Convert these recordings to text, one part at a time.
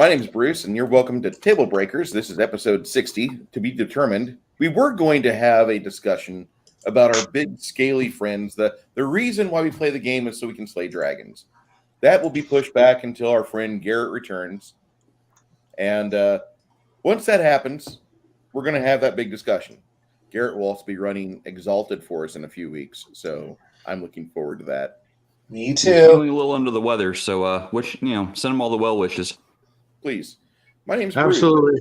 My name is Bruce, and you're welcome to TableBreakers. This is episode 60, to be determined. We were going to have a discussion about our big, scaly friends. The reason why we play the game is so we can slay dragons. That will be pushed back until our friend Garrett returns. And once that happens, we're going to have that big discussion. Garrett will also be running Exalted for us in a few weeks, so I'm looking forward to that. Me too. He's feeling a little under the weather, so send him all the well wishes. Please. My name's Absolutely. Bruce.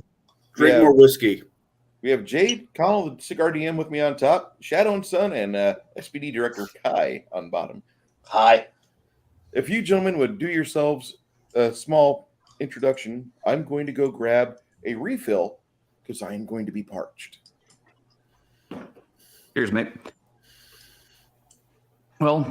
Drink more whiskey. We have Jade, Connell, the Cigar DM with me on top, Shadow and Sun, and SPD Director Kai on bottom. Hi. If you gentlemen would do yourselves a small introduction, I'm going to go grab a refill because I am going to be parched. Cheers, mate. Well,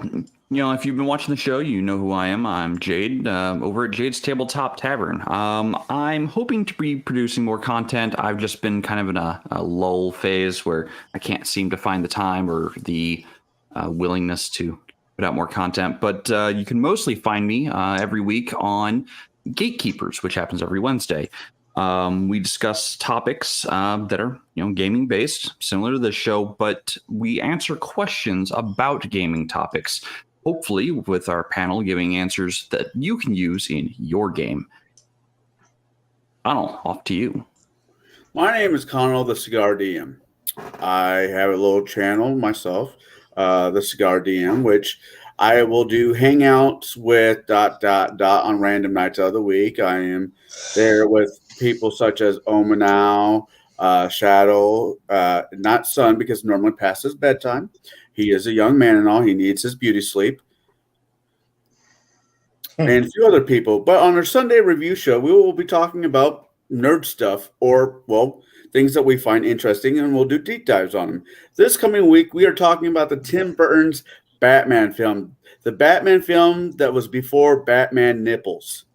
if you've been watching the show, you know who I am. I'm Jade, over at Jade's Tabletop Tavern. I'm hoping to be producing more content. I've just been kind of in a lull phase where I can't seem to find the time or the willingness to put out more content. But you can mostly find me every week on Gatekeepers, which happens every Wednesday. We discuss topics that are, gaming based, similar to this show, but we answer questions about gaming topics, hopefully with our panel giving answers that you can use in your game. Connell, off to you. My name is Connell, the Cigar DM. I have a little channel myself, the Cigar DM, which I will do hangouts with ... on random nights of the week. I am there with people such as Omanow, Shadow, not Sun, because normally past his bedtime. He is a young man and all. He needs his beauty sleep. And a few other people. But on our Sunday review show, we will be talking about nerd stuff or, things that we find interesting, and we'll do deep dives on them. This coming week, we are talking about the Tim Burton's Batman film. The Batman film that was before Batman Nipples.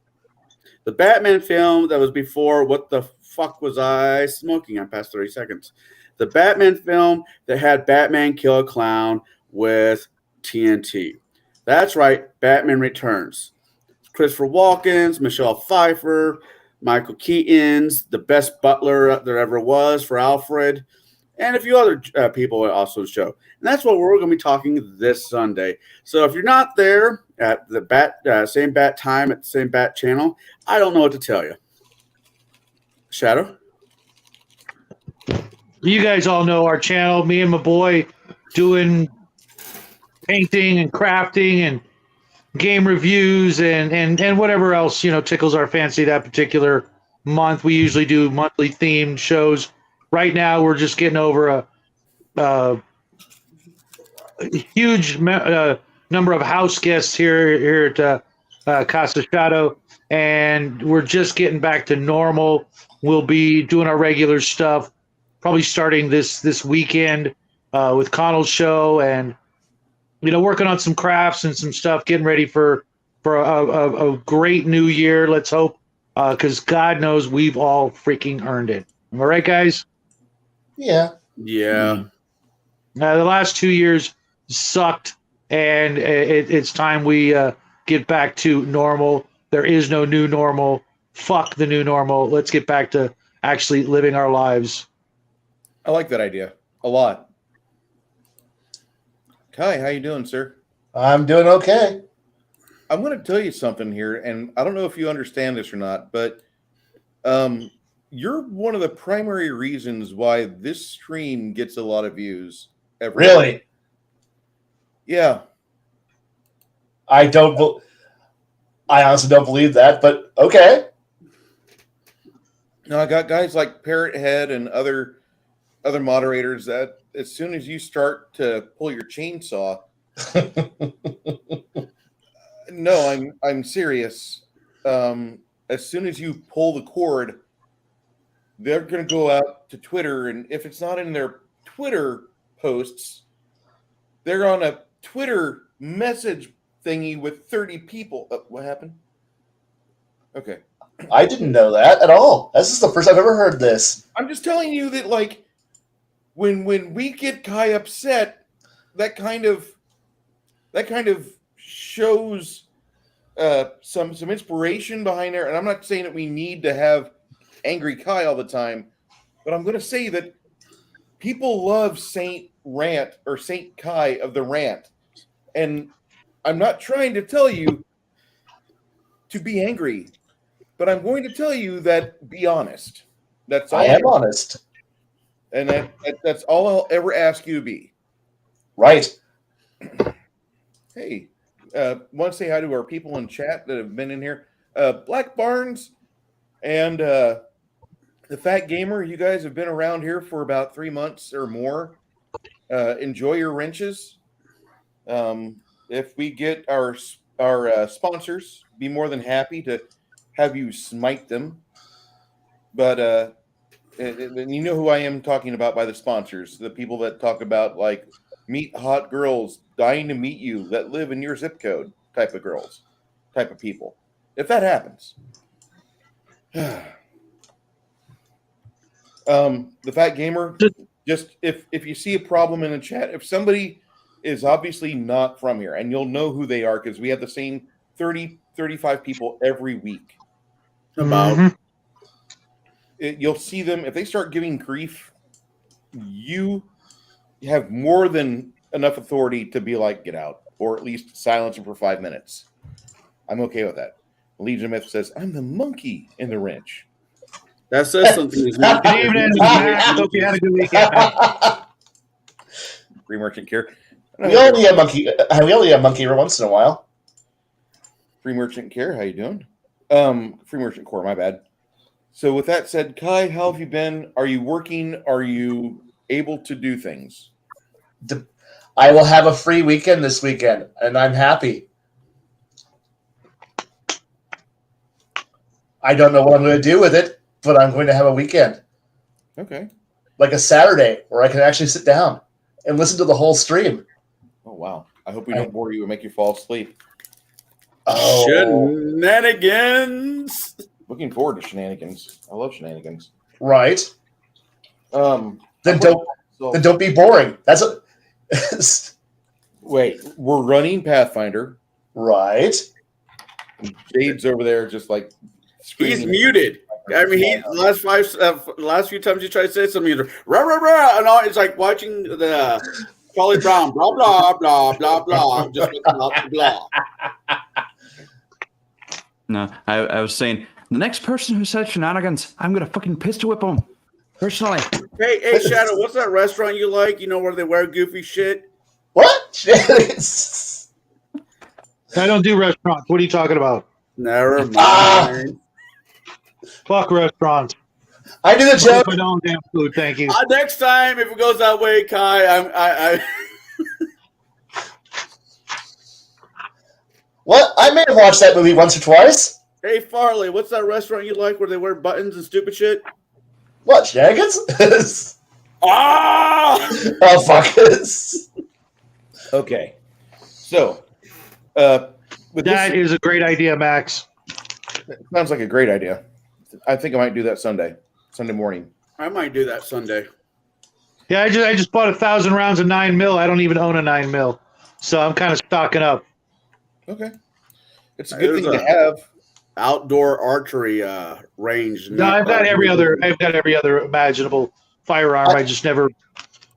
The Batman film that was before What the Fuck Was I Smoking? I'm past 30 seconds. The Batman film that had Batman kill a clown with TNT. That's right, Batman Returns. Christopher Walken's, Michelle Pfeiffer, Michael Keaton's, the best butler there ever was for Alfred, and a few other people also show. And that's what we're going to be talking this Sunday. So if you're not there at the same bat time at the same bat channel, I don't know what to tell you. Shadow? You guys all know our channel. Me and my boy doing painting and crafting and game reviews and whatever else, tickles our fancy that particular month. We usually do monthly themed shows. Right now, we're just getting over a huge number of house guests here at Casa Shadow, and we're just getting back to normal. We'll be doing our regular stuff, probably starting this weekend with Connell's show, and working on some crafts and some stuff, getting ready for a great new year. Let's hope, because God knows we've all freaking earned it. Am I right, guys? Yeah. Yeah. The last 2 years sucked, and it's time we get back to normal. There is no new normal. Fuck the new normal. Let's get back to actually living our lives. I like that idea a lot. Kai, how you doing, sir? I'm doing okay. I'm going to tell you something here, and I don't know if you understand this or not, but you're one of the primary reasons why this stream gets a lot of views. Really? Yeah. I honestly don't believe that, but okay. No, I got guys like Parrot Head and other moderators that as soon as you start to pull your chainsaw, no, I'm serious. As soon as you pull the cord, they're going to go out to Twitter, and if it's not in their Twitter posts, they're on a Twitter message thingy with 30 people. What happened? Okay. I didn't know that at all. This is the first I've ever heard this. I'm just telling you that, like, when we get Kai upset, that kind of shows some inspiration behind there. And I'm not saying that we need to have Angry Kai all the time, but I'm going to say that people love Saint Rant or Saint Kai of the Rant. And I'm not trying to tell you to be angry, but I'm going to tell you that be honest. That's all I am honest. And that's all I'll ever ask you to be. Right. Hey, want to say hi to our people in chat that have been in here. Black Barnes and the Fat Gamer, you guys have been around here for about 3 months or more. Enjoy your wrenches. If we get our sponsors, be more than happy to have you smite them. But and you know who I am talking about by the sponsors, the people that talk about like meet hot girls dying to meet you that live in your zip code type of girls, type of people. If that happens, the Fat Gamer, just if you see a problem in the chat, if somebody is obviously not from here, and you'll know who they are because we have the same 35 people every week. About You'll see them if they start giving grief. You have more than enough authority to be like, get out, or at least silence them for 5 minutes. I'm okay with that. Legion Myth says, I'm the monkey in the wrench. that says something. Good evening, Matt. Hope you had a good weekend. Free Merchant Care. We only have monkey every once in a while. Free Merchant Care, how you doing? Free Merchant Core, my bad. So with that said, Kai, how have you been? Are you working? Are you able to do things? I will have a free weekend this weekend, and I'm happy. I don't know what I'm going to do with it, but I'm going to have a weekend. Okay. Like a Saturday where I can actually sit down and listen to the whole stream. Oh, wow. I hope we don't bore you and make you fall asleep. Oh. Shenanigans. Looking forward to shenanigans. I love shenanigans. Right. Then don't be boring. That's a Wait, we're running Pathfinder. right. Jade's over there just like He's screaming. muted. I mean, he last few times he tried to say something, he's rah rah rah, and all it's like watching the Charlie Brown, blah blah blah blah blah, just blah blah. No, I was saying the next person who says shenanigans, I'm gonna fucking pistol whip them personally. Hey, Shadow, what's that restaurant you like? You know where they wear goofy shit? What? I don't do restaurants. What are you talking about? Never mind. Fuck restaurants. I do the joke. I don't damn food. Thank you. Next time, if it goes that way, Kai, I What? I may have watched that movie once or twice. Hey, Farley, what's that restaurant you like where they wear buttons and stupid shit? What? Shenanigans? Ah! Oh, fuck this. Okay. So, with That is a great idea, Max. sounds like a great idea. I think I might do that Sunday morning. I might do that Sunday. Yeah, I just bought 1,000 rounds of 9mm. I don't even own a 9mm, so I'm kind of stocking up. Okay. It's a good There's thing to have. Outdoor archery range. No, I've got every other imaginable firearm. I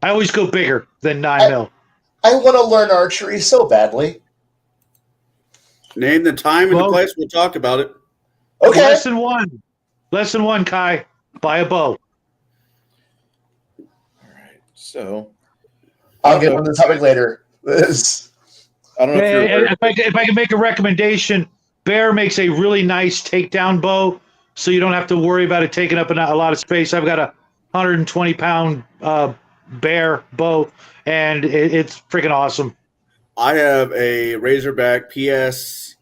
always go bigger than 9mm. I want to learn archery so badly. Name the time and the place. We'll talk about it. Okay. Lesson one, Kai. Buy a bow. All right. So, I'll get on the topic later. I don't know If I can make a recommendation, Bear makes a really nice takedown bow, so you don't have to worry about it taking up a lot of space. I've got a 120-pound Bear bow, and it's freaking awesome. I have a Razorback PSE.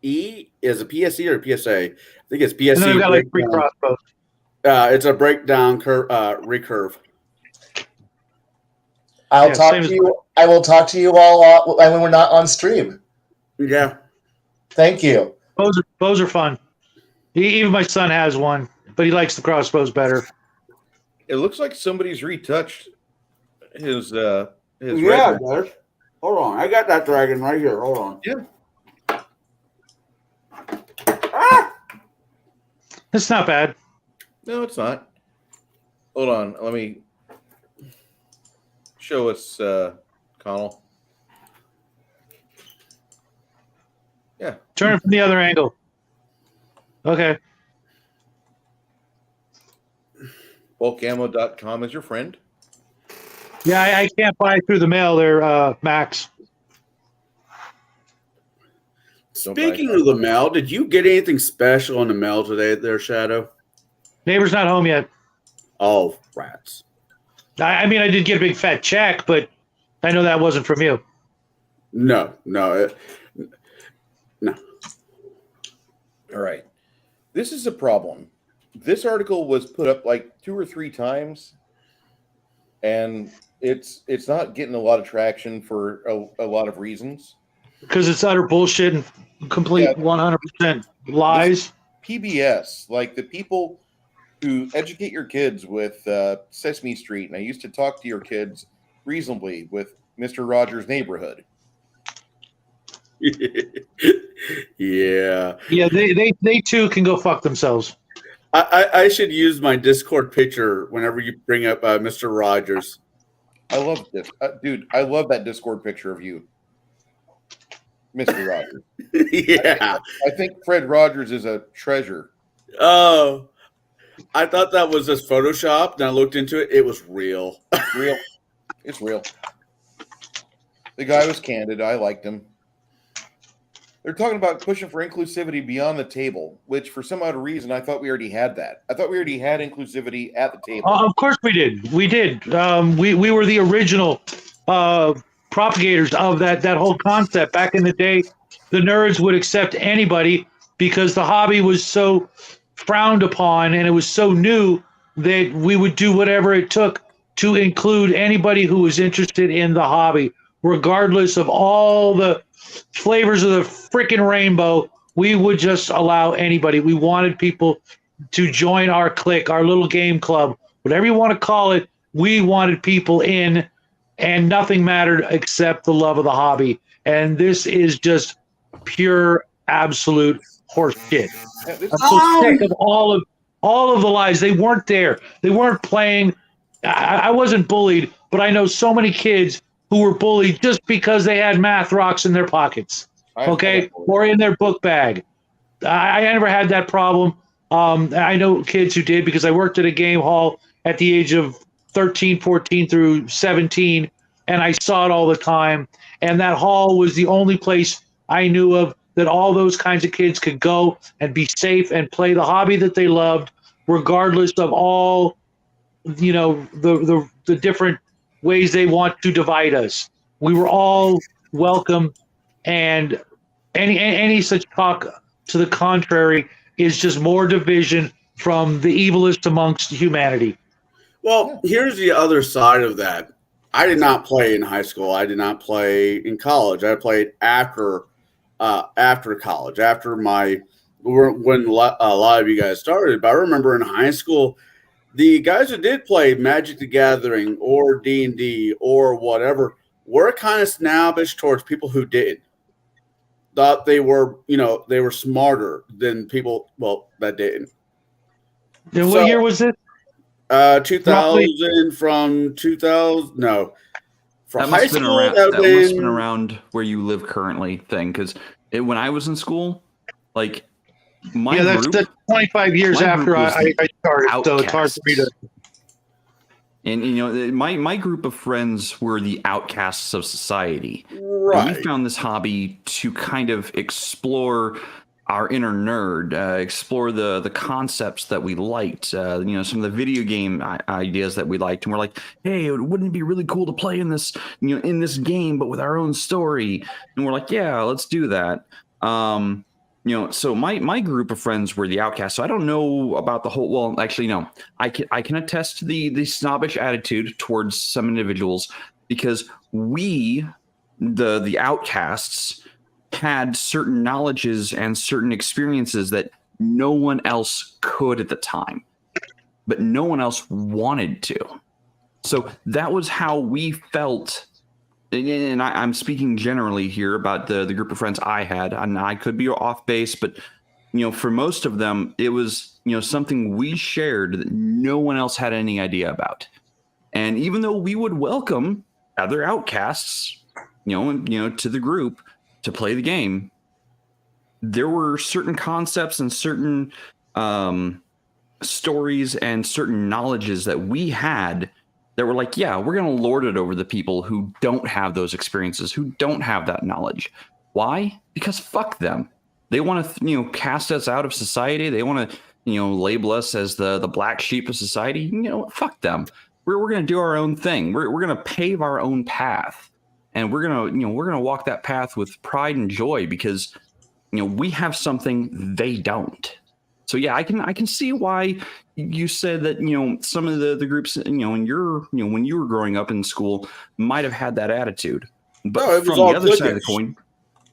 Is it PSE or PSA? I think it's PSE. And then I've got like 3 crossbows. It's a breakdown recurve. I will talk to you all when we're not on stream. Yeah. Thank you. Bows are fun. Even my son has one, but he likes the crossbows better. It looks like somebody's retouched his Yeah, hold on. I got that dragon right here. Hold on. Yeah. It's not bad. No, it's not. Hold on. Let me show us, Connell. Yeah. Turn it from the other angle. Okay. Bulkammo.com is your friend. Yeah, I can't buy through the mail there, Max. Speaking of the mail, did you get anything special in the mail today there, Shadow? Neighbor's not home yet. Oh, rats. I mean, I did get a big fat check, but I know that wasn't from you. No. All right. This is a problem. This article was put up like 2 or 3 times, and it's not getting a lot of traction for a lot of reasons. Because it's utter bullshit and complete 100% lies. PBS, like the people who educate your kids with Sesame Street, and I used to talk to your kids reasonably with Mr. Rogers' Neighborhood. Yeah. Yeah, they too can go fuck themselves. I should use my Discord picture whenever you bring up Mr. Rogers. I love this. Dude, I love that Discord picture of you, Mr. Rogers. Yeah. I think Fred Rogers is a treasure. Oh, I thought that was just Photoshopped, and I looked into it. It was real. Real. It's real. The guy was candid. I liked him. They're talking about pushing for inclusivity beyond the table, which for some odd reason, I thought we already had that. I thought we already had inclusivity at the table. Of course we did. We did. We were the original propagators of that whole concept. Back in the day, the nerds would accept anybody because the hobby was so frowned upon and it was so new that we would do whatever it took to include anybody who was interested in the hobby, regardless of all the flavors of the freaking rainbow. We would just allow anybody. We wanted people to join our clique, our little game club, whatever you want to call it. We wanted people in, and nothing mattered except the love of the hobby. And this is just pure, absolute horse shit. I'm so sick of all of the lies. They weren't there. They weren't playing. I wasn't bullied, but I know so many kids who were bullied just because they had math rocks in their pockets, okay, or in their book bag. I never had that problem. I know kids who did because I worked at a game hall at the age of 13, 14 through 17, and I saw it all the time. And that hall was the only place I knew of that all those kinds of kids could go and be safe and play the hobby that they loved, regardless of all, the different ways they want to divide us. We were all welcome, and any such talk to the contrary is just more division from the evilest amongst humanity. Well, here's the other side of that. I did not play in high school. I did not play in college. I played after college, after when a lot of you guys started. But I remember in high school, the guys who did play Magic the Gathering or D&D or whatever were kind of snobbish towards people who didn't. Thought they were smarter than people, that didn't. And what year was it? 2000 from 2000. No, from high school. That must have been around where you live currently. Because when I was in school, like my that's 25 years after I started. Outcasts. So it's hard for me to. And my group of friends were the outcasts of society. Right. And we found this hobby to kind of explore our inner nerd, explore the concepts that we liked, some of the video game ideas that we liked, and we're like, hey, wouldn't it be really cool to play in this, in this game, but with our own story? And we're like, yeah, let's do that. So my group of friends were the outcasts. So I don't know about the whole. Well, actually, no. I can attest to the snobbish attitude towards some individuals because we, the outcasts, had certain knowledges and certain experiences that no one else could at the time, but no one else wanted to. So that was how we felt. And I'm speaking generally here about the group of friends I had, and I could be off base, but for most of them, it was, something we shared that no one else had any idea about. And even though we would welcome other outcasts, to the group to play the game, there were certain concepts and certain stories and certain knowledges that we had that were like, yeah, we're going to lord it over the people who don't have those experiences, who don't have that knowledge. Why? Because fuck them. They want to, cast us out of society. They want to, label us as the black sheep of society. Fuck them. We're going to do our own thing. We're going to pave our own path, and we're going to walk that path with pride and joy because we have something they don't. So yeah, I can see why you said that some of the groups in your when you were growing up in school might have had that attitude. But from the other side of the coin,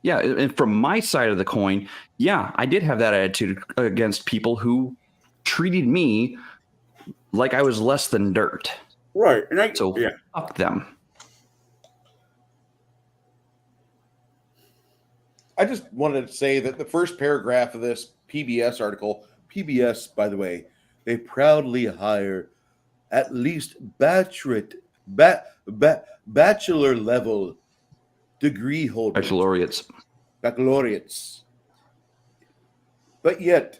yeah, and from my side of the coin, yeah, I did have that attitude against people who treated me like I was less than dirt. Right. And fuck them. I just wanted to say that the first paragraph of this PBS article, PBS, by the way, they proudly hire at least bachelor level degree holders. Baccalaureates. But yet,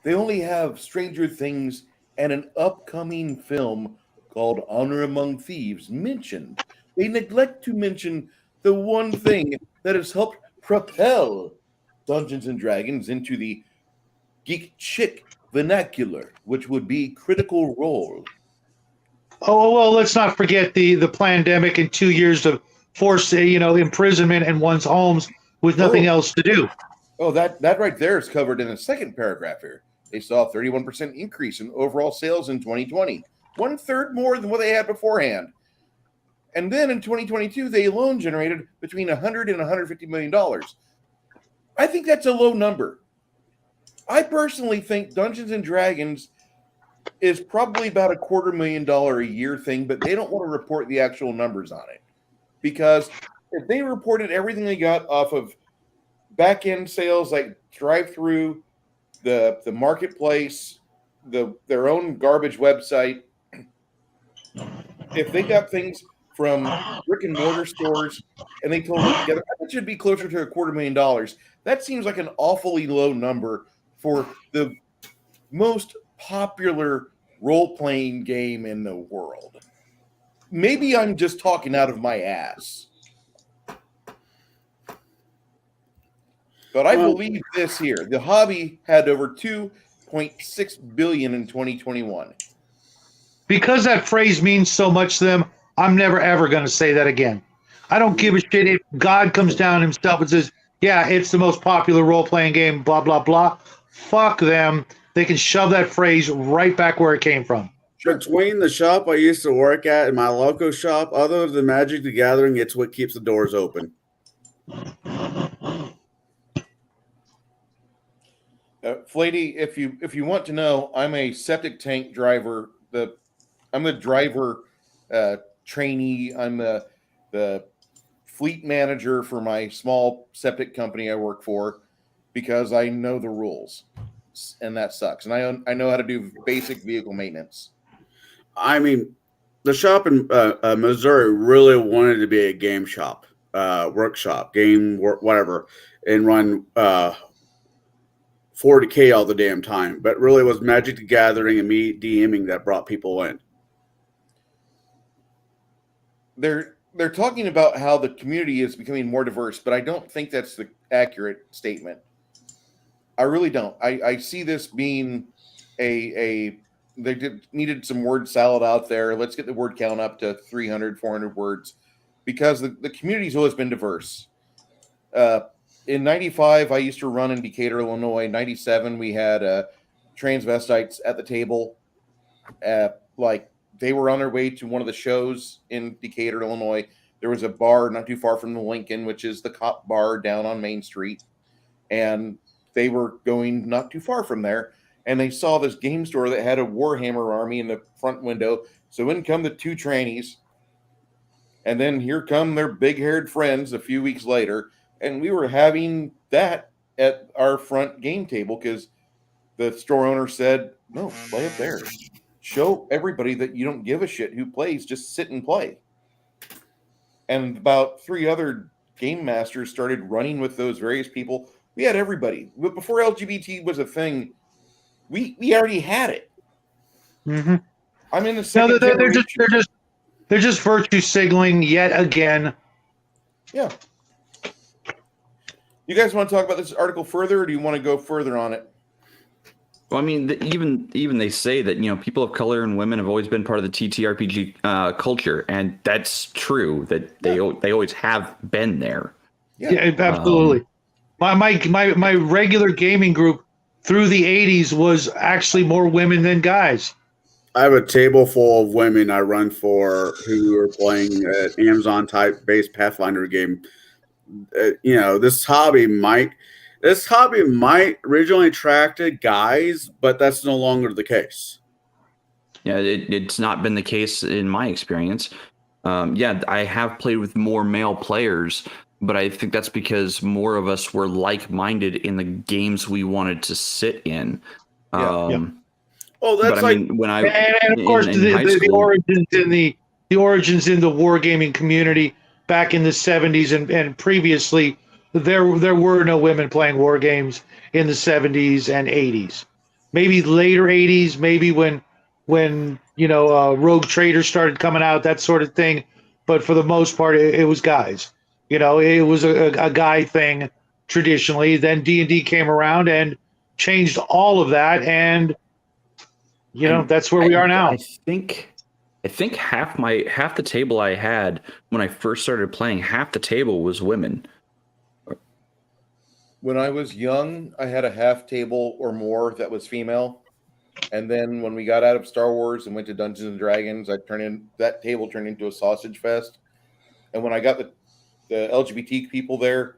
they only have Stranger Things and an upcoming film called Honor Among Thieves mentioned. They neglect to mention the one thing that has helped propel Dungeons and Dragons into the geek chick vernacular, which would be Critical Role. Oh, well, let's not forget the pandemic and 2 years of forced imprisonment in one's homes with nothing else to do. Oh, that right there is covered in the second paragraph here. They saw a 31% increase in overall sales in 2020, 1/3 more than what they had beforehand. And then in 2022, they alone generated between $100 and $150 million. I think that's a low number. I personally think Dungeons and Dragons is probably about a $250,000 a year thing, but they don't want to report the actual numbers on it. Because if they reported everything they got off of back-end sales like drive-through, the marketplace, their own garbage website, if they got things from brick and mortar stores and they totaled it together, I think it should be closer to $250,000. That seems like an awfully low number for the most popular role-playing game in the world. Maybe I'm just talking out of my ass. But I believe this here. The hobby had over 2.6 billion in 2021. Because that phrase means so much to them, I'm never ever going to say that again. I don't give a shit if God comes down himself and says, yeah, it's the most popular role-playing game, blah, blah, blah. Fuck them. They can shove that phrase right back where it came from. Between the shop I used to work at and my local shop, other than Magic the Gathering, it's what keeps the doors open. Flatey, if you want to know, I'm a septic tank driver. I'm the driver trainee. I'm the fleet manager for my small septic company I work for because I know the rules, and that sucks. And I know how to do basic vehicle maintenance. I mean, the shop in Missouri really wanted to be a game shop, workshop, whatever, and run 40K all the damn time. But really it was Magic the Gathering and me DMing that brought people in. They're talking about how the community is becoming more diverse, but I don't think that's the accurate statement. I really don't. I see this being they needed some word salad out there. Let's get the word count up to 300, 400 words because the community's always been diverse. In 95, I used to run in Decatur, Illinois. 97, we had transvestites at the table. Like they were on their way to one of the shows in Decatur, Illinois. There was a bar not too far from the Lincoln, which is the cop bar down on Main Street. And they were going not too far from there. And they saw this game store that had a Warhammer army in the front window. So in come the two trannies. And then here come their big-haired friends a few weeks later. And we were having that at our front game table because the store owner said, no, play up there. Show everybody that you don't give a shit who plays, just sit and play. And about 3 other game masters started running with those various people. We had everybody. But before LGBT was a thing, we already had it. Mm-hmm. I'm in the No, second generation. they're just virtue signaling yet again. Yeah. You guys want to talk about this article further, or do you want to go further on it? Well, I mean, even they say that, you know, people of color and women have always been part of the TTRPG culture, and that's true. That they always have been there. Yeah, absolutely. My regular gaming group through the 80s was actually more women than guys. I have a table full of women I run for who are playing an Amazon type based Pathfinder game. You know, this hobby might originally attracted guys, but that's no longer the case. Yeah, it's not been the case in my experience. Yeah, I have played with more male players, but I think that's because more of us were like-minded in the games we wanted to sit in. Yeah. Oh, that's but I mean, when I And of course, in high the school, origins in the wargaming community back in the 70s and previously, there were no women playing war games in the 70s and 80s. Maybe later 80s, maybe when Rogue Trader started coming out, that sort of thing. But for the most part, it was guys. You know, it was a guy thing traditionally. Then D&D came around and changed all of that, and that's where we are now. I think half the table I had when I first started playing, half the table was women. When I was young, I had a half table or more that was female. And then when we got out of Star Wars and went to Dungeons and Dragons, that table turned into a sausage fest. And when I got the LGBT people there,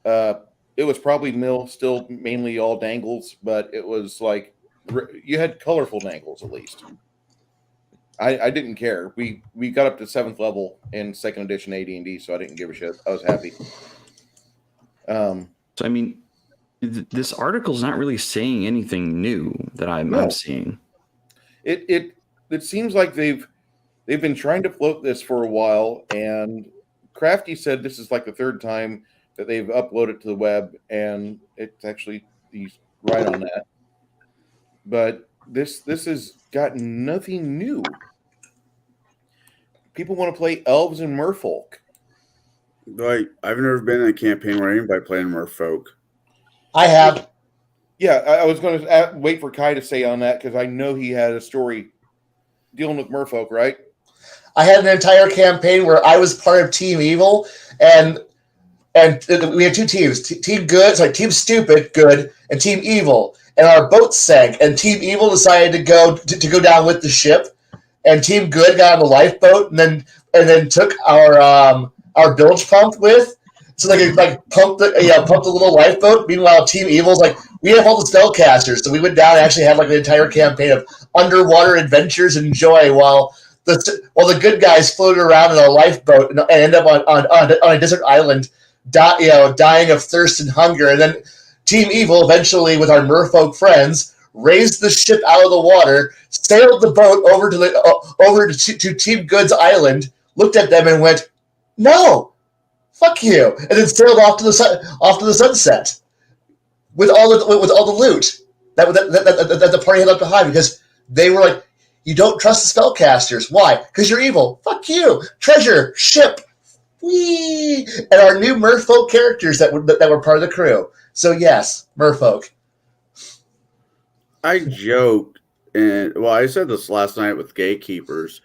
it was probably still mainly all dangles, but it was like you had colorful dangles at least. I didn't care. We got up to 7th level in 2nd edition AD&D, so I didn't give a shit. I was happy. So I mean, this article's not really saying anything new that I'm seeing. It seems like they've been trying to float this for a while, and Crafty said this is like the 3rd time that they've uploaded to the web, and it's actually he's right on that. But this has got nothing new. People want to play elves and merfolk. Like, I've never been in a campaign where anybody playing merfolk. I have. Yeah, I was going to wait for Kai to say on that because I know he had a story dealing with merfolk, right? I had an entire campaign where I was part of Team Evil, and we had 2 teams: Team Good, Team Stupid, Good, and Team Evil. And our boat sank, and Team Evil decided to go down with the ship, and Team Good got on the lifeboat, and then took our bilge pump with. So they could pump the little lifeboat. Meanwhile, Team Evil's like, we have all the spellcasters, so we went down and actually had an entire campaign of underwater adventures and joy while the good guys floated around in a lifeboat and end up on a desert island, dying of thirst and hunger. And then Team Evil, eventually with our merfolk friends, raised the ship out of the water, sailed the boat over to Team Good's island, looked at them and went, "No, fuck you," and then sailed off to the sunset with all the loot that the party had left behind, because they were like, "You don't trust the spellcasters. Why? Because you're evil. Fuck you. Treasure, ship, whee!" And our new merfolk characters that were part of the crew. So yes, merfolk. I joked, I said this last night with Gatekeepers.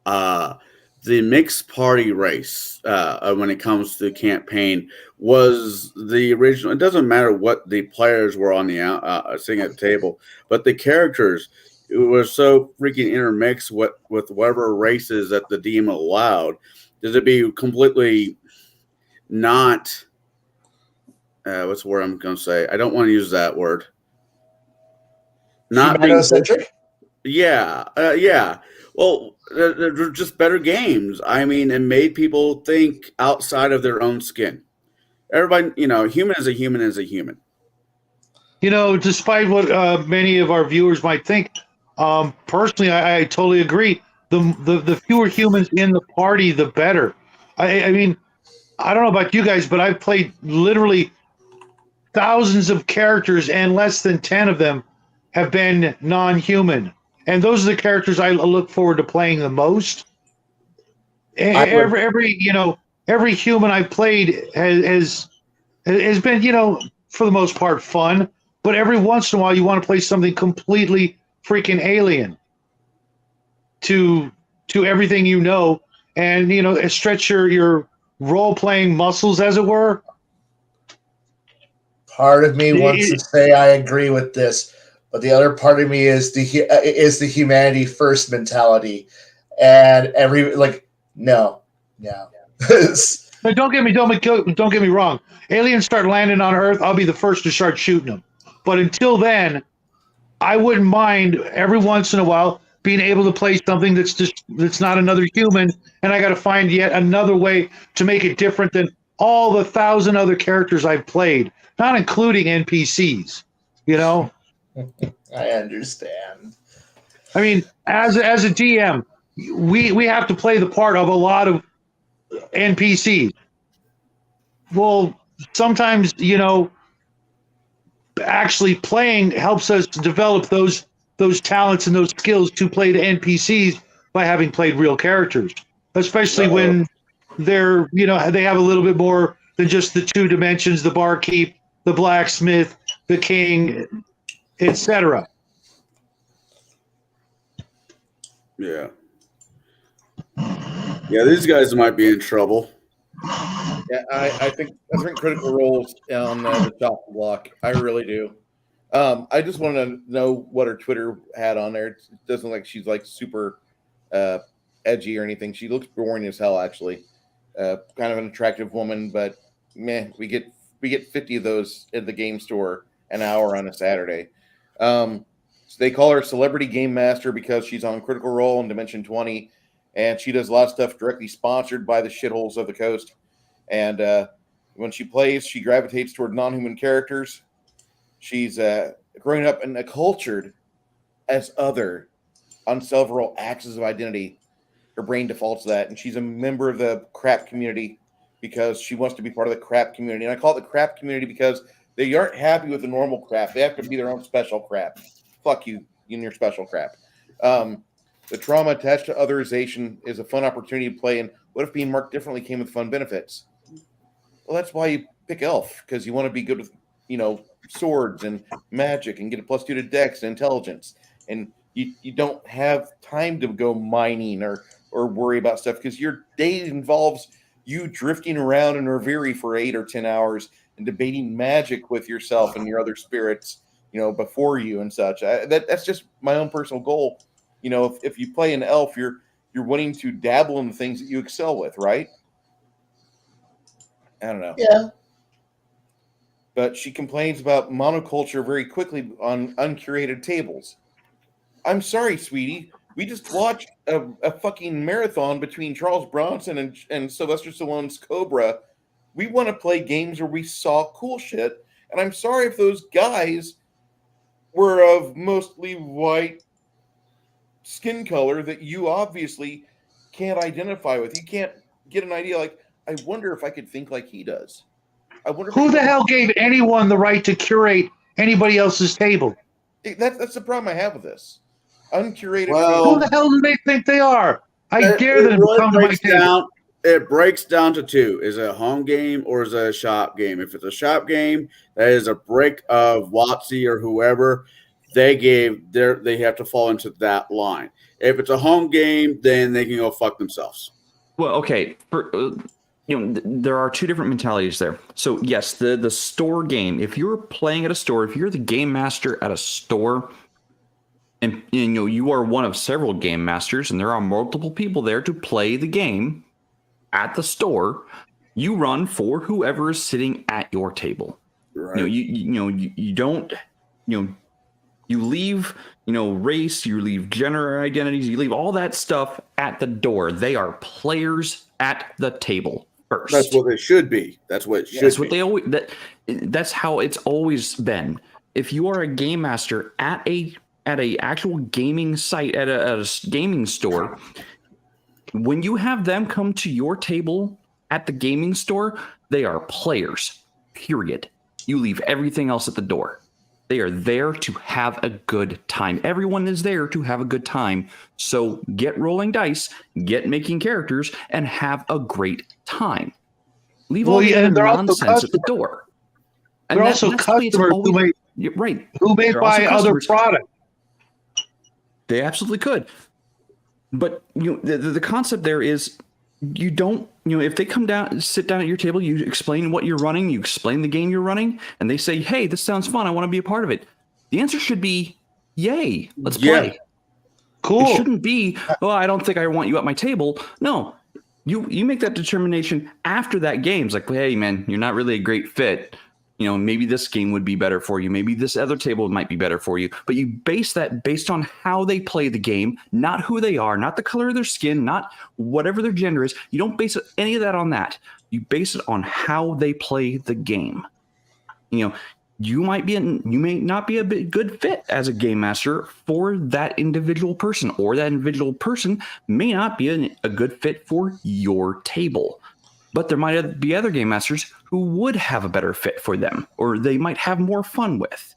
The mixed party race, when it comes to the campaign, was the original. It doesn't matter what the players were on the sitting at the table, but the characters, it was so freaking intermixed with whatever races that the DM allowed. Does it be completely not? What's the word I'm going to say? I don't want to use that word. Not being Humanocentric? Yeah. Well, they're just better games. I mean, it made people think outside of their own skin. Everybody, human is a human is a human. Despite what many of our viewers might think, personally, I totally agree. The fewer humans in the party, the better. I mean, I don't know about you guys, but I've played literally thousands of characters, and less than 10 of them have been non-human. And those are the characters I look forward to playing the most. Every human I've played has been, for the most part, fun. But every once in a while, you want to play something completely freaking alien to everything and stretch your role-playing muscles, as it were. Part of me wants to say I agree with this, but the other part of me is the humanity first mentality, and no. But don't get me wrong. Aliens start landing on Earth, I'll be the first to start shooting them. But until then, I wouldn't mind every once in a while being able to play something that's not another human, and I got to find yet another way to make it different than all the 1,000 other characters I've played, not including NPCs. I understand. I mean, as a GM, we have to play the part of a lot of NPCs. Well, sometimes actually playing helps us develop those talents and those skills to play the NPCs by having played real characters, especially when they're they have a little bit more than just the two dimensions: the barkeep, the blacksmith, the king, etc. Yeah, these guys might be in trouble. Yeah, I think Critical Role's on the chopping block. I really do. I just want to know what her Twitter had on there. It doesn't look like she's like super edgy or anything. She looks boring as hell, actually. Kind of an attractive woman, but we get 50 of those at the game store an hour on a Saturday. So they call her Celebrity Game Master because she's on Critical Role and Dimension 20, and she does a lot of stuff directly sponsored by the shitholes of the coast. And when she plays, she gravitates toward non-human characters. She's growing up and cultured as other on several axes of identity. Her brain defaults to that, and she's a member of the crap community because she wants to be part of the crap community. And I call it the crap community because they aren't happy with the normal crap. They have to be their own special crap. Fuck you and your special crap. The trauma attached to otherization is a fun opportunity to play. And what if being marked differently came with fun benefits? Well, that's why you pick elf, because you want to be good with, swords and magic and get a +2 to dex and intelligence. And you don't have time to go mining or worry about stuff because your day involves you drifting around in Reverie for 8 or 10 hours and debating magic with yourself and your other spirits, before you and such. That's just my own personal goal. If you play an elf, you're wanting to dabble in the things that you excel with, right? I don't know. Yeah. But she complains about monoculture very quickly on uncurated tables. I'm sorry, sweetie. We just watched a fucking marathon between Charles Bronson and Sylvester Stallone's Cobra. We want to play games where we saw cool shit. And I'm sorry if those guys were of mostly white skin color that you obviously can't identify with. You can't get an idea like, I wonder if I could think like he does. I wonder who the hell gave anyone the right to curate anybody else's table? That's the problem I have with this. Uncurated. Well, who the hell do they think they are? I dare them to come to my table. It breaks down to two. Is it a home game or is it a shop game? If it's a shop game, that is a break of WotC or whoever. They have to fall into that line. If it's a home game, then they can go fuck themselves. Well, okay. There are two different mentalities there. So yes, the store game. If you're playing at a store, if you're the game master at a store, and you are one of several game masters, and there are multiple people there to play the game at the store, you run for whoever is sitting at your table. Right. You don't you leave race, you leave gender identities, you leave all that stuff at the door. They are players at the table. first. That's what it should be. That's what it should That's be. what they always. That's how it's always been. If you are a game master at a actual gaming site at a gaming store, when you have them come to your table at the gaming store, they are players. Period. You leave everything else at the door. They are there to have a good time. Everyone is there to have a good time. So get rolling dice, get making characters, and have a great time. Leave all the other nonsense at the door. They're also customers who may buy other products. They absolutely could. But the concept there is you don't, if they come down, sit down at your table, you explain what you're running, you explain the game you're running, and they say, hey, this sounds fun, I want to be a part of it. The answer should be, yay, let's play. Cool. It shouldn't be, oh, I don't think I want you at my table. No, you make that determination after that game. It's like, hey, man, you're not really a great fit. Maybe this game would be better for you. Maybe this other table might be better for you. But you base that based on how they play the game, not who they are, not the color of their skin, not whatever their gender is. You don't base any of that on that. You base it on how they play the game. You may not be a good fit as a game master for that individual person, or that individual person may not be a good fit for your table. But there might be other game masters who would have a better fit for them, or they might have more fun with.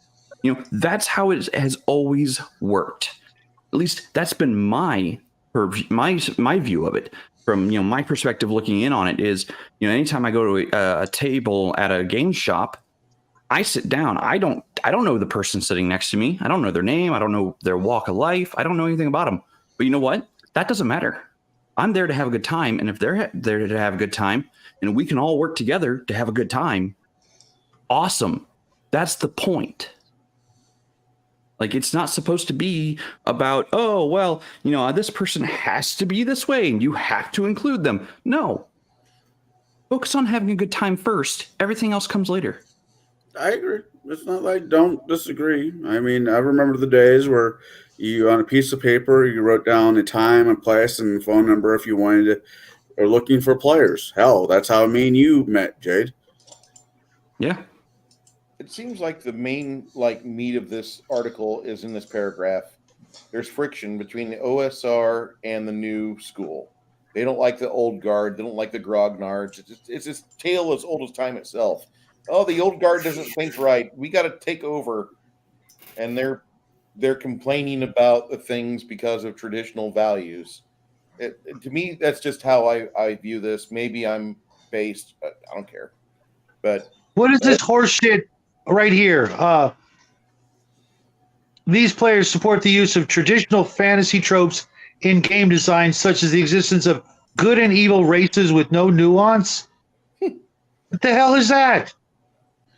That's how it has always worked. At least that's been my view of it. From my perspective, looking in on it is, anytime I go to a table at a game shop, I sit down. I don't know the person sitting next to me. I don't know their name. I don't know their walk of life. I don't know anything about them. But you know what? That doesn't matter. I'm there to have a good time, and if they're there to have a good time, and we can all work together to have a good time, awesome. That's the point. Like, it's not supposed to be about, oh, well, this person has to be this way, and you have to include them. No. Focus on having a good time first. Everything else comes later. I agree. It's not like don't disagree. I mean, I remember the days where you, on a piece of paper, you wrote down a time, a place, and phone number if you wanted to, or looking for players. Hell, that's how me and you met, Jade. Yeah. It seems like the main meat of this article is in this paragraph. There's friction between the OSR and the new school. They don't like the old guard. They don't like the grognards. It's this tale as old as time itself. Oh, the old guard doesn't think right. We got to take over. And they're complaining about the things because of traditional values. To me, that's just how I view this. Maybe I'm based. I don't care. But what is this horseshit right here? These players support the use of traditional fantasy tropes in game design, such as the existence of good and evil races with no nuance. What the hell is that?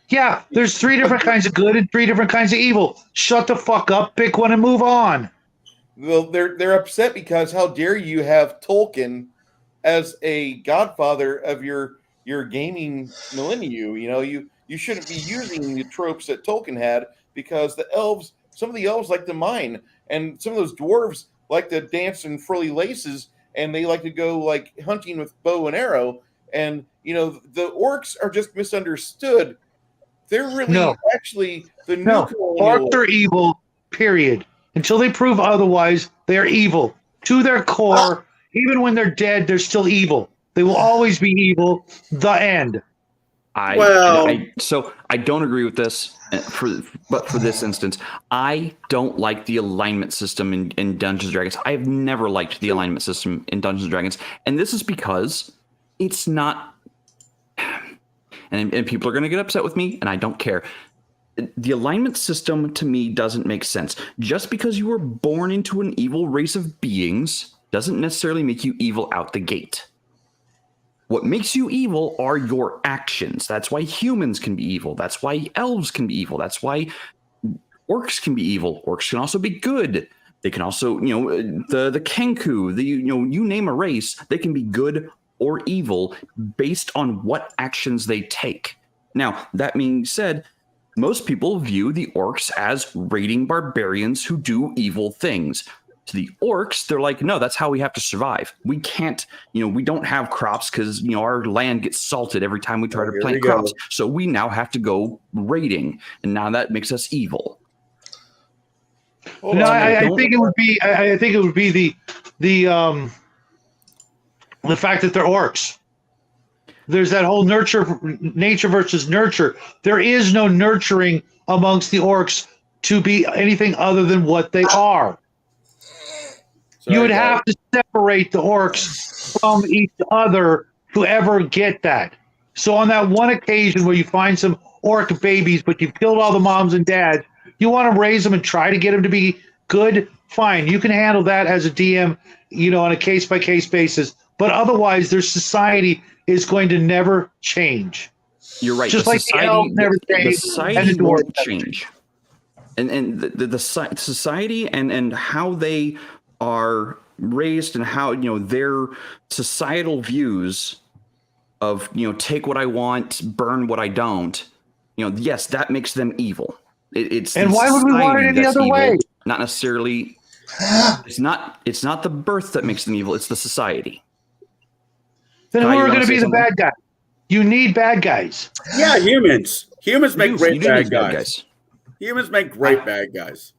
Yeah, there's 3 different kinds of good and 3 different kinds of evil. Shut the fuck up, pick one, and move on. Well, they're upset because how dare you have Tolkien as a godfather of your gaming millennium? You shouldn't be using the tropes that Tolkien had, because some of the elves like to mine, and some of those dwarves like to dance in frilly laces, and they like to go hunting with bow and arrow. And the orcs are just misunderstood. They're really actually the new orcs are evil, period. Until they prove otherwise, they are evil. To their core, even when they're dead, they're still evil. They will always be evil. The end. So I don't agree with this, but for this instance, I don't like the alignment system in Dungeons & Dragons. I have never liked the alignment system in Dungeons & Dragons. And this is because it's not... And people are going to get upset with me, and I don't care. The alignment system, to me, doesn't make sense. Just because you were born into an evil race of beings doesn't necessarily make you evil out the gate. What makes you evil are your actions. That's why humans can be evil. That's why elves can be evil. That's why orcs can be evil. Orcs can also be good. They can also, the Kenku, you name a race, they can be good or evil based on what actions they take. Now, that being said, most people view the orcs as raiding barbarians who do evil things. To the orcs, they're like, no, that's how we have to survive. We can't, we don't have crops because, our land gets salted every time we try to plant crops. So we now have to go raiding. And now that makes us evil. I think it would be. I think it would be the fact that they're orcs. There's that whole nature versus nurture. There is no nurturing amongst the orcs to be anything other than what they are. You would have to separate the orcs from each other to ever get that. So on that one occasion where you find some orc babies, but you've killed all the moms and dads, you want to raise them and try to get them to be good, fine. You can handle that as a DM, on a case-by-case basis. But otherwise, their society is going to never change. You're right. Just like the elves never change. The society won't change. And the society and how they are raised and how, their societal views of, take what I want, burn what I don't, yes, that makes them evil. And why would we want it any other way? Not necessarily. It's not the birth that makes them evil. It's the society. Then who are going to be the bad guy? You need bad guys. Yeah, humans. Humans make great bad guys. Humans make great bad guys.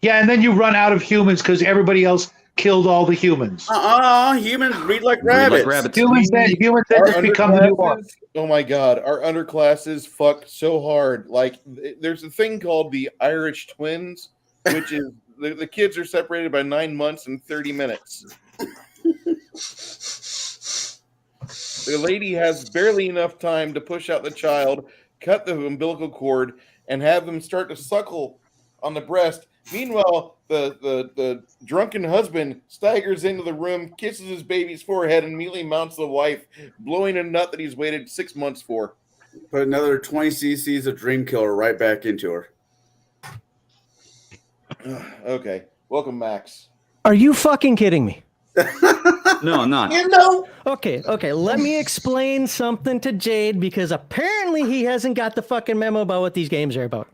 Yeah, and then you run out of humans because everybody else killed all the humans. Humans breed like rabbits. Humans then just become the new orcs. Oh my God, our underclasses fuck so hard. Like, there's a thing called the Irish twins, which is the kids are separated by 9 months and 30 minutes. The lady has barely enough time to push out the child, cut the umbilical cord, and have them start to suckle on the breast. Meanwhile, the drunken husband staggers into the room, kisses his baby's forehead, and immediately mounts the wife, blowing a nut that he's waited 6 months for. Put another 20 cc's of Dream Killer right back into her. Okay. Welcome, Max. Are you fucking kidding me? No, I'm not. Okay. Let me explain something to Jade because apparently he hasn't got the fucking memo about what these games are about.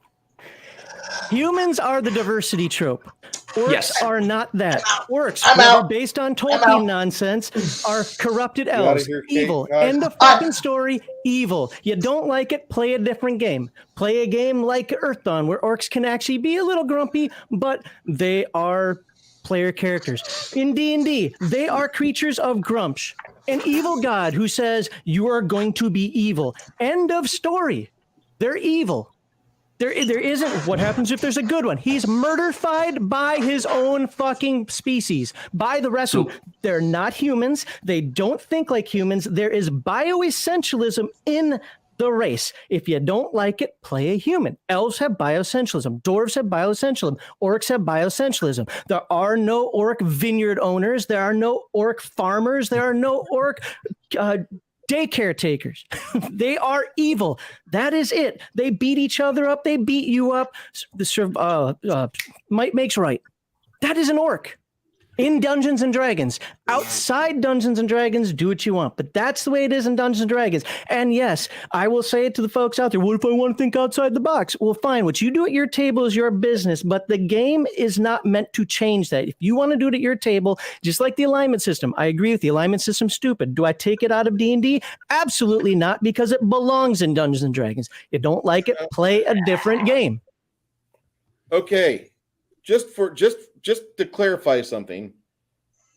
Humans are the diversity trope. Orcs are not that. Orcs, whether based on Tolkien nonsense, are corrupted elves. Evil. End of fucking story. Evil. You don't like it, play a different game. Play a game like Earthdawn, where orcs can actually be a little grumpy, but they are player characters. In D&D, they are creatures of Grumsh. An evil god who says, you are going to be evil. End of story. They're evil. There isn't what happens if there's a good one. He's murdered by his own fucking species, by the rest of them. They're not humans. They don't think like humans. There is bioessentialism in the race. If you don't like it, play a human. Elves have bioessentialism. Dwarves have bioessentialism. Orcs have bioessentialism. There are no orc vineyard owners. There are no orc farmers. There are no orc daycare takers. They are evil. That is it. They beat each other up. They beat you up. Might makes right. That is an orc. In Dungeons and Dragons. Outside Dungeons and Dragons, do what you want. But that's the way it is in Dungeons and Dragons. And yes, I will say it to the folks out there. What if I want to think outside the box? Well, fine. What you do at your table is your business. But the game is not meant to change that. If you want to do it at your table, just like the alignment system, I agree with the alignment system. Stupid. Do I take it out of D&D? Absolutely not, because it belongs in Dungeons and Dragons. You don't like it, play a different game. Okay. Just to clarify something,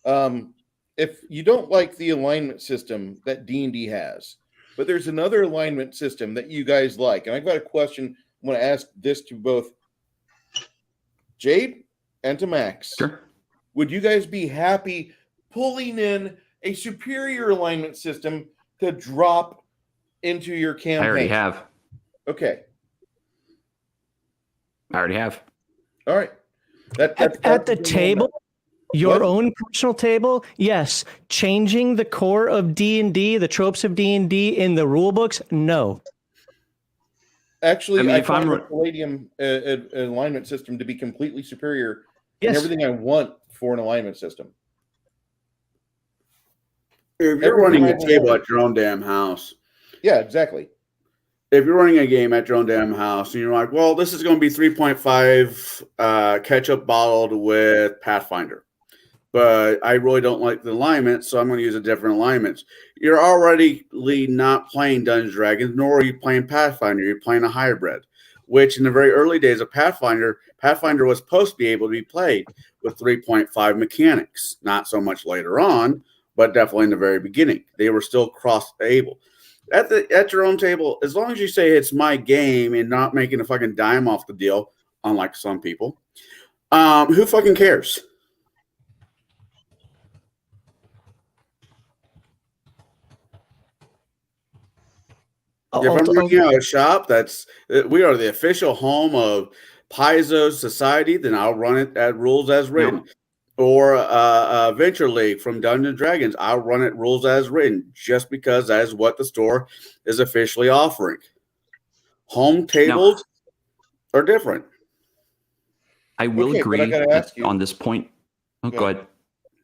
if you don't like the alignment system that D&D has, but there's another alignment system that you guys like, and I've got a question. I want to ask this to both Jade and to Max. Sure. Would you guys be happy pulling in a superior alignment system to drop into your campaign? I already have. Okay. I already have. All right. At the table, your own personal table, yes. Changing the core of D&D, the tropes of D&D in the rule books, no. Actually, I find the Palladium alignment system to be completely superior and everything I want for an alignment system. If you're running a table at your own damn house. Yeah, exactly. if you're running a game at your own damn house and you're like, well, this is going to be 3.5 ketchup bottled with Pathfinder, but I really don't like the alignment, so I'm going to use a different alignment. You're already not playing Dungeons & Dragons, nor are you playing Pathfinder. You're playing a hybrid, which in the very early days of Pathfinder was supposed to be able to be played with 3.5 mechanics. Not so much later on, but definitely in the very beginning. They were still cross-able. At your own table, as long as you say it's my game and not making a fucking dime off the deal, unlike some people, who fucking cares? If I'm working out a shop, we are the official home of Paizo Society, then I'll run it at rules as written. Or Venture League from Dungeons & Dragons, I'll run it rules as written, just because that is what the store is officially offering. Home tables are different. I will agree on this point. Oh, go ahead.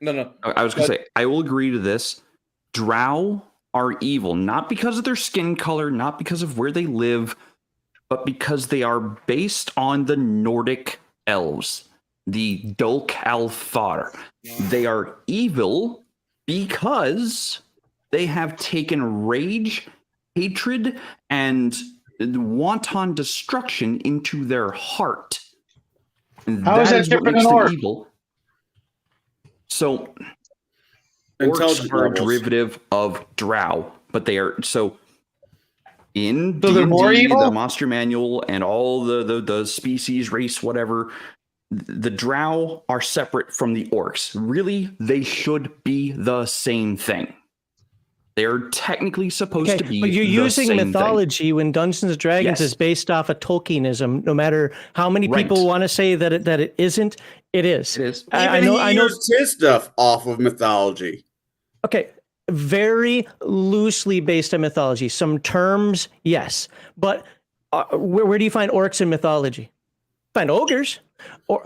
No. I was going to say, I will agree to this. Drow are evil, not because of their skin color, not because of where they live, but because they are based on the Nordic elves. The Dolk Alfar. They are evil because they have taken rage, hatred, and wanton destruction into their heart. And How is that different than orc? Evil. So, orcs are a derivative of drow, but they are so. In so they're more evil? The Monster Manual and all the species, race, whatever. The drow are separate from the orcs. Really, they should be the same thing. They're technically supposed to be. But you're using mythology thing. When Dungeons & Dragons is based off of Tolkienism. No matter how many people want to say that it isn't, it is. It is. I know his stuff off of mythology. Okay, very loosely based on mythology. Some terms, yes, but where do you find orcs in mythology? Find ogres. Or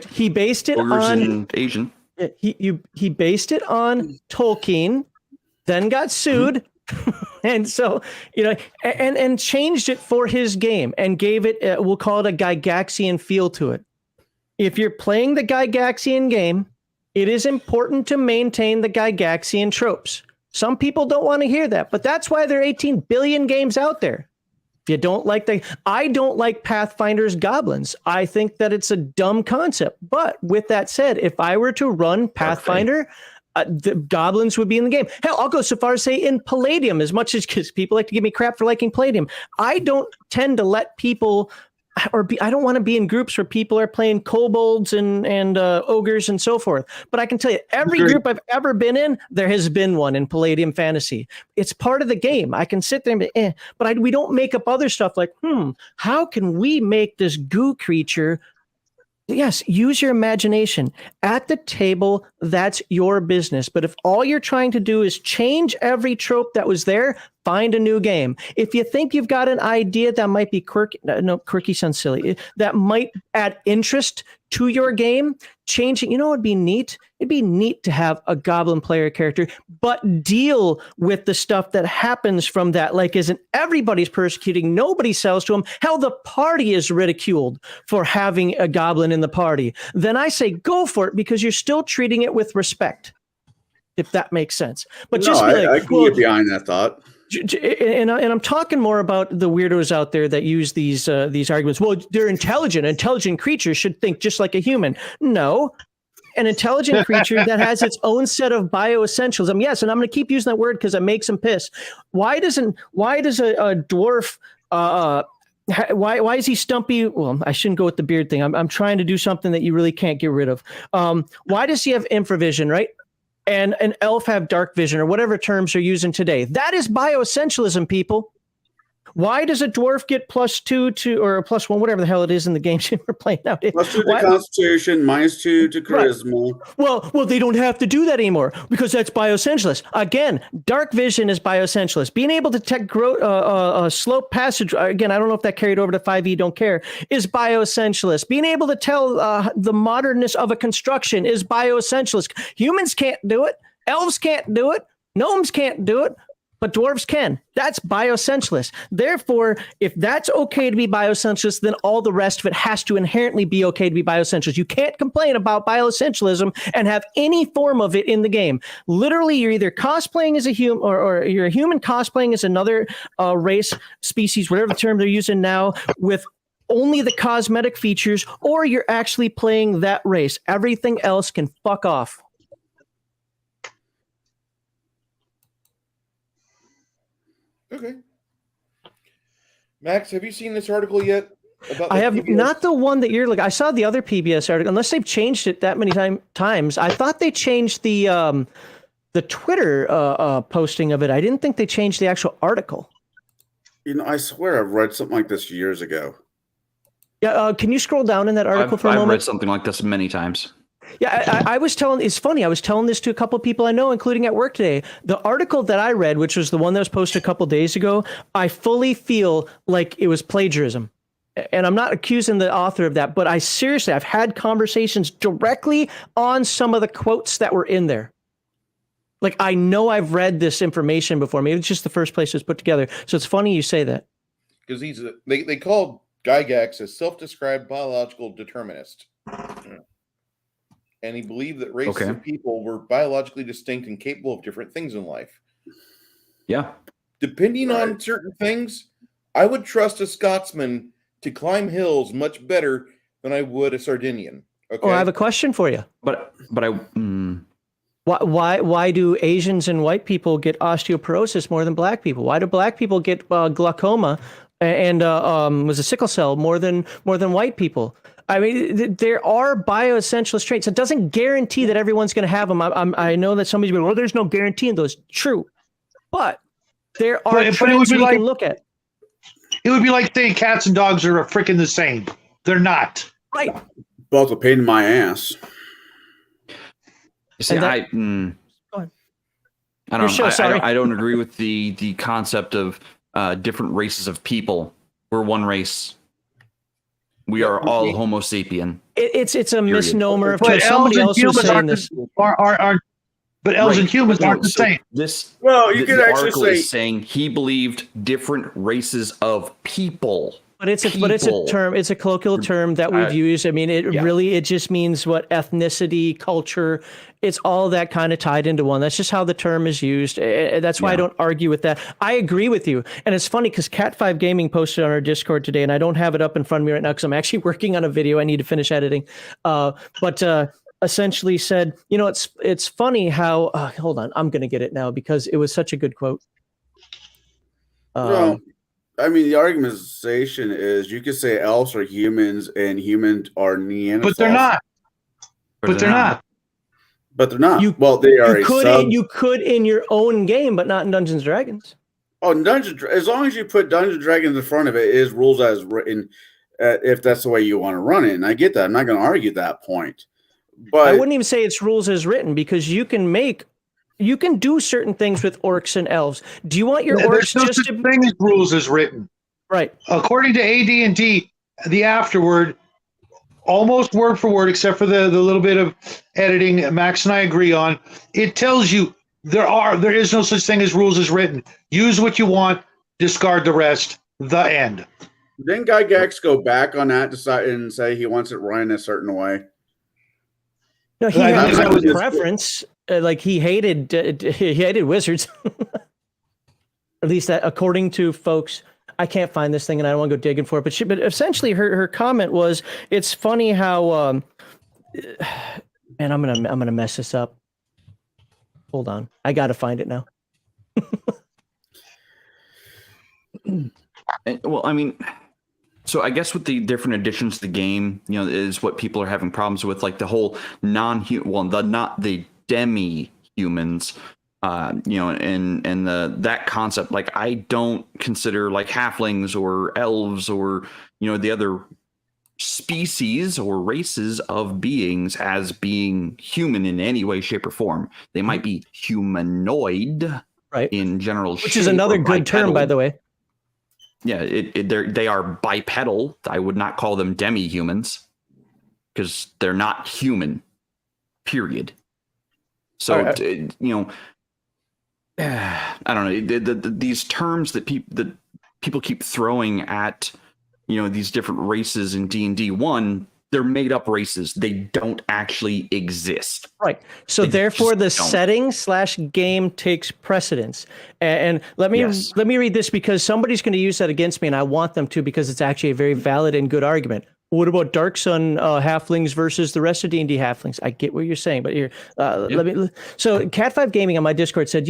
he based it on Asian. He based it on Tolkien, then got sued, and so and changed it for his game and gave it we'll call it a Gygaxian feel to it. If you're playing the Gygaxian game, it is important to maintain the Gygaxian tropes. Some people don't want to hear that, but that's why there are 18 billion games out there. You don't like I don't like Pathfinder's goblins. I think that it's a dumb concept. But with that said, if I were to run Pathfinder, the goblins would be in the game. Hell, I'll go so far as say in Palladium, as much as because people like to give me crap for liking Palladium. I don't tend to let people I don't want to be in groups where people are playing kobolds and ogres and so forth. But I can tell you, every group I've ever been in, there has been one in Palladium Fantasy. It's part of the game. I can sit there and be, but we don't make up other stuff like, how can we make this goo creature? Yes, use your imagination. At the table, that's your business. But if all you're trying to do is change every trope that was there, find a new game. If you think you've got an idea that might be quirky sounds silly, that might add interest to your game, change it. You know what would be neat? It'd be neat to have a goblin player character, but deal with the stuff that happens from that. Like, isn't everybody's persecuting? Nobody sells to them. Hell, the party is ridiculed for having a goblin in the party. Then I say go for it because you're still treating it with respect, if that makes sense. But just be like, I can get behind that thought. And I'm talking more about the weirdos out there that use these arguments. Well, they're intelligent. Intelligent creatures should think just like a human. No, an intelligent creature that has its own set of bioessentials. Yes, and I'm going to keep using that word because it makes them piss. Why does a dwarf? Why is he stumpy? Well, I shouldn't go with the beard thing. I'm trying to do something that you really can't get rid of. Why does he have infravision? Right. And an elf have dark vision or whatever terms you're using today. That is bioessentialism, people. Why does a dwarf get +2 to or +1, whatever the hell it is in the games we're playing nowadays? +2 to Constitution, -2 to Charisma. Right. Well, they don't have to do that anymore because that's bioessentialist. Again, dark vision is bioessentialist. Being able to detect slope passage, again, I don't know if that carried over to 5e, don't care, is bioessentialist. Being able to tell the modernness of a construction is bioessentialist. Humans can't do it. Elves can't do it. Gnomes can't do it. but dwarves can. That's biosensualist. Therefore, if that's okay to be biosensualist, then all the rest of it has to inherently be okay to be biosensualist. You can't complain about bioessentialism and have any form of it in the game. Literally, you're either cosplaying as a human, or you're a human cosplaying as another race, species, whatever term they're using now, with only the cosmetic features, or you're actually playing that race. Everything else can fuck off. Okay. Max, have you seen this article yet? About I have PBS? not the one that you're looking. I saw the other PBS article. Unless they've changed it that many times, I thought they changed the Twitter posting of it. I didn't think they changed the actual article. I swear I've read something like this years ago. Yeah, can you scroll down in that article for a moment? I've read something like this many times. Yeah, I was telling. It's funny. I was telling this to a couple of people I know, including at work today. The article that I read, which was the one that was posted a couple of days ago, I fully feel like it was plagiarism. And I'm not accusing the author of that, but I've had conversations directly on some of the quotes that were in there. Like, I know I've read this information before. Maybe it's just the first place it was put together. So it's funny you say that. Because they called Gygax a self-described biological determinist. And he believed that races of people were biologically distinct and capable of different things in life. Yeah. Depending on certain things, I would trust a Scotsman to climb hills much better than I would a Sardinian. Okay. Oh, I have a question for you. Why do Asians and white people get osteoporosis more than black people? Why do black people get glaucoma and was a sickle cell more than white people? I mean, there are bioessentialist traits. It doesn't guarantee that everyone's going to have them. I know that somebody's going, well, there's no guarantee in those. True. But there are traits we can look at. It would be like saying cats and dogs are freaking the same. They're not. Right. Both a pain in my ass. See, I don't know. I don't agree with the concept of different races of people. We're one race. We are all Homo sapien. It's a misnomer. But somebody else was saying this. But elves and humans aren't the same. You could actually say is saying he believed different races of people. But it's a term. It's a colloquial term that we've used. I mean, it just means what ethnicity, culture. It's all that kind of tied into one. That's just how the term is used. That's why I don't argue with that. I agree with you. And it's funny because Cat5 Gaming posted on our Discord today, and I don't have it up in front of me right now because I'm actually working on a video I need to finish editing. But essentially said, it's funny how. Hold on, I'm going to get it now because it was such a good quote. I mean, the argumentation is you could say elves are humans and humans are Neanderthals. But they're not. But they're not. But they're not. They are you could in your own game, but not in Dungeons & Dragons. Oh, as long as you put Dungeons & Dragons in front of it, it is rules as written if that's the way you want to run it. And I get that. I'm not going to argue that point. But I wouldn't even say it's rules as written because you can do certain things with orcs and elves. Do you want your orcs just to thing as rules as written? Right. According to AD&D, the afterword, almost word for word, except for the little bit of editing Max and I agree on, it tells you there is no such thing as rules as written. Use what you want, discard the rest. The end. Didn't Gygax go back on that and say he wants it run a certain way? No, he had his preference. Like he hated wizards. At least that, according to folks. I can't find this thing, and I don't want to go digging for it. But essentially, her comment was, "It's funny how." And I'm gonna mess this up. Hold on, I gotta find it now. Well, I mean, so I guess with the different additions to the game, is what people are having problems with, like the whole not the demi-humans, and that concept. Like, I don't consider like halflings or elves or the other species or races of beings as being human in any way, shape, or form. They might be humanoid, right, in general, which is another good term, by the way. Yeah, they are bipedal. I would not call them demi-humans because they're not human, period. So, I don't know, these terms that people keep throwing at, these different races in D&D. One, they're made up races. They don't actually exist. Right. So They therefore, the just don't. setting/game takes precedence. And let me read this because somebody's going to use that against me, and I want them to because it's actually a very valid and good argument. What about Dark Sun halflings versus the rest of D&D halflings? I get what you're saying, but here, let me. So Cat5 Gaming on my Discord said,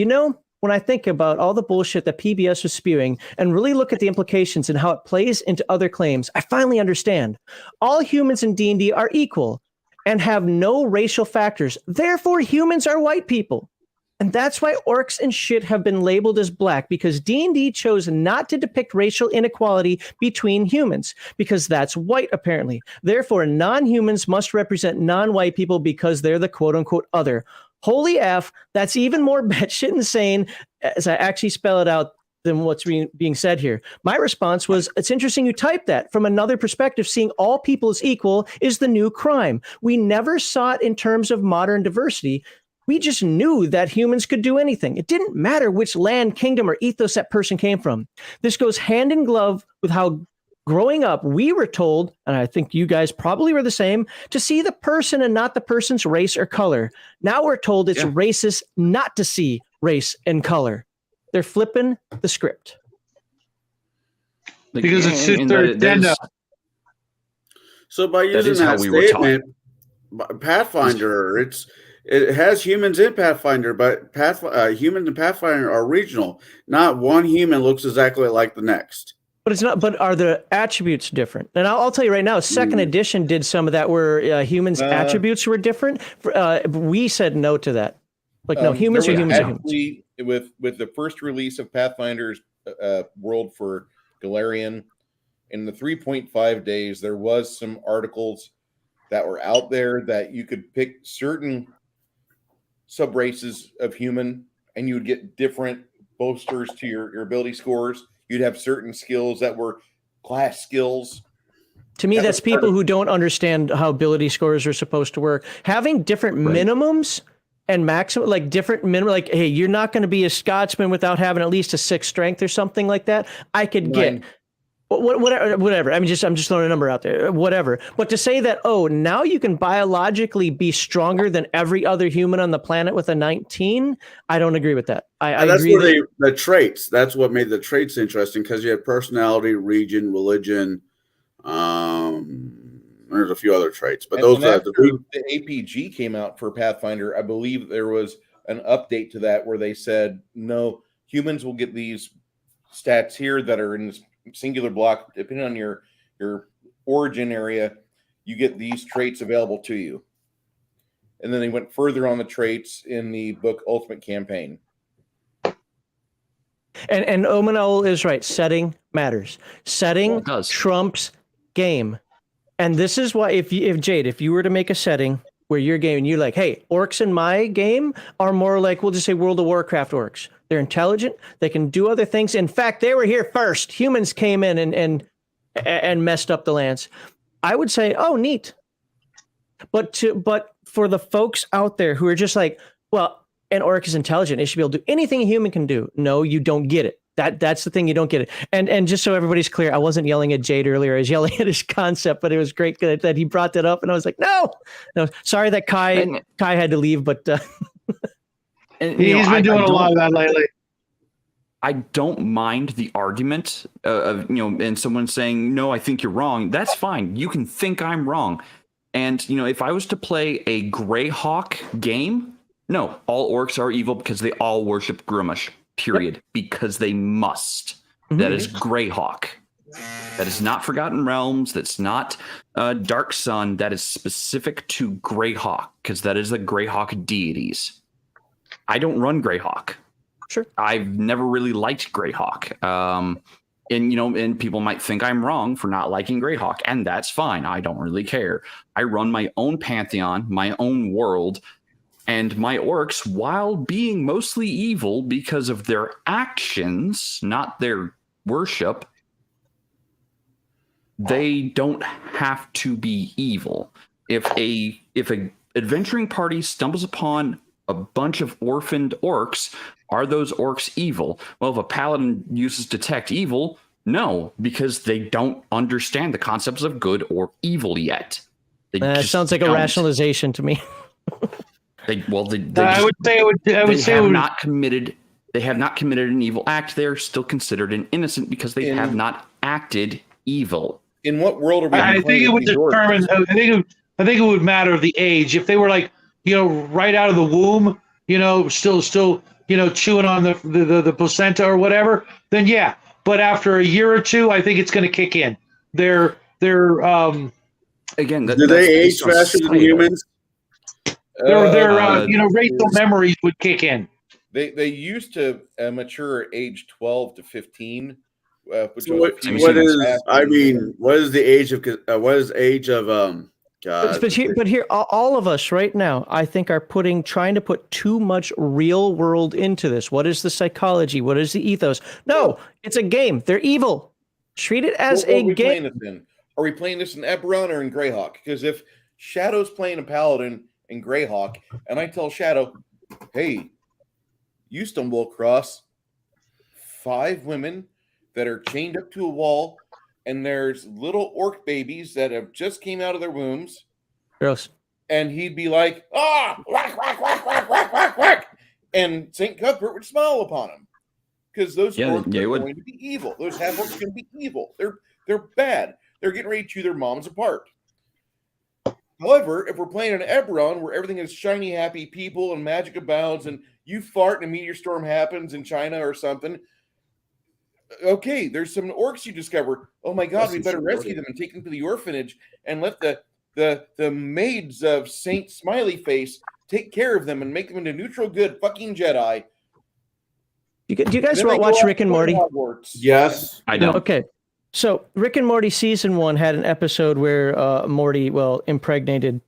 when I think about all the bullshit that PBS was spewing and really look at the implications and how it plays into other claims, I finally understand. All humans in D&D are equal and have no racial factors. Therefore, humans are white people. And that's why orcs and shit have been labeled as black, because D&D chose not to depict racial inequality between humans, because that's white, apparently. Therefore, non-humans must represent non-white people because they're the quote-unquote other. Holy F, that's even more batshit insane as I actually spell it out than what's being said here. My response was, it's interesting you typed that. From another perspective, seeing all people as equal is the new crime. We never saw it in terms of modern diversity. We just knew that humans could do anything. It didn't matter which land, kingdom, or ethos that person came from. This goes hand in glove with how growing up, we were told, and I think you guys probably were the same, to see the person and not the person's race or color. Now we're told it's racist not to see race and color. They're flipping the script. Because it's their agenda. So by using that statement, Pathfinder, it has humans in Pathfinder, but humans in Pathfinder are regional. Not one human looks exactly like the next. But it's not. But are the attributes different? And I'll tell you right now, second edition did some of that where humans' attributes were different. We said no to that. Like, no, humans are humans. Actually, with the first release of Pathfinder's World for Galarian, in the 3.5 days, there was some articles that were out there that you could pick certain subraces of human, and you would get different boosters to your ability scores. You'd have certain skills that were class skills. To me, that's people who don't understand how ability scores are supposed to work. Having different minimums and maximum, like different minimum, like, hey, you're not going to be a Scotsman without having at least a 6 strength or something like that. I could get whatever. I mean, I'm just throwing a number out there, whatever. But to say that, now you can biologically be stronger than every other human on the planet with a 19, I don't agree with that. That's where the traits. That's what made the traits interesting, because you had personality, region, religion. There's a few other traits, but those are the APG came out for Pathfinder. I believe there was an update to that where they said, no, humans will get these stats here that are in this singular block. Depending on your origin area, you get these traits available to you. And then they went further on the traits in the book Ultimate Campaign. And Omanol is right. Setting matters. Setting trumps game. And this is why, if Jade, if you were to make a setting where your game, and you're like, hey, orcs in my game are more like, we'll just say World of Warcraft orcs. They're intelligent. They can do other things. In fact, they were here first. Humans came in and messed up the lands. I would say, oh, neat. But for the folks out there who are just like, well, an orc is intelligent, it should be able to do anything a human can do. No, you don't get it. That's the thing, you don't get it. And just so everybody's clear, I wasn't yelling at Jade earlier. I was yelling at his concept, but it was great that he brought that up. And I was like, no. Sorry that Kai had to leave, but he's been doing a lot of that lately. I don't mind the argument of and someone saying, no, I think you're wrong. That's fine. You can think I'm wrong. And if I was to play a Greyhawk game, no, all orcs are evil because they all worship Grummash. Period. Yep. Because they must. Mm-hmm. That is Greyhawk. That is not Forgotten Realms. That's not Dark Sun. That is specific to Greyhawk, because that is the Greyhawk deities. I don't run Greyhawk. Sure. I've never really liked Greyhawk. And people might think I'm wrong for not liking Greyhawk, and that's fine. I don't really care. I run my own pantheon, my own world. And my orcs, while being mostly evil because of their actions, not their worship, they don't have to be evil. If a adventuring party stumbles upon a bunch of orphaned orcs, Are those orcs evil? Well, if a paladin uses detect evil, no, because they don't understand the concepts of good or evil yet. It sounds like a rationalization to me. They have not committed an evil act. They're still considered an innocent because they have not acted evil. In what world are we? I think it would determine. I think it would matter of the age. If they were like, right out of the womb, still, chewing on the placenta or whatever, then yeah. But after a year or two, I think it's going to kick in. They're again. Do they age faster than humans? Their racial memories would kick in. They used to mature at age 12 to 15. What is the age of God? But here, all of us right now, I think, are trying to put too much real world into this. What is the psychology? What is the ethos? No, it's a game. They're evil. Treat it as a game. Are we playing this in Eberron or in Greyhawk? Because if Shadow's playing a paladin in Greyhawk, and I tell Shadow, hey, you stumble across 5 women that are chained up to a wall, and there's little orc babies that have just came out of their wombs. Gross. And he'd be like, whack, whack, whack, whack, whack, whack, whack. And St. Cuthbert would smile upon him. Because those orcs are going to be evil. Those half-orcs are going to be evil. They're bad. They're getting ready to chew their moms apart. However, if we're playing an Eberron where everything is shiny, happy people and magic abounds, and you fart and a meteor storm happens in China or something, okay, there's some orcs you discover. Oh my God, we better rescue them and take them to the orphanage and let the maids of Saint Smiley Face take care of them and make them into neutral good fucking Jedi. Do you guys watch Rick and Morty? Yes, I don't. Okay. So Rick and Morty season 1 had an episode where Morty, impregnated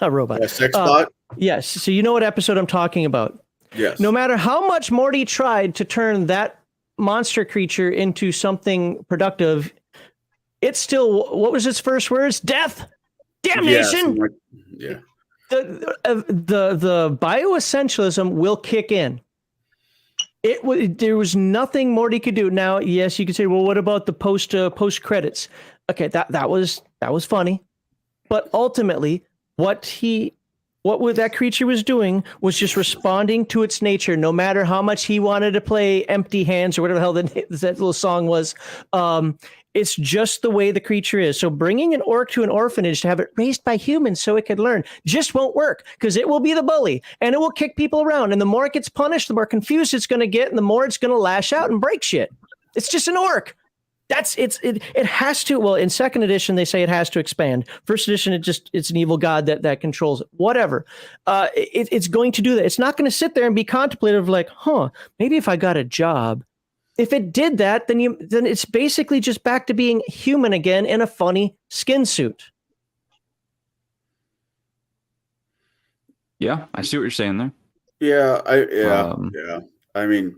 a robot. A sex bot? Yes. So you know what episode I'm talking about? Yes. No matter how much Morty tried to turn that monster creature into something productive, it's still, what was its first words? Death, damnation. Yeah. The bioessentialism will kick in. There was nothing Morty could do. Now, yes, you could say, well, what about the post credits? Okay, that was funny, but ultimately, what that creature was doing was just responding to its nature. No matter how much he wanted to play Empty Hands or whatever the hell that little song was, it's just the way the creature is. So bringing an orc to an orphanage to have it raised by humans so it could learn just won't work, because it will be the bully and it will kick people around. And the more it gets punished, the more confused it's going to get, and the more it's going to lash out and break shit. It's just an orc. It has to. Well, in second edition, they say it has to expand. First edition, it's an evil god that controls it. Whatever. It's going to do that. It's not going to sit there and be contemplative like, maybe if I got a job. If it did that, then it's basically just back to being human again in a funny skin suit. Yeah, I see what you're saying there. Yeah. I mean,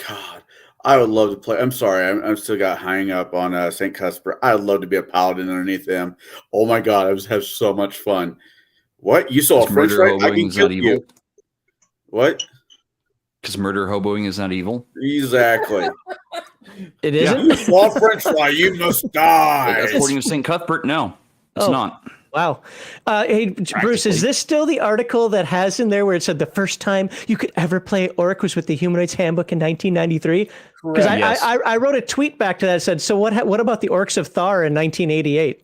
God, I would love to play. I'm sorry, I'm still got hang up on St. Cuthbert. I'd love to be a paladin underneath them. Oh my God, I would have so much fun. What? You saw a French right? I can kill you. What? Because murder hoboing is not evil. Exactly. It isn't? You saw French fry, you must die. According to St. Cuthbert, no, it's not. Wow. Hey, Bruce, is this still the article that has in there where it said the first time you could ever play Orc was with the Humanoids Handbook in 1993? Because I wrote a tweet back to that that said, so what about the Orcs of Thar in 1988?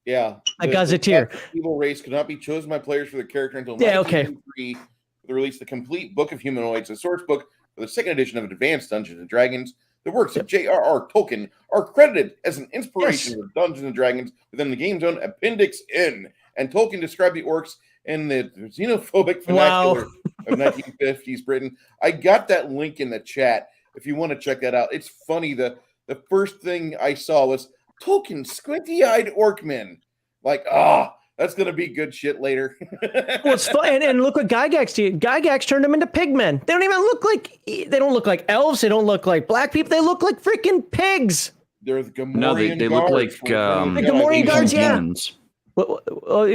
Yeah. A gazetteer. The evil race could not be chosen by players for the character until 1993. They released the complete Book of Humanoids, a source book for the second edition of Advanced Dungeons & Dragons. The works of J.R.R. Tolkien are credited as an inspiration for Dungeons & Dragons within the game's own Appendix N. And Tolkien described the orcs in the xenophobic vernacular of 1950s Britain. I got that link in the chat if you want to check that out. It's funny. The first thing I saw was Tolkien squinty-eyed orcmen. Like, that's going to be good shit later. Well, it's fun. And look what Gygax did. Gygax turned them into pigmen. They don't look like elves. They don't look like black people. They look like freaking pigs. They're the Gamorrean No, they look like the Gamorrean guards, yeah.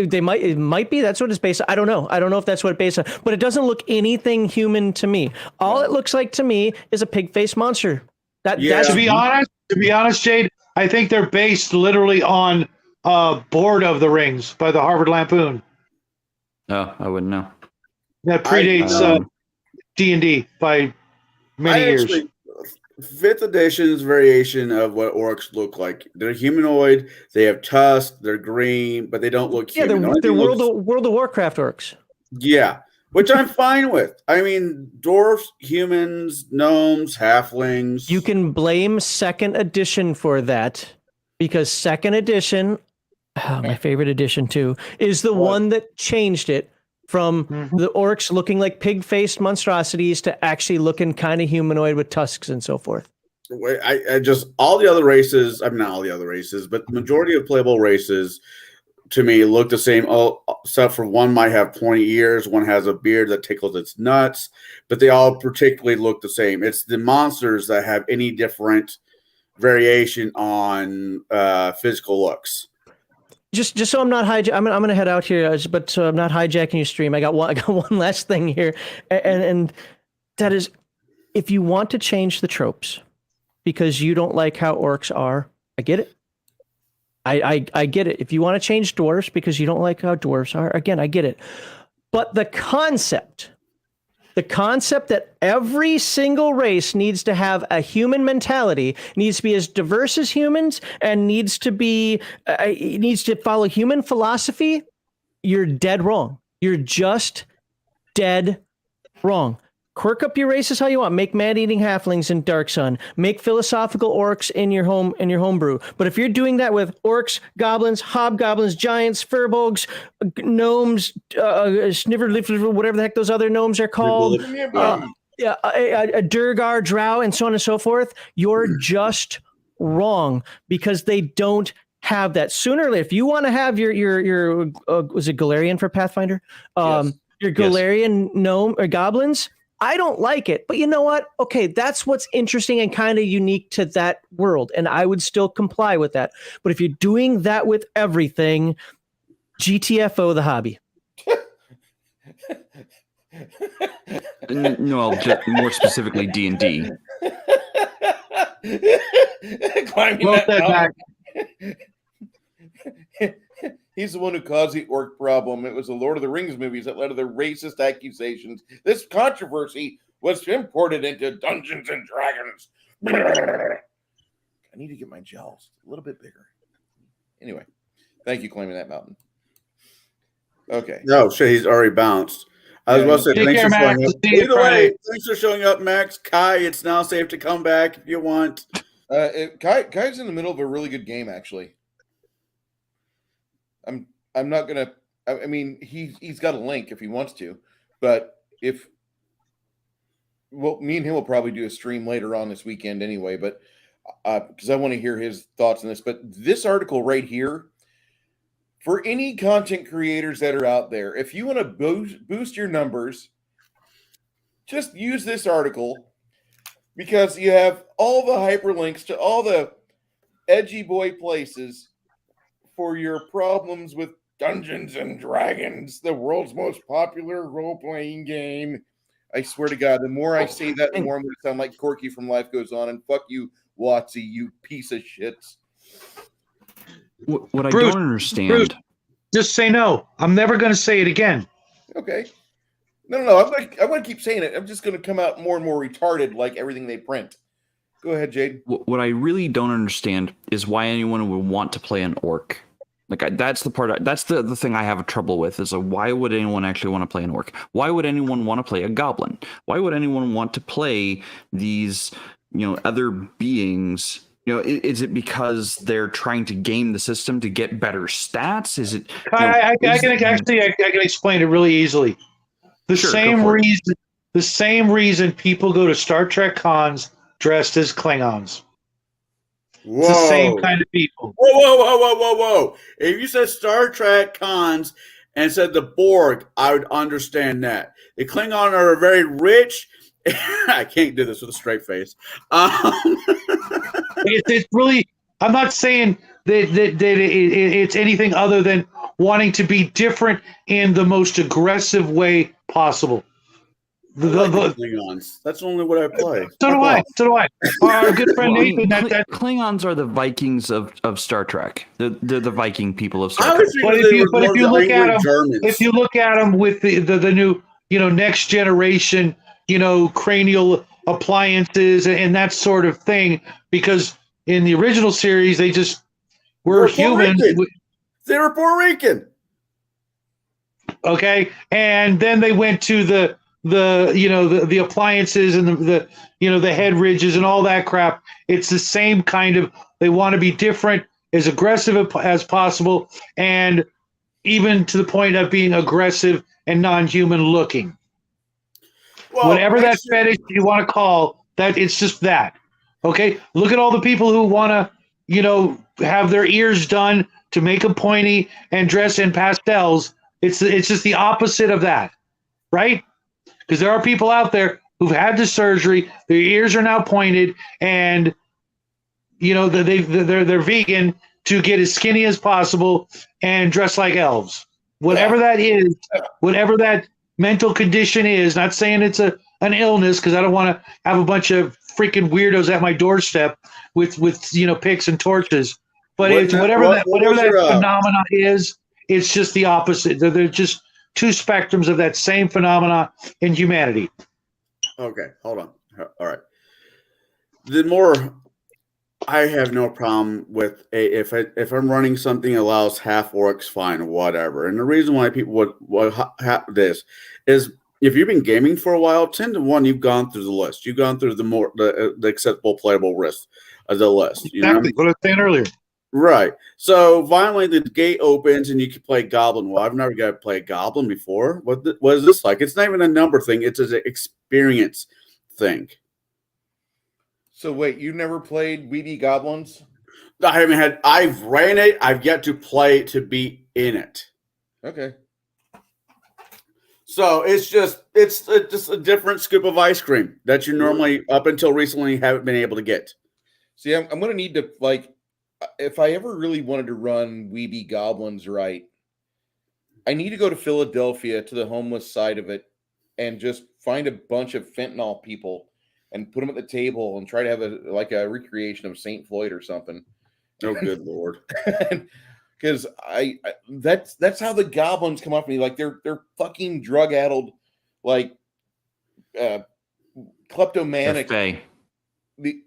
They might. It might be. That's what it's based on. I don't know. I don't know if that's what it's based on. But it doesn't look anything human to me. All it looks like to me is a pig-faced monster. That's To be honest, Jade, I think they're based literally on Board of the Rings by the Harvard Lampoon. Oh, I wouldn't know. That predates D&D by many years. 5th edition's variation of what orcs look like. They're humanoid. They have tusks. They're green, but they don't look human. They're World of Warcraft orcs. Yeah, which I'm fine with. I mean, dwarves, humans, gnomes, halflings. You can blame 2nd edition for that because 2nd edition, my favorite edition too, is the one that changed it from the orcs looking like pig-faced monstrosities to actually looking kind of humanoid with tusks and so forth. I just all the other races. I mean, not all the other races, but the majority of playable races to me look the same. Oh, except for one might have pointy ears, one has a beard that tickles its nuts, but they all particularly look the same. It's the monsters that have any different variation on physical looks. Just so I'm not hijacking, I'm gonna head out here, but so I'm not hijacking your stream. I got one last thing here, and that is, if you want to change the tropes because you don't like how orcs are, I get it. I get it. If you want to change dwarves because you don't like how dwarves are, again, I get it. But the concept that every single race needs to have a human mentality, needs to be as diverse as humans, and needs to follow human philosophy, you're dead wrong. You're just dead wrong. Quirk up your races how you want. Make man-eating halflings in Dark Sun. Make philosophical orcs in your homebrew. But if you're doing that with orcs, goblins, hobgoblins, giants, furbolgs, gnomes, snivver, whatever the heck those other gnomes are called, a Durgar, drow, and so on and so forth, you're just wrong because they don't have that. Sooner or later, if you want to have your was it Galarian for Pathfinder? Yes. Your Galarian gnome or goblins. I don't like it, but you know what? Okay, that's what's interesting and kind of unique to that world, and I would still comply with that. But if you're doing that with everything, GTFO the hobby. No, just more specifically D&D. Climbing Well that said, mountain. Mac. He's the one who caused the orc problem. It was the Lord of the Rings movies that led to the racist accusations. This controversy was imported into Dungeons and Dragons. I need to get my gels a little bit bigger. Anyway, thank you claiming that mountain. Okay. No, shit, he's already bounced. I was about to say, Take thanks care, for Max. showing up. See you Either way, Friday. thanks for showing up, Max. Kai, it's now safe to come back if you want. Kai's in the middle of a really good game, actually. I'm not gonna. I mean, he's got a link if he wants to, but me and him will probably do a stream later on this weekend anyway. But because I want to hear his thoughts on this. But this article right here, for any content creators that are out there, if you want to boost your numbers, just use this article because you have all the hyperlinks to all the edgy boy places for your problems with Dungeons and Dragons, the world's most popular role-playing game. I swear to God, the more I say that, the more I'm going to sound like Corky from Life Goes On. And fuck you, Watsy, you piece of shit. What I Bruce, don't understand. Bruce, just say no. I'm never going to say it again. Okay. No. I'm going to keep saying it. I'm just going to come out more and more retarded like everything they print. Go ahead, Jade. What I really don't understand is why anyone would want to play an orc. Like that's the part. That's the thing I have trouble with. Is why would anyone actually want to play an orc? Why would anyone want to play a goblin? Why would anyone want to play these other beings? Is it because they're trying to game the system to get better stats? Is it? I can explain it really easily. The same reason people go to Star Trek cons dressed as Klingons. Whoa. It's the same kind of people. Whoa. If you said Star Trek cons and said the Borg, I would understand that. The Klingon are very rich. I can't do this with a straight face. It's really, I'm not saying it's anything other than wanting to be different in the most aggressive way possible. I like the Klingons. That's only what I play. So do I. So do I. Our good friend Well, I mean, Nathan. Klingons are the Vikings of Star Trek. They're the Viking people of I Star Trek. was But thinking if you look at them, Germans. if you look at them with the new, next generation, cranial appliances and that sort of thing, because in the original series they just were humans. They were Puerto Rican. Okay, and then they went to the appliances and the head ridges and all that crap. It's the same kind of. They want to be different, as aggressive as possible, and even to the point of being aggressive and non-human looking. Well, Whatever that fetish you want to call that, it's just that. Okay, look at all the people who want to, have their ears done to make them pointy and dress in pastels. It's just the opposite of that, right? Because there are people out there who've had the surgery, their ears are now pointed, and they're vegan to get as skinny as possible and dress like elves. Whatever that is, whatever that mental condition is. Not saying it's an illness, because I don't want to have a bunch of freaking weirdos at my doorstep with picks and torches. But it's whatever that phenomena is. It's just the opposite. They're just two spectrums of that same phenomena in humanity. Okay, hold on. All right. The more I have no problem with if I'm running something that allows half orcs, fine, whatever. And the reason why people would have this is if you've been gaming for a while, 10 to 1, you've gone through the list. You've gone through the acceptable playable list of the list. Exactly what I was saying earlier. Right. So finally the gate opens and you can play Goblin. Well, I've never got to play Goblin before. What is this like? It's not even a number thing. It's an experience thing. So wait, you never played Weedy Goblins? I've ran it. I've yet to play to be in it. Okay. So it's just a different scoop of ice cream that you normally, up until recently, haven't been able to get. See, I'm going to need to, if I ever really wanted to run Weeby Goblins right, I need to go to Philadelphia to the homeless side of it and just find a bunch of fentanyl people and put them at the table and try to have a recreation of St. Floyd or something. Oh, good Lord. Because that's how the goblins come off me. Like they're fucking drug-addled, kleptomanic. They're fey.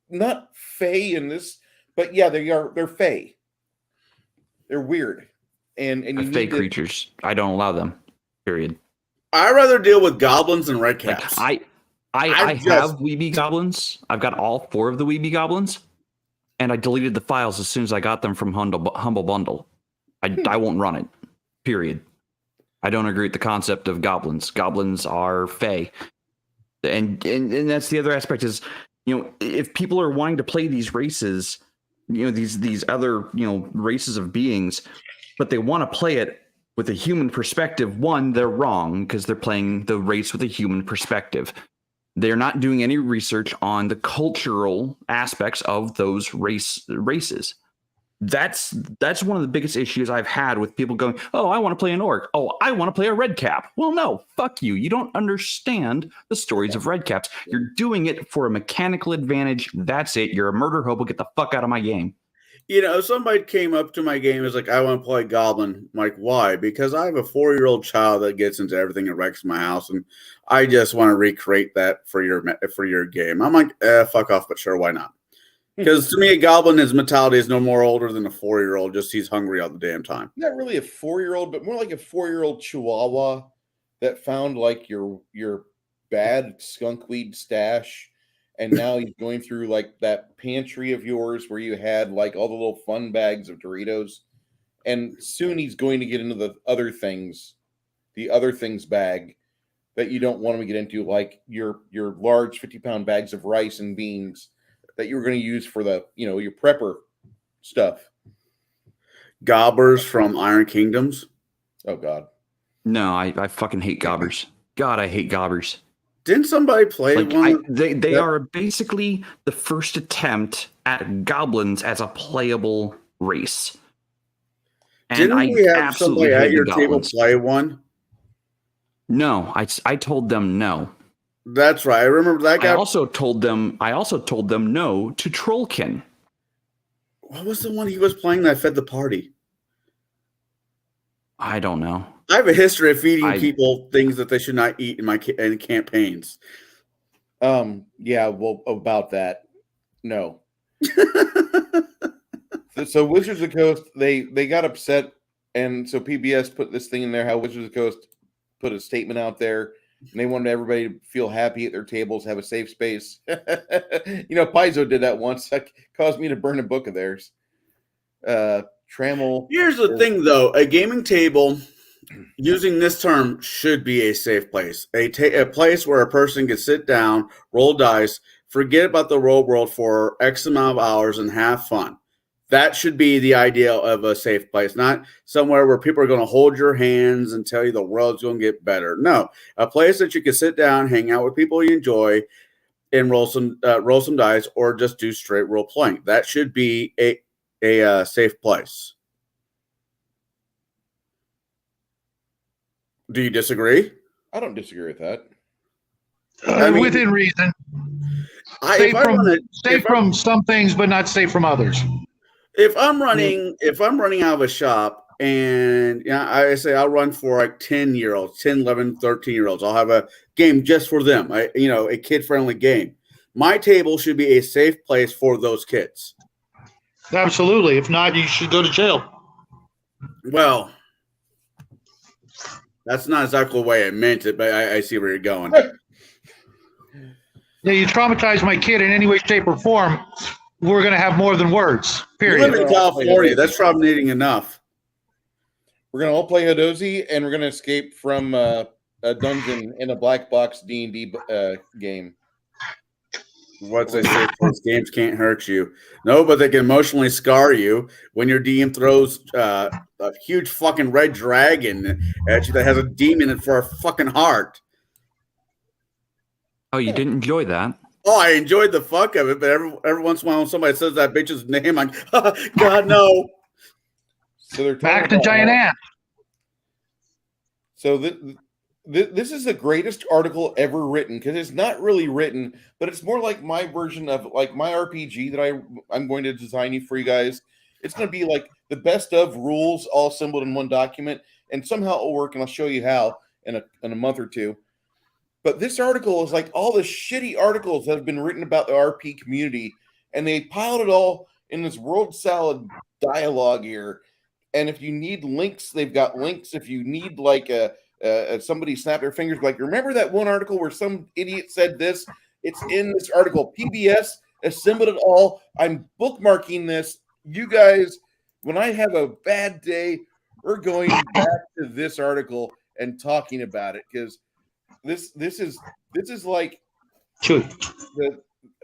Not fey in this, but yeah, they're fey. They're weird. And They're fey creatures. I don't allow them. Period. I'd rather deal with goblins than red caps. I have Weeby Goblins. I've got all 4 of the Weeby Goblins. And I deleted the files as soon as I got them from Humble Bundle. I won't run it. Period. I don't agree with the concept of goblins. Goblins are fey. And that's the other aspect is, if people are wanting to play these races, these other, races of beings, but they want to play it with a human perspective, one, they're wrong because they're playing the race with a human perspective. They're not doing any research on the cultural aspects of those races. That's one of the biggest issues I've had with people going, oh, I want to play an orc. Oh, I want to play a red cap. Well, no, fuck you. You don't understand the stories of red caps. You're doing it for a mechanical advantage. That's it. You're a murder hobo. Get the fuck out of my game. If somebody came up to my game and was like, I want to play Goblin, I'm like, why? Because I have a 4-year-old child that gets into everything and wrecks my house, and I just want to recreate that for your game. I'm like, fuck off, but sure, why not? Because to me, a Goblin, his mentality is no more older than a 4-year-old, just he's hungry all the damn time. Not really a 4-year-old, but more like a 4-year-old Chihuahua that found your bad skunkweed stash. And now he's going through that pantry of yours where you had all the little fun bags of Doritos. And soon he's going to get into the other things bag that you don't want him to get into, like your large 50-pound bags of rice and beans that you were going to use for the, your prepper stuff. Gobbers from Iron Kingdoms. Oh, God. No, I fucking hate gobbers. God, I hate gobbers. Didn't somebody play one? They are basically the first attempt at goblins as a playable race. And Didn't I we have absolutely somebody at hate your the table goblins. play one? No, I told them no. That's right. I remember that guy. I also told them no to Trollkin. What was the one he was playing that fed the party? I don't know. I have a history of feeding people things that they should not eat in my campaigns. Yeah, well, about that, no. So Wizards of the Coast, they got upset, and so PBS put this thing in there how Wizards of the Coast put a statement out there, and they wanted everybody to feel happy at their tables, have a safe space. Paizo did that once. That caused me to burn a book of theirs. Trammel. Here's the thing, though. A gaming table, using this term, should be a safe place. A place where a person can sit down, roll dice, forget about the real world for X amount of hours and have fun. That should be the idea of a safe place, not somewhere where people are going to hold your hands and tell you the world's going to get better. No, a place that you can sit down, hang out with people you enjoy, and roll some dice, or just do straight role playing. That should be a safe place. Do you disagree? I don't disagree with that. Within reason. Safe from some things, but not safe from others. If I'm running out of a shop and I say I'll run for like 10-year-olds, 10, 11, 13-year-olds, I'll have a game just for them, a kid-friendly game. My table should be a safe place for those kids. Absolutely. If not, you should go to jail. Well, that's not exactly the way I meant it, but I see where you're going. Yeah, you traumatize my kid in any way, shape, or form, we're going to have more than words, period. You live in California. That's traumatizing enough. We're going to all play Hadozi, and we're going to escape from a dungeon in a black box D&D game. What they say, those games can't hurt you. No, but they can emotionally scar you when your DM throws a huge fucking red dragon at you that has a demon for a fucking heart. Oh, you didn't enjoy that? Oh, I enjoyed the fuck of it, but every once in a while when somebody says that bitch's name, I'm like, God, no. So they're back to giant ant. So this is the greatest article ever written, because it's not really written, but it's more like my version of like my RPG that I'm going to design for you guys. It's going to be like the best of rules all assembled in one document, and somehow it'll work, and I'll show you how in a month or two. But this article is like all the shitty articles that have been written about the RP community, and they piled it all in this World Salad dialogue here. And if you need links, they've got links. If you need like somebody snap their fingers, like, remember that one article where some idiot said this? It's in this article. PBS assembled it all. I'm bookmarking this. You guys, when I have a bad day, we're going back to this article and talking about it, because this is like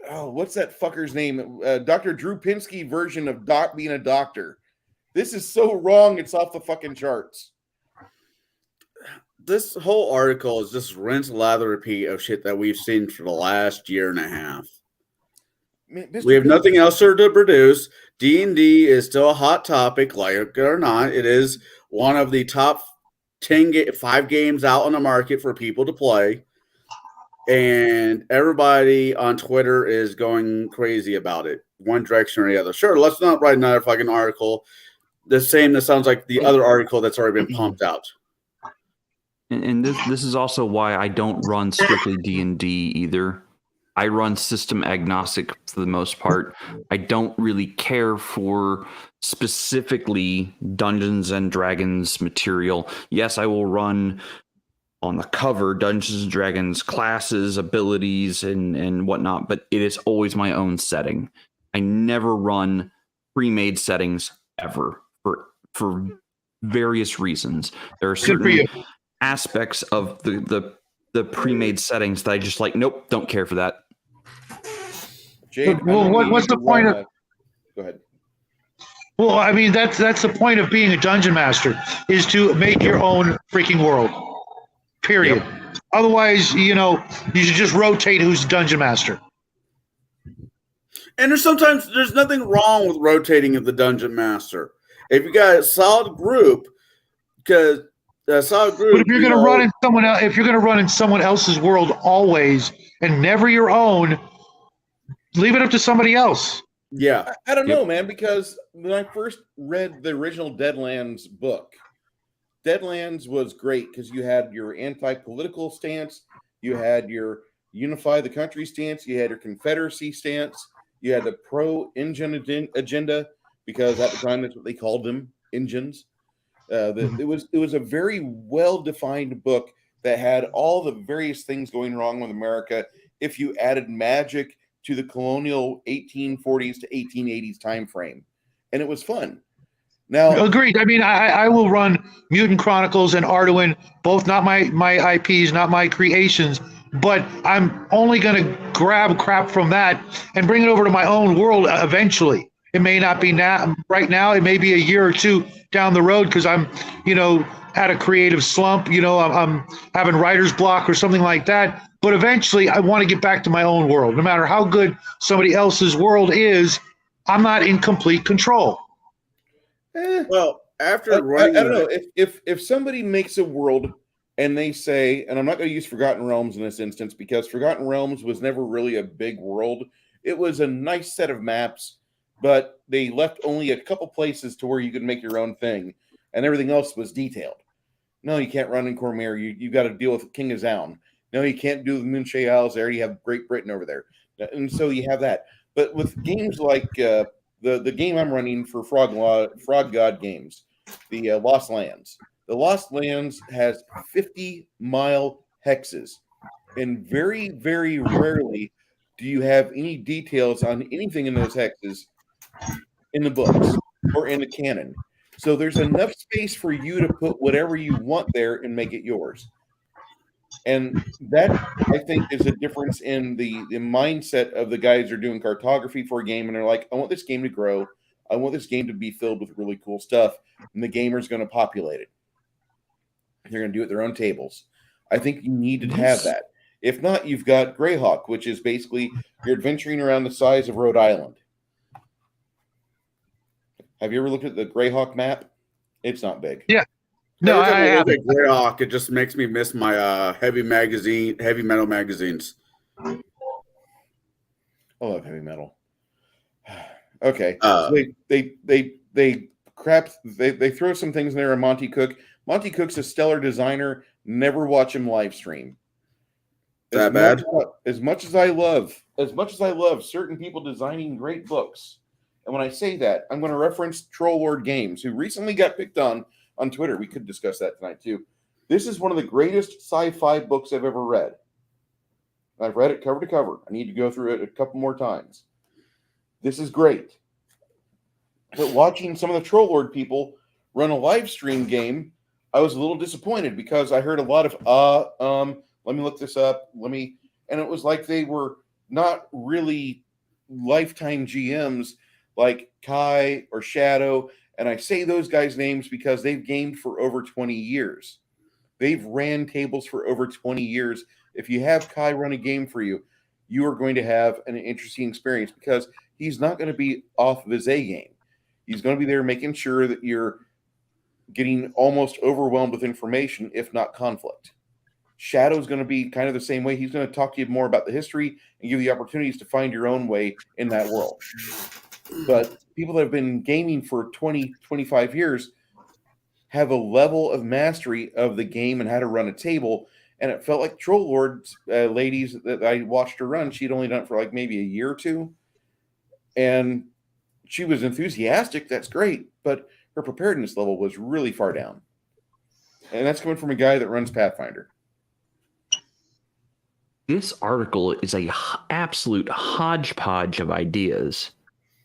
what's that fucker's name? Dr. Drew Pinsky version of being a doctor. This is so wrong, it's off the fucking charts. This whole article is just rinse, lather, repeat of shit that we've seen for the last year and a half. Man, we have nothing else to produce. D&D is still a hot topic, like it or not. It is one of the top 5 games out on the market for people to play. And everybody on Twitter is going crazy about it, one direction or the other. Sure, let's not write another fucking article the same that sounds like the other article that's already been pumped out. And this is also why I don't run strictly D&D either. I run system agnostic for the most part. I don't really care for specifically Dungeons and Dragons material. Yes, I will run on the cover Dungeons and Dragons classes, abilities, and whatnot, but it is always my own setting. I never run pre-made settings ever for various reasons. There are certain aspects of the pre-made settings that I just like, nope, don't care for that. Jade, well, what's the point of? Go ahead. Well, I mean that's the point of being a dungeon master, is to make your own freaking world. Period. Yep. Otherwise, you should just rotate who's dungeon master. And there's nothing wrong with rotating of the dungeon master. If you got a solid group, because a solid group. But if you're going to run in someone else, if you're going to run in someone else's world always and never your own, leave it up to somebody else. Yeah, I don't know, man, because when I first read the original Deadlands book, Deadlands was great because you had your anti-political stance, you had your unify the country stance, you had your Confederacy stance, you had the pro-engine agenda, because at the time that's what they called them, engines. It was a very well-defined book that had all the various things going wrong with America if you added magic to the colonial 1840s to 1880s time frame, and it was fun. Now, agreed. I mean, I will run Mutant Chronicles and Arduin, both not my IPs, not my creations, but I'm only going to grab crap from that and bring it over to my own world eventually. It may not be now, right now. It may be a year or two down the road because I'm, at a creative slump. I'm having writer's block or something like that. But eventually, I want to get back to my own world. No matter how good somebody else's world is, I'm not in complete control. Well, after I running, don't know if somebody makes a world and they say, and I'm not going to use Forgotten Realms in this instance because Forgotten Realms was never really a big world. It was a nice set of maps, but they left only a couple places to where you could make your own thing, and everything else was detailed. No, you can't run in Cormyr. You got to deal with King of Zaun. No, you can't do the Moonshae Isles there. You have Great Britain over there, and so you have that. But with games like the game I'm running for Frog God Games, the Lost Lands. The Lost Lands has 50-mile hexes, and very, very rarely do you have any details on anything in those hexes in the books or in the canon. So there's enough space for you to put whatever you want there and make it yours. And that, I think, is a difference in the mindset of the guys who are doing cartography for a game, and they're like, I want this game to grow. I want this game to be filled with really cool stuff, and the gamer's going to populate it. They're going to do it their own tables. I think you need to have that. If not, you've got Greyhawk, which is basically you're adventuring around the size of Rhode Island. Have you ever looked at the Greyhawk map? It's not big. Yeah. No, I haven't. Greyhawk. It just makes me miss my heavy metal magazines. I love heavy metal. Okay. So they throw some things in there in Monty Cook. Monty Cook's a stellar designer. Never watch him live stream. As much as I love certain people designing great books, and when I say that, I'm going to reference Troll Lord Games, who recently got picked on Twitter. We could discuss that tonight too. This is one of the greatest sci-fi books I've ever read. I've read it cover to cover. I need to go through it a couple more times. This is great. But watching some of the Troll Lord people run a live stream game, I was a little disappointed because I heard a lot of let me look this up. And it was like they were not really lifetime GMs like Kai or Shadow. And I say those guys' names because they've gamed for over 20 years. They've ran tables for over 20 years. If you have Kai run a game for you, you are going to have an interesting experience because he's not going to be off of his A game. He's going to be there making sure that you're getting almost overwhelmed with information, if not conflict. Shadow's going to be kind of the same way. He's going to talk to you more about the history and give you opportunities to find your own way in that world. But people that have been gaming for 20, 25 years have a level of mastery of the game and how to run a table. And it felt like Troll Lord's ladies that I watched her run, she'd only done it for like maybe a year or two. And she was enthusiastic. That's great. But her preparedness level was really far down. And that's coming from a guy that runs Pathfinder. This article is a absolute hodgepodge of ideas.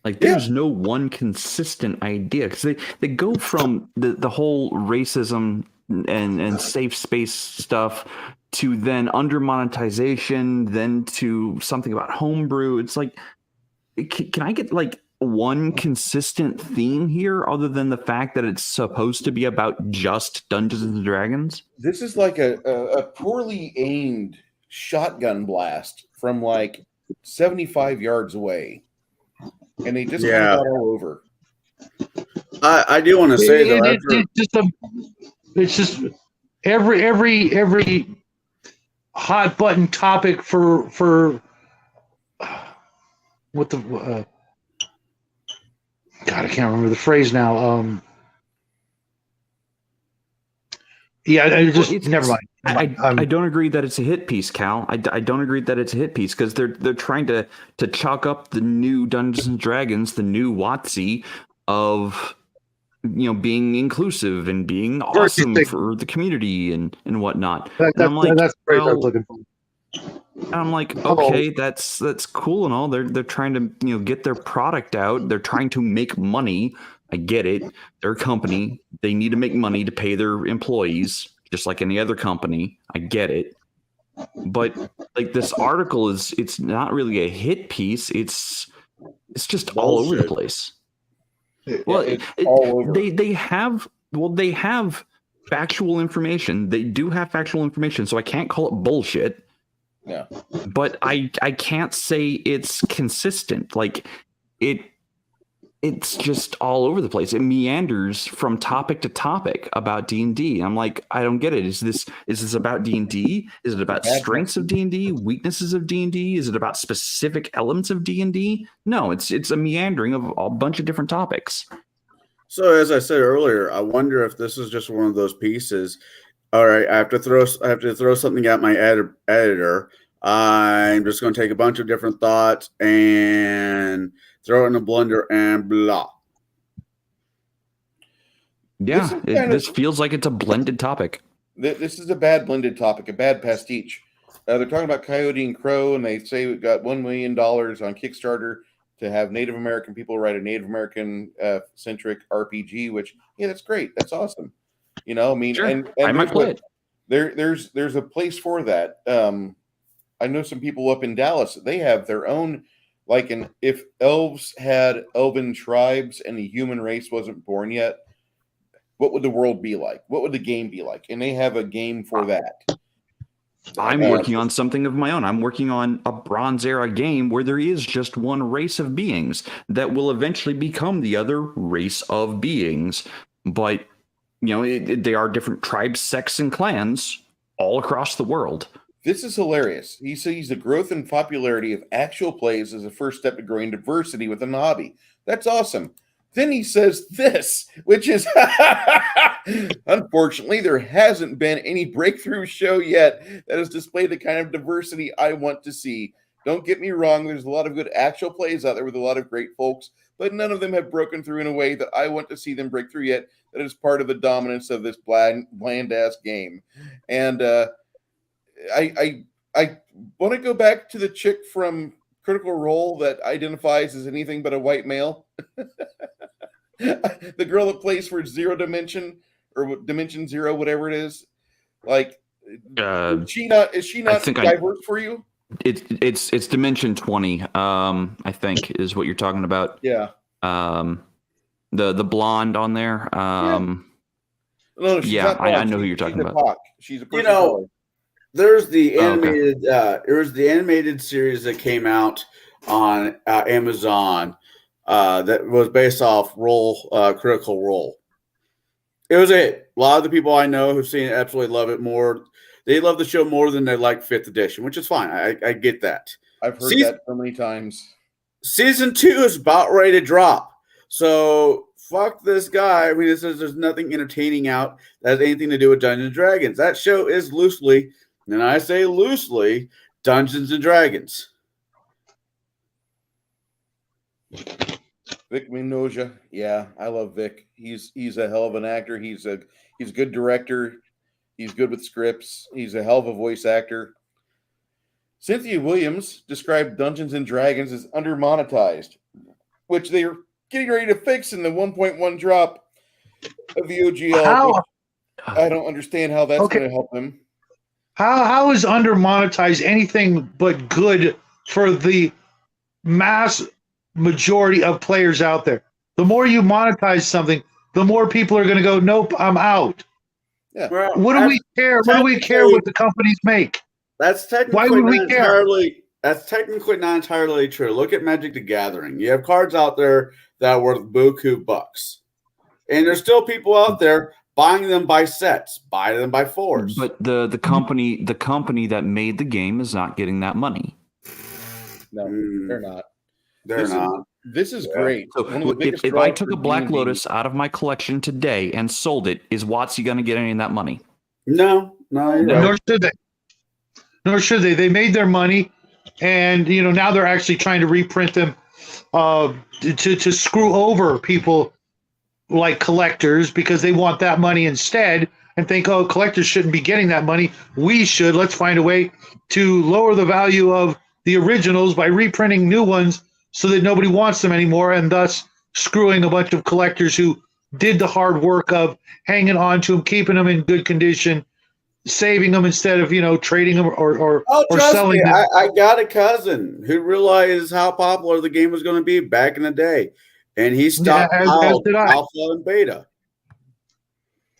Like there's no one consistent idea because they go from the whole racism and safe space stuff to then under monetization, then to something about homebrew. It's like, can I get like one consistent theme here other than the fact that it's supposed to be about just Dungeons and Dragons? This is like a poorly aimed shotgun blast from like 75 yards away. and they just kind of got all over. I do want to say though, it's just every hot button topic for what the God, I can't remember the phrase now. Never mind. I don't agree that it's a hit piece, Cal. I don't agree that it's a hit piece because they're trying to chalk up the new Dungeons and Dragons, the new WotC of being inclusive and being awesome for the community and whatnot. That's the phrase I was looking for. And I'm like, okay, that's cool and all. They're trying to get their product out. They're trying to make money. I get it. They're a company. They need to make money to pay their employees, just like any other company. I get it. But like this article it's not really a hit piece. It's just all over the place. Well, all over. They have factual information. They do have factual information, so I can't call it bullshit. Yeah. But I can't say it's consistent. Like it's just all over the place. It meanders from topic to topic about D&D. I'm like, I don't get it. Is this about D&D? Is it about strengths of D&D, weaknesses of D&D? Is it about specific elements of D&D? No, it's a meandering of a bunch of different topics. So as I said earlier, I wonder if this is just one of those pieces. All right, I have to throw something at my editor. I'm just going to take a bunch of different thoughts and throw it in a blender and blah. Yeah, this feels like it's a blended topic. This is a bad blended topic, a bad pastiche. They're talking about Coyote and Crow, and they say we've got $1 million on Kickstarter to have Native American people write a Native American centric RPG. Which, that's great. That's awesome. I mean, sure. and I might play it. There's a place for that. I know some people up in Dallas. They have their own. If elves had elven tribes and the human race wasn't born yet, what would the world be like? What would the game be like? And they have a game for that. I'm working on something of my own. I'm working on a Bronze Era game where there is just one race of beings that will eventually become the other race of beings. But, they are different tribes, sects, and clans all across the world. This is hilarious. He sees the growth and popularity of actual plays as a first step to growing diversity within the hobby. That's awesome. Then he says this, which is, unfortunately, there hasn't been any breakthrough show yet that has displayed the kind of diversity I want to see. Don't get me wrong. There's a lot of good actual plays out there with a lot of great folks, but none of them have broken through in a way that I want to see them break through yet. That is part of the dominance of this bland-ass game. And, I want to go back to the chick from Critical Role that identifies as anything but a white male. The girl that plays for Zero Dimension or Dimension Zero, whatever it is. Is she not diverse for you? It's Dimension 20. I think is what you're talking about. Yeah. The blonde on there. No, she's not I know who you're talking about. Hawk. She's a person. There's the animated. There's the animated series that came out on Amazon that was based off Critical Role. It was a lot of the people I know who've seen it absolutely love it more. They love the show more than they like 5th edition, which is fine. I get that. I've heard that so many times. Season 2 is about ready to drop. So fuck this guy. I mean, it says there's nothing entertaining out that has anything to do with Dungeons and Dragons. That show is loosely, and I say loosely, Dungeons and Dragons. Vic Minoja. Yeah, I love Vic. He's a hell of an actor. He's a good director. He's good with scripts. He's a hell of a voice actor. Cynthia Williams described Dungeons and Dragons as undermonetized, which they are getting ready to fix in the 1.1 drop of the OGL. I don't understand how that's going to help them. How is undermonetized anything but good for the mass majority of players out there? The more you monetize something, the more people are going to go, nope, I'm out. Yeah. Well, what do we care? What do we care what the companies make? That's technically Why would we not care? That's technically not entirely true. Look at Magic the Gathering. You have cards out there that are worth buku bucks. And there's still people out there buying them by sets, buying them by fours. But the company that made the game is not getting that money. No, they're not. They're not. This is great. So if I took a Black Lotus out of my collection today and sold it, is WotC going to get any of that money? No. Nor should they. Nor should they. They made their money, and now they're actually trying to reprint them to screw over people like collectors because they want that money instead and think, oh, collectors shouldn't be getting that money. We should. Let's find a way to lower the value of the originals by reprinting new ones so that nobody wants them anymore, and thus screwing a bunch of collectors who did the hard work of hanging on to them, keeping them in good condition, saving them instead of trading them or selling them. I got a cousin who realized how popular the game was going to be back in the day, and he stopped alpha and beta,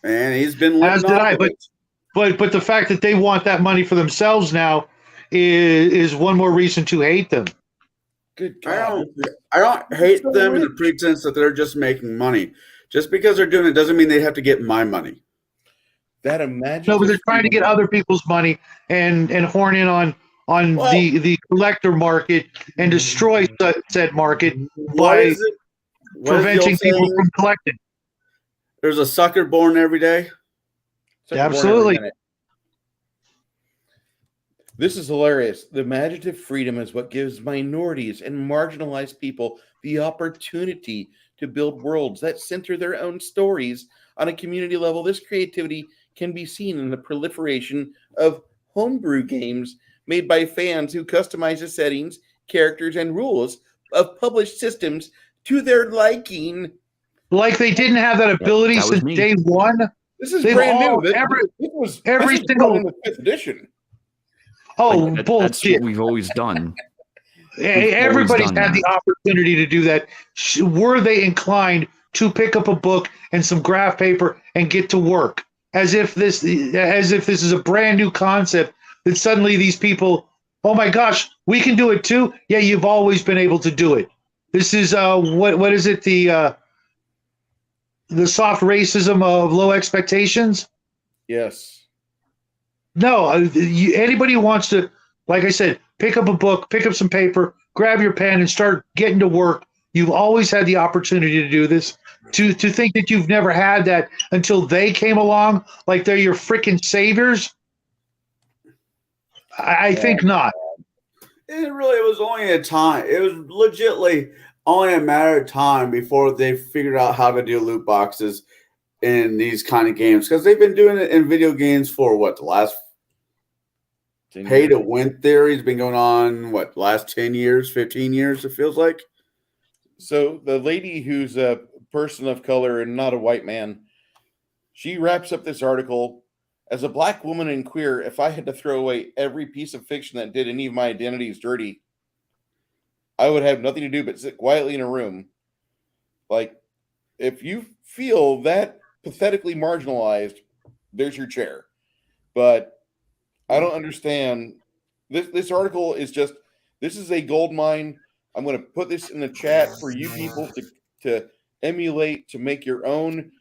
and he's been living off of it. But the fact that they want that money for themselves now is one more reason to hate them. Good God. I don't hate them in the pretense that they're just making money. Just because they're doing it doesn't mean they have to get my money. That imagine. No, but they're trying to get other people's money and horn in on the collector market and destroy said market by preventing people from collecting. There's a sucker born every day. Absolutely. This is hilarious. The imaginative freedom is what gives minorities and marginalized people the opportunity to build worlds that center their own stories on a community level. This creativity can be seen in the proliferation of homebrew games made by fans who customize the settings, characters, and rules of published systems to their liking. Like they didn't have that ability since day one. This is brand new. Every single in the 5th edition. Oh, bullshit. That's what we've always done. Everybody's had the opportunity to do that. Were they inclined to pick up a book and some graph paper and get to work? As if this is a brand new concept that suddenly these people, oh my gosh, we can do it too. Yeah, you've always been able to do it. This is what is it, the soft racism of low expectations? Yes. No, anybody who wants to, like I said, pick up a book, pick up some paper, grab your pen, and start getting to work. You've always had the opportunity to do this. To think that you've never had that until they came along, like they're your freaking saviors, I think not. It was only a time. It was legitimately only a matter of time before they figured out how to do loot boxes in these kind of games, because they've been doing it in video games for the last pay to win theory's been going on last 10 years, 15 years, it feels like. So the lady who's a person of color and not a white man, she wraps up this article as a black woman and queer. If I had to throw away every piece of fiction that did any of my identities dirty, I would have nothing to do but sit quietly in a room. Like, if you feel that pathetically marginalized, there's your chair. But I don't understand. This article is just, this is a gold mine. I'm going to put this in the chat for you people to emulate, to make your own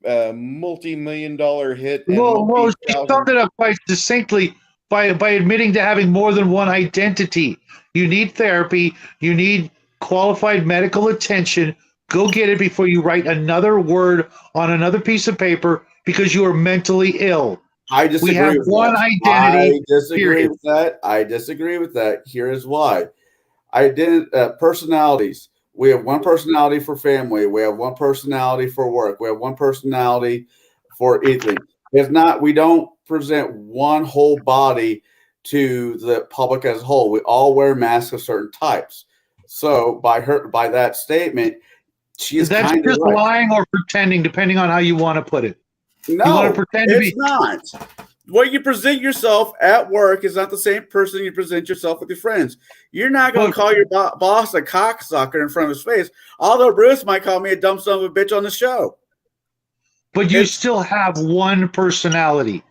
multi-million-dollar hit. Well, she summed it up quite succinctly by admitting to having more than one identity. You need therapy. You need qualified medical attention. Go get it before you write another word on another piece of paper because you are mentally ill. I disagree. We have with one that. identity. I disagree period. with that. I disagree with that. Here is why. Personalities. We have one personality for family. We have one personality for work. We have one personality for anything. If not, we don't present one whole body to the public as a whole. We all wear masks of certain types. So by that statement, she is That's kind just of right. lying or pretending, depending on how you want to put it. No, you want to pretend to be not. What you present yourself at work is not the same person you present yourself with your friends. You're not going to call your boss a cocksucker in front of his face, although Bruce might call me a dumb son of a bitch on the show. But you still have one personality,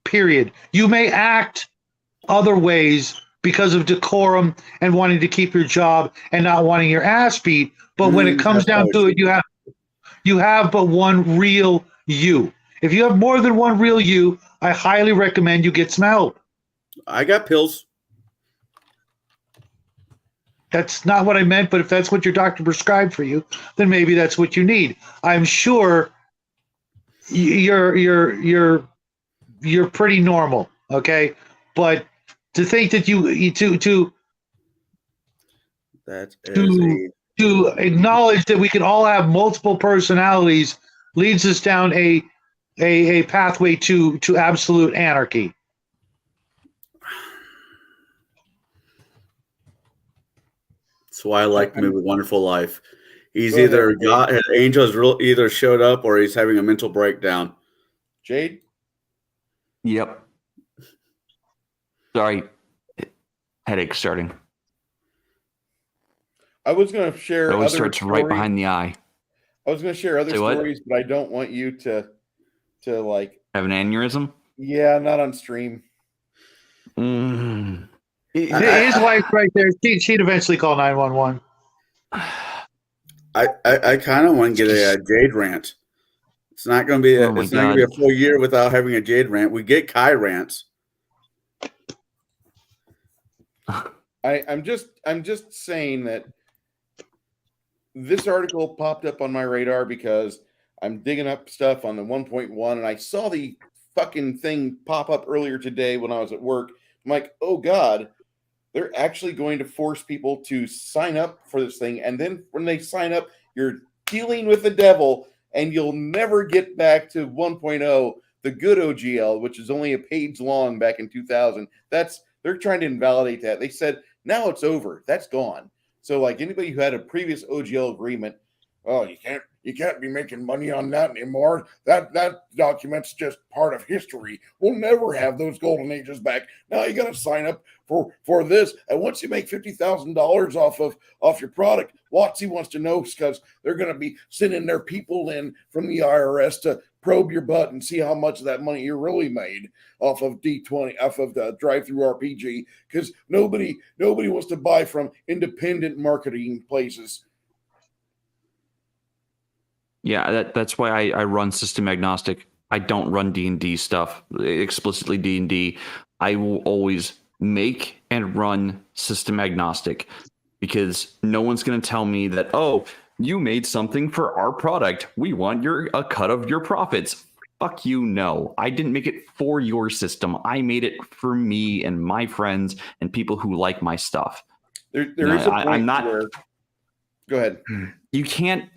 period. You may act other ways, because of decorum and wanting to keep your job and not wanting your ass beat. But when it comes down to it, you have but one real you. If you have more than one real you, I highly recommend you get some help. I got pills. That's not what I meant, but if that's what your doctor prescribed for you, then maybe that's what you need. I'm sure you're pretty normal, okay? But to think that to acknowledge that we can all have multiple personalities leads us down a pathway to absolute anarchy. That's why I like the movie Wonderful Life. He's either got an angel has either showed up or he's having a mental breakdown. Jade? Yep. Sorry. Headache starting. I was going to share It always other starts right behind the eye. I was going to share other stories, but I don't want you to like have an aneurysm. Yeah, not on stream. His wife right there. She'd eventually call 911. I kind of want to get a Jade rant. It's not going to be. It's not going to be a full year without having a Jade rant. We get Kai rants. I'm just saying that this article popped up on my radar because I'm digging up stuff on the 1.1 and I saw the fucking thing pop up earlier today when I was at work. I'm like, oh God, they're actually going to force people to sign up for this thing. And then when they sign up, you're dealing with the devil and you'll never get back to 1.0, the good OGL, which is only a page long back in 2000. They're trying to invalidate that. They said, now it's over. That's gone. So like anybody who had a previous OGL agreement, oh, you can't be making money on that anymore. That document's just part of history. We'll never have those golden ages back. Now you got to sign up for this. And once you make $50,000 off your product, WotC wants to know because they're going to be sending their people in from the IRS to probe your butt and see how much of that money you really made off of D20, off of the drive-through RPG, because nobody wants to buy from independent marketing places. Yeah, that's why I run system agnostic. I don't run D&D stuff, explicitly D&D. I will always make and run system agnostic because no one's going to tell me that, oh, you made something for our product. We want a cut of your profits. Fuck you, no. I didn't make it for your system. I made it for me and my friends and people who like my stuff. There is a point I'm not. Where, go ahead. You can't.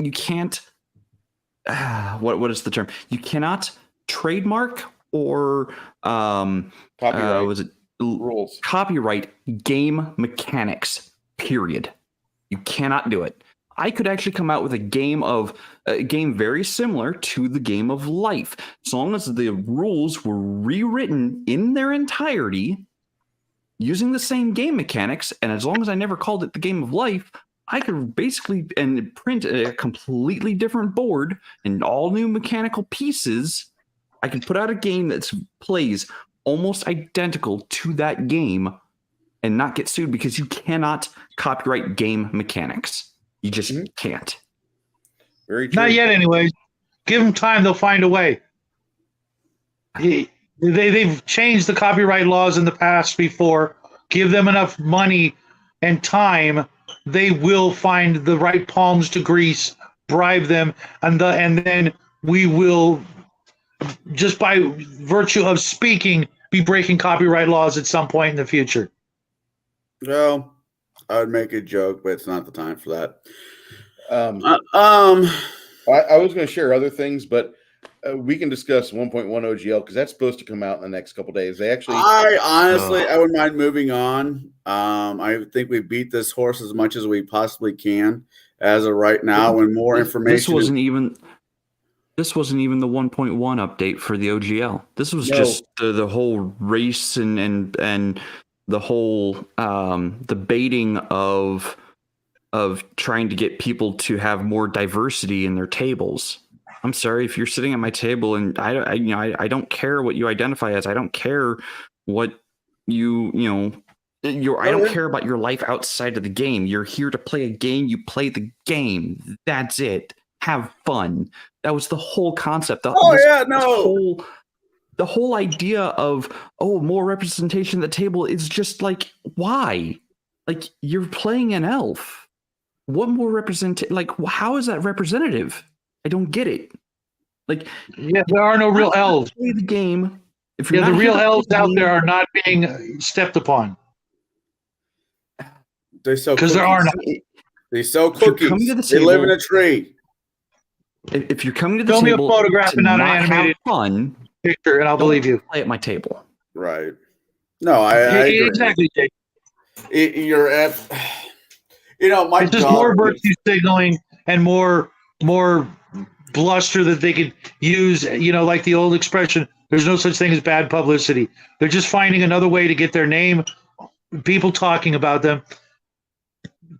What is the term? You cannot trademark or copyright rules. Copyright game mechanics. Period. You cannot do it. I could actually come out with a game very similar to the game of life, as long as the rules were rewritten in their entirety using the same game mechanics, and as long as I never called it the game of life, I could basically print a completely different board and all new mechanical pieces. I can put out a game that plays almost identical to that game and not get sued because you cannot copyright game mechanics. You just can't. Very true. Not yet, anyways. Give them time; they'll find a way. They've changed the copyright laws in the past before. Give them enough money and time, they will find the right palms to grease, bribe them, and then we will, just by virtue of speaking, be breaking copyright laws at some point in the future. Well, I would make a joke, but it's not the time for that. I was going to share other things, but we can discuss 1.1 OGL because that's supposed to come out in the next couple days. They actually. I wouldn't mind moving on. I think we beat this horse as much as we possibly can as of right now. When more information. This wasn't even the 1.1 update for the OGL. This was just the whole race and the whole the baiting of trying to get people to have more diversity in their tables. I'm sorry if you're sitting at my table and I don't care what you identify as. I don't care what you I don't care about your life outside of the game. You're here to play a game. You play the game. That's it. Have fun. That was the whole concept. The whole idea of more representation at the table is just like, why? Like, you're playing an elf. What more like, how is that representative? I don't get it. Like, there are no real elves. Play the game. If the real elves out there are not being stepped upon. Because there are not. They sell cookies. They live in a tree. If you're coming to the table, show me a photograph and not an animated fun picture, and I'll believe you. Play at my table, right? No, I agree. Exactly, Jake. You're at, my it's just more virtue signaling and more bluster that they could use. Like the old expression, "There's no such thing as bad publicity." They're just finding another way to get their name, people talking about them,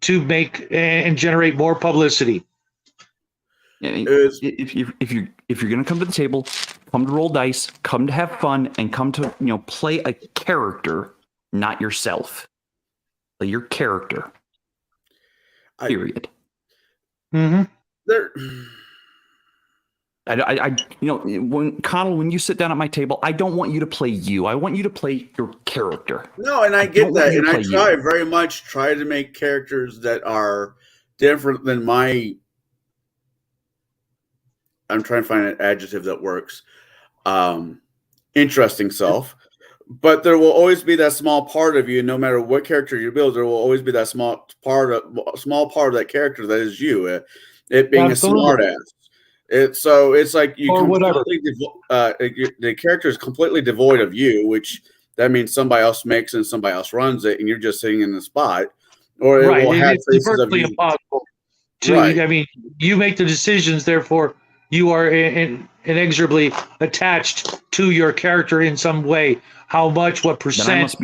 to make and generate more publicity. If you're gonna come to the table, come to roll dice, come to have fun, and come to play a character, not yourself. Play your character. Period. Mm-hmm. When Connell, when you sit down at my table, I don't want you to play you. I want you to play your character. No, and I get that, and I very much try to make characters that are different than my. I'm trying to find an adjective that works. Interesting self. But there will always be that small part of you, no matter what character you build. There will always be that small part of that character that is you. It being Absolutely. a smartass. So it's like you or whatever. The character is completely devoid of you, which that means somebody else makes and somebody else runs it, and you're just sitting in the spot. Or it will have it's virtually impossible. I mean, you make the decisions, therefore you are inexorably attached to your character in some way. How much, what percent? Then I must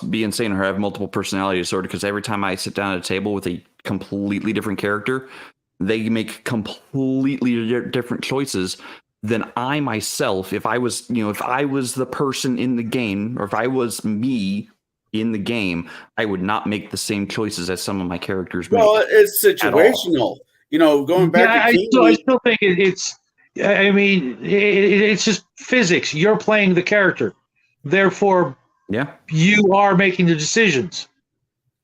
be insane. Or have multiple personality disorder, because every time I sit down at a table with a completely different character, they make completely different choices than I myself. If I was the person in the game, or if I was me in the game, I would not make the same choices as some of my characters make. Well, it's situational. Going back I still think it's. I mean, it's just physics. You're playing the character, therefore, you are making the decisions.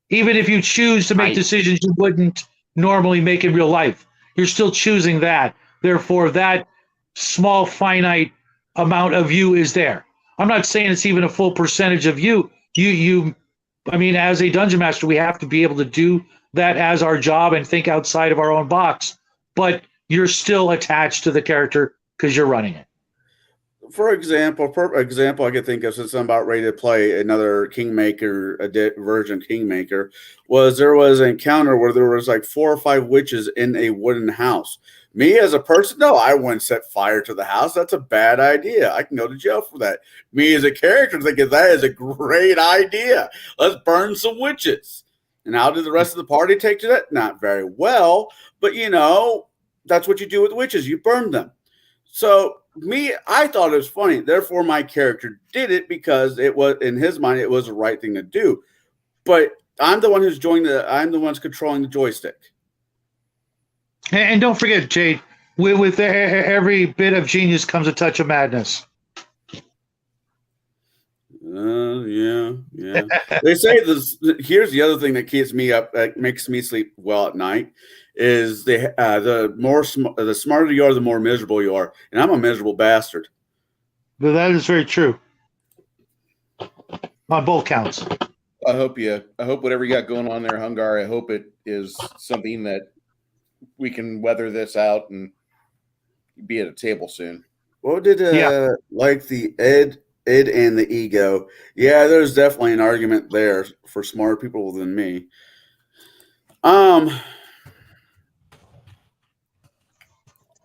Even if you choose to make decisions you wouldn't normally make in real life, you're still choosing that. Therefore, that small finite amount of you is there. I'm not saying it's even a full percentage of you. I mean, as a dungeon master, we have to be able to do that as our job and think outside of our own box. But you're still attached to the character because you're running it. For example, I could think of, since I'm about ready to play another Kingmaker, version Kingmaker, there was an encounter where there was like 4 or 5 witches in a wooden house. Me as a person, no, I wouldn't set fire to the house. That's a bad idea. I can go to jail for that. Me as a character thinking that is a great idea. Let's burn some witches. And how did the rest of the party take to that? Not very well, but that's what you do with witches. You burn them. So I thought it was funny. Therefore, my character did it because it was, in his mind, it was the right thing to do. But I'm the one who's I'm the one controlling the joystick. And don't forget, Jade, with every bit of genius comes a touch of madness. Yeah. They say this. Here's the other thing that keeps me up, that makes me sleep well at night, is the smarter you are, the more miserable you are, and I'm a miserable bastard. But that is very true on both counts. I hope whatever you got going on there, Hungar, I hope it is something that we can weather this out and be at a table soon. What did like the id and the ego? Yeah, there's definitely an argument there for smarter people than me. I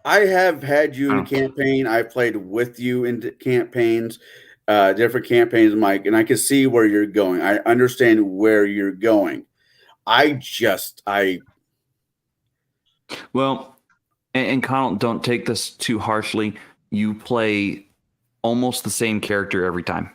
have had you in a campaign. I played with you in campaigns, different campaigns, Mike, and I can see where you're going. I understand where you're going. Well, and Connell, don't take this too harshly. You play almost the same character every time.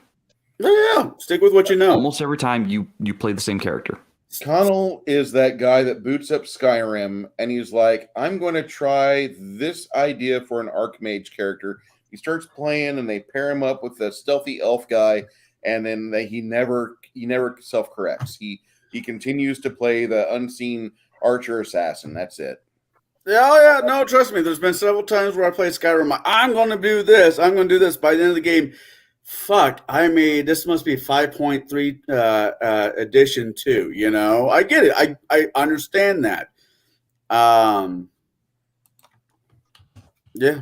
Yeah, stick with what you know. Almost every time you play the same character. Connell is that guy that boots up Skyrim and he's like, I'm going to try this idea for an Archmage character. He starts playing and they pair him up with the stealthy elf guy, and then he never self-corrects. He continues to play the unseen archer assassin. That's it. Yeah, no, trust me. There's been several times where I played Skyrim. I'm going to do this. I'm going to do this. By the end of the game, fuck, this must be 5.3 edition 2, you know? I get it. I understand that. Yeah.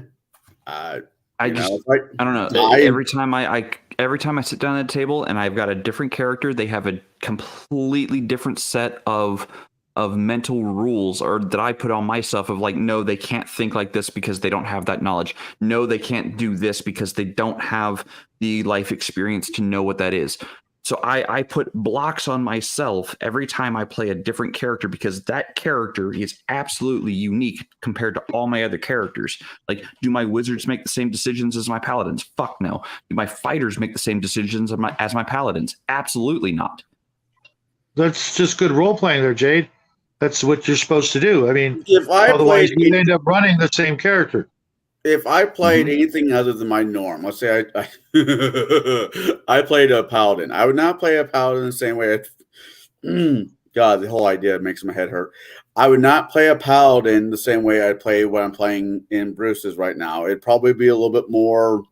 I don't know. Every time I sit down at a table and I've got a different character, they have a completely different set of mental rules or that I put on myself of like, no, they can't think like this because they don't have that knowledge. No, they can't do this because they don't have the life experience to know what that is. So I put blocks on myself every time I play a different character because that character is absolutely unique compared to all my other characters. Like, do my wizards make the same decisions as my paladins? Fuck no. Do my fighters make the same decisions as my paladins? Absolutely not. That's just good role playing there, Jade. That's what you're supposed to do. I mean, otherwise you end up running the same character. If I played anything other than my norm, let's say I played a paladin. I would not play a paladin the same way. God, the whole idea makes my head hurt. I would not play a paladin the same way I play what I'm playing in Bruce's right now. It'd probably be a little bit more.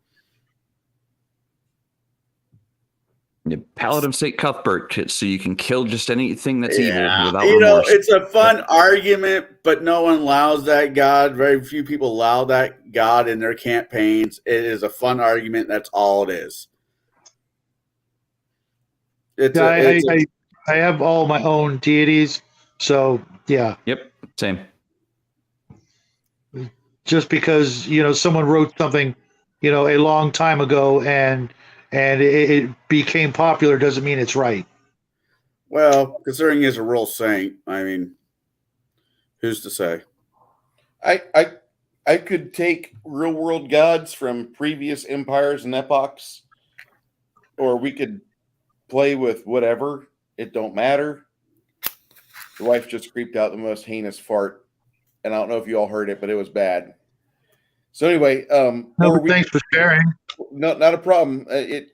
Paladin St. Cuthbert, so you can kill just anything that's evil without remorse. It's a fun argument, but no one allows that god. Very few people allow that god in their campaigns. It is a fun argument. That's all it is. I have all my own deities, so yeah. Yep, same. Just because someone wrote something, a long time ago, and it became popular doesn't mean it's right. Well, considering he's a real saint, I mean, who's to say? I could take real world gods from previous empires and epochs, or we could play with whatever. It don't matter. The wife just creeped out the most heinous fart, and I don't know if you all heard it, but it was bad. So anyway, thanks for sharing. No, not a problem.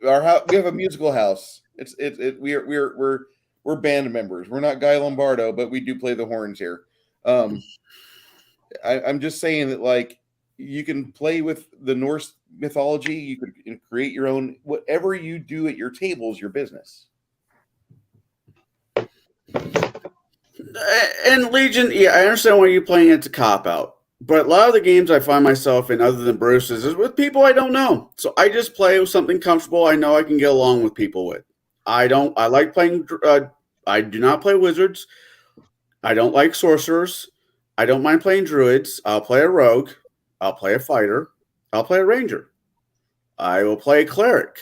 Our house, we have a musical house. We're band members. We're not Guy Lombardo, but we do play the horns here. I'm just saying that, like, you can play with the Norse mythology. You can create your own. Whatever you do at your table is your business. And Legion, yeah, I understand why you're playing it's a cop out. But a lot of the games I find myself in, other than Bruce's, is with people I don't know. So I just play with something comfortable I know I can get along with people with. I like playing. I do not play wizards. I don't like sorcerers. I don't mind playing druids. I'll play a rogue. I'll play a fighter. I'll play a ranger. I will play a cleric.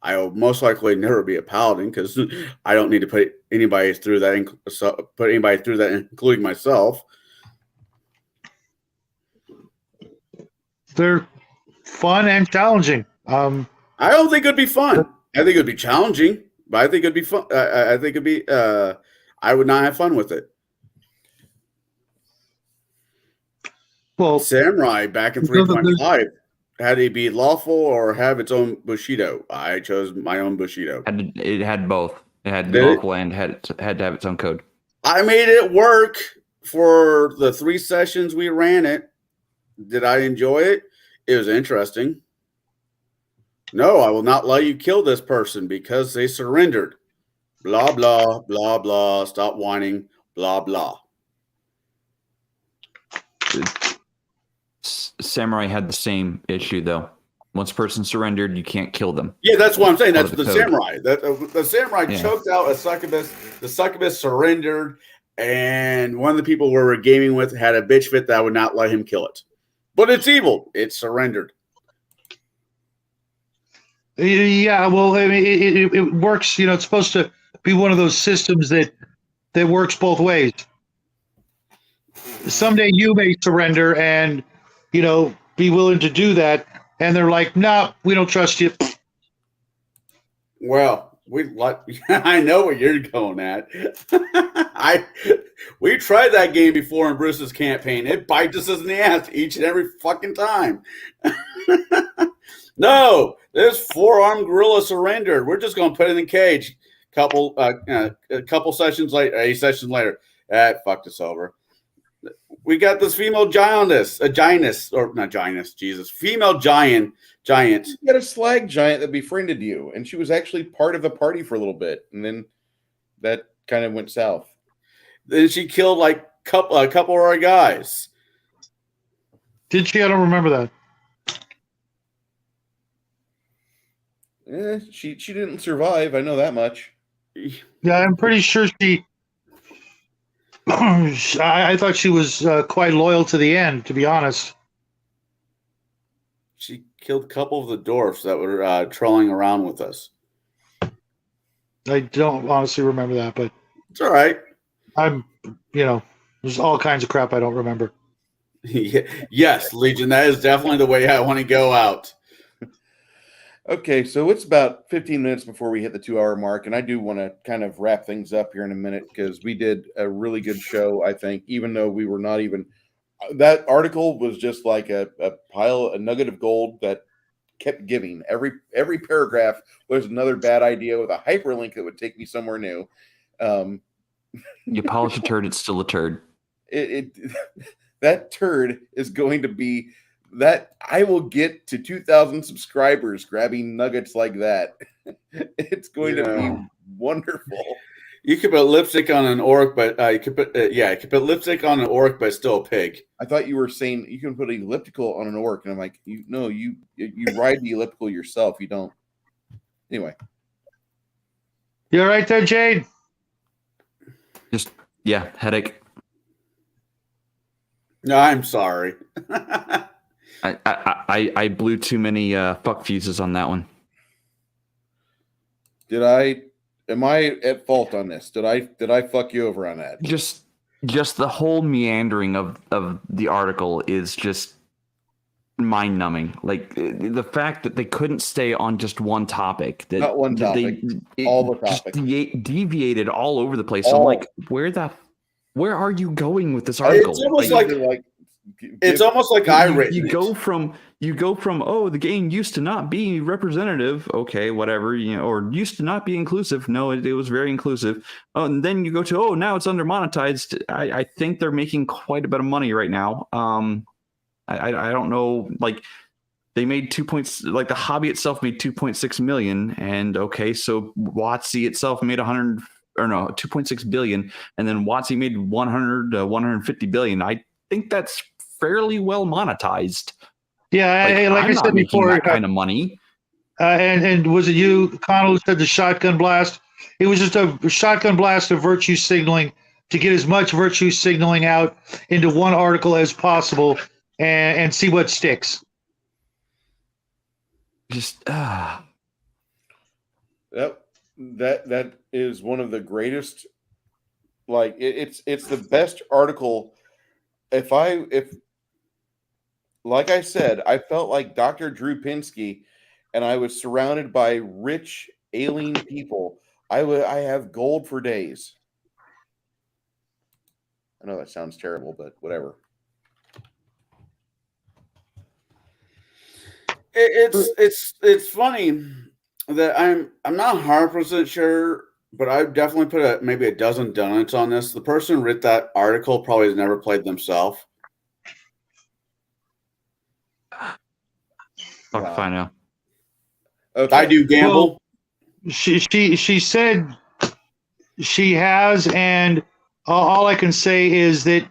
I will most likely never be a paladin because I don't need to put anybody through that, including myself. They're fun and challenging. I don't think it'd be fun. I think it'd be challenging, but I think it'd be fun. I think it'd be. I would not have fun with it. Well, Samurai back in 3.5 had to be lawful or have its own Bushido. I chose my own Bushido. It had both. It had local and had to have its own code. I made it work for the 3 sessions we ran it. Did I enjoy it? It was interesting. No, I will not let you kill this person because they surrendered. Blah, blah, blah, blah. Stop whining. Blah, blah. Samurai had the same issue, though. Once a person surrendered, you can't kill them. Yeah, that's what I'm saying. That's the samurai. The samurai choked out a succubus. The succubus surrendered, and one of the people we were gaming with had a bitch fit that would not let him kill it. But it's evil. It surrendered. Yeah, well, I mean, it works. It's supposed to be one of those systems that works both ways. Someday you may surrender and, be willing to do that. And they're like, no, we don't trust you. Well, I know what you're going at. We tried that game before in Bruce's campaign. It bites us in the ass each and every fucking time. No, this 4-armed gorilla surrendered. We're just going to put it in the cage. A couple sessions later, 8 sessions later, that fucked us over. We got this female female giant. You got a slag giant that befriended you, and she was actually part of the party for a little bit, and then that kind of went south. Then she killed like a couple of our guys. Did she? I don't remember that. She didn't survive. I know that much. Yeah, I'm pretty sure she. I thought she was quite loyal to the end, to be honest. She killed a couple of the dwarfs that were trolling around with us. I don't honestly remember that, but it's all right. There's all kinds of crap I don't remember. Yes, Legion, that is definitely the way I want to go out. Okay, so it's about 15 minutes before we hit the 2-hour mark, and I do want to kind of wrap things up here in a minute because we did a really good show, I think, even though we were not even – that article was just like a nugget of gold that kept giving. Every paragraph was another bad idea with a hyperlink that would take me somewhere new. You polish a turd, it's still a turd. That turd is going to be – that I will get to 2,000 subscribers grabbing nuggets like that. It's going to be wonderful. You could put lipstick on an orc, but you could put lipstick on an orc, but still a pig. I thought you were saying you can put elliptical on an orc, and I'm like, you ride the elliptical yourself. You don't. Anyway, you all right there, Jade? Just headache. No, I'm sorry. I blew too many fuck fuses on that one. Am I at fault on this? Did I fuck you over on that? Just the whole meandering of the article is just mind numbing. Like the fact that they couldn't stay on just one topic. Not one topic. All the topics. Deviated all over the place. So I'm like, where are you going with this article? It's almost it's almost like I written. You go from the game used to not be representative, okay, whatever, or used to not be inclusive. No, it was very inclusive. Oh, and then you go to now it's under monetized. I think they're making quite a bit of money right now. I don't know, like they made 2 points, like the hobby itself made 2.6 million, and okay, so WotC itself made 2.6 billion, and then WotC made 150 billion. I think that's fairly well monetized. Yeah, like I said before, that kind of money. And was it you, Connell, who said the shotgun blast? It was just a shotgun blast of virtue signaling to get as much virtue signaling out into one article as possible and see what sticks. Just That is one of the greatest. Like it's the best article. If like I said, I felt like Dr. Drew Pinsky, and I was surrounded by rich alien people. I have gold for days. I know that sounds terrible, but whatever. It's funny that I'm not 100% sure, but I've definitely put maybe a dozen donuts on this. The person who wrote that article probably has never played themselves. Fuck if I know. Okay. I do gamble. Well, she said she has, and all I can say is that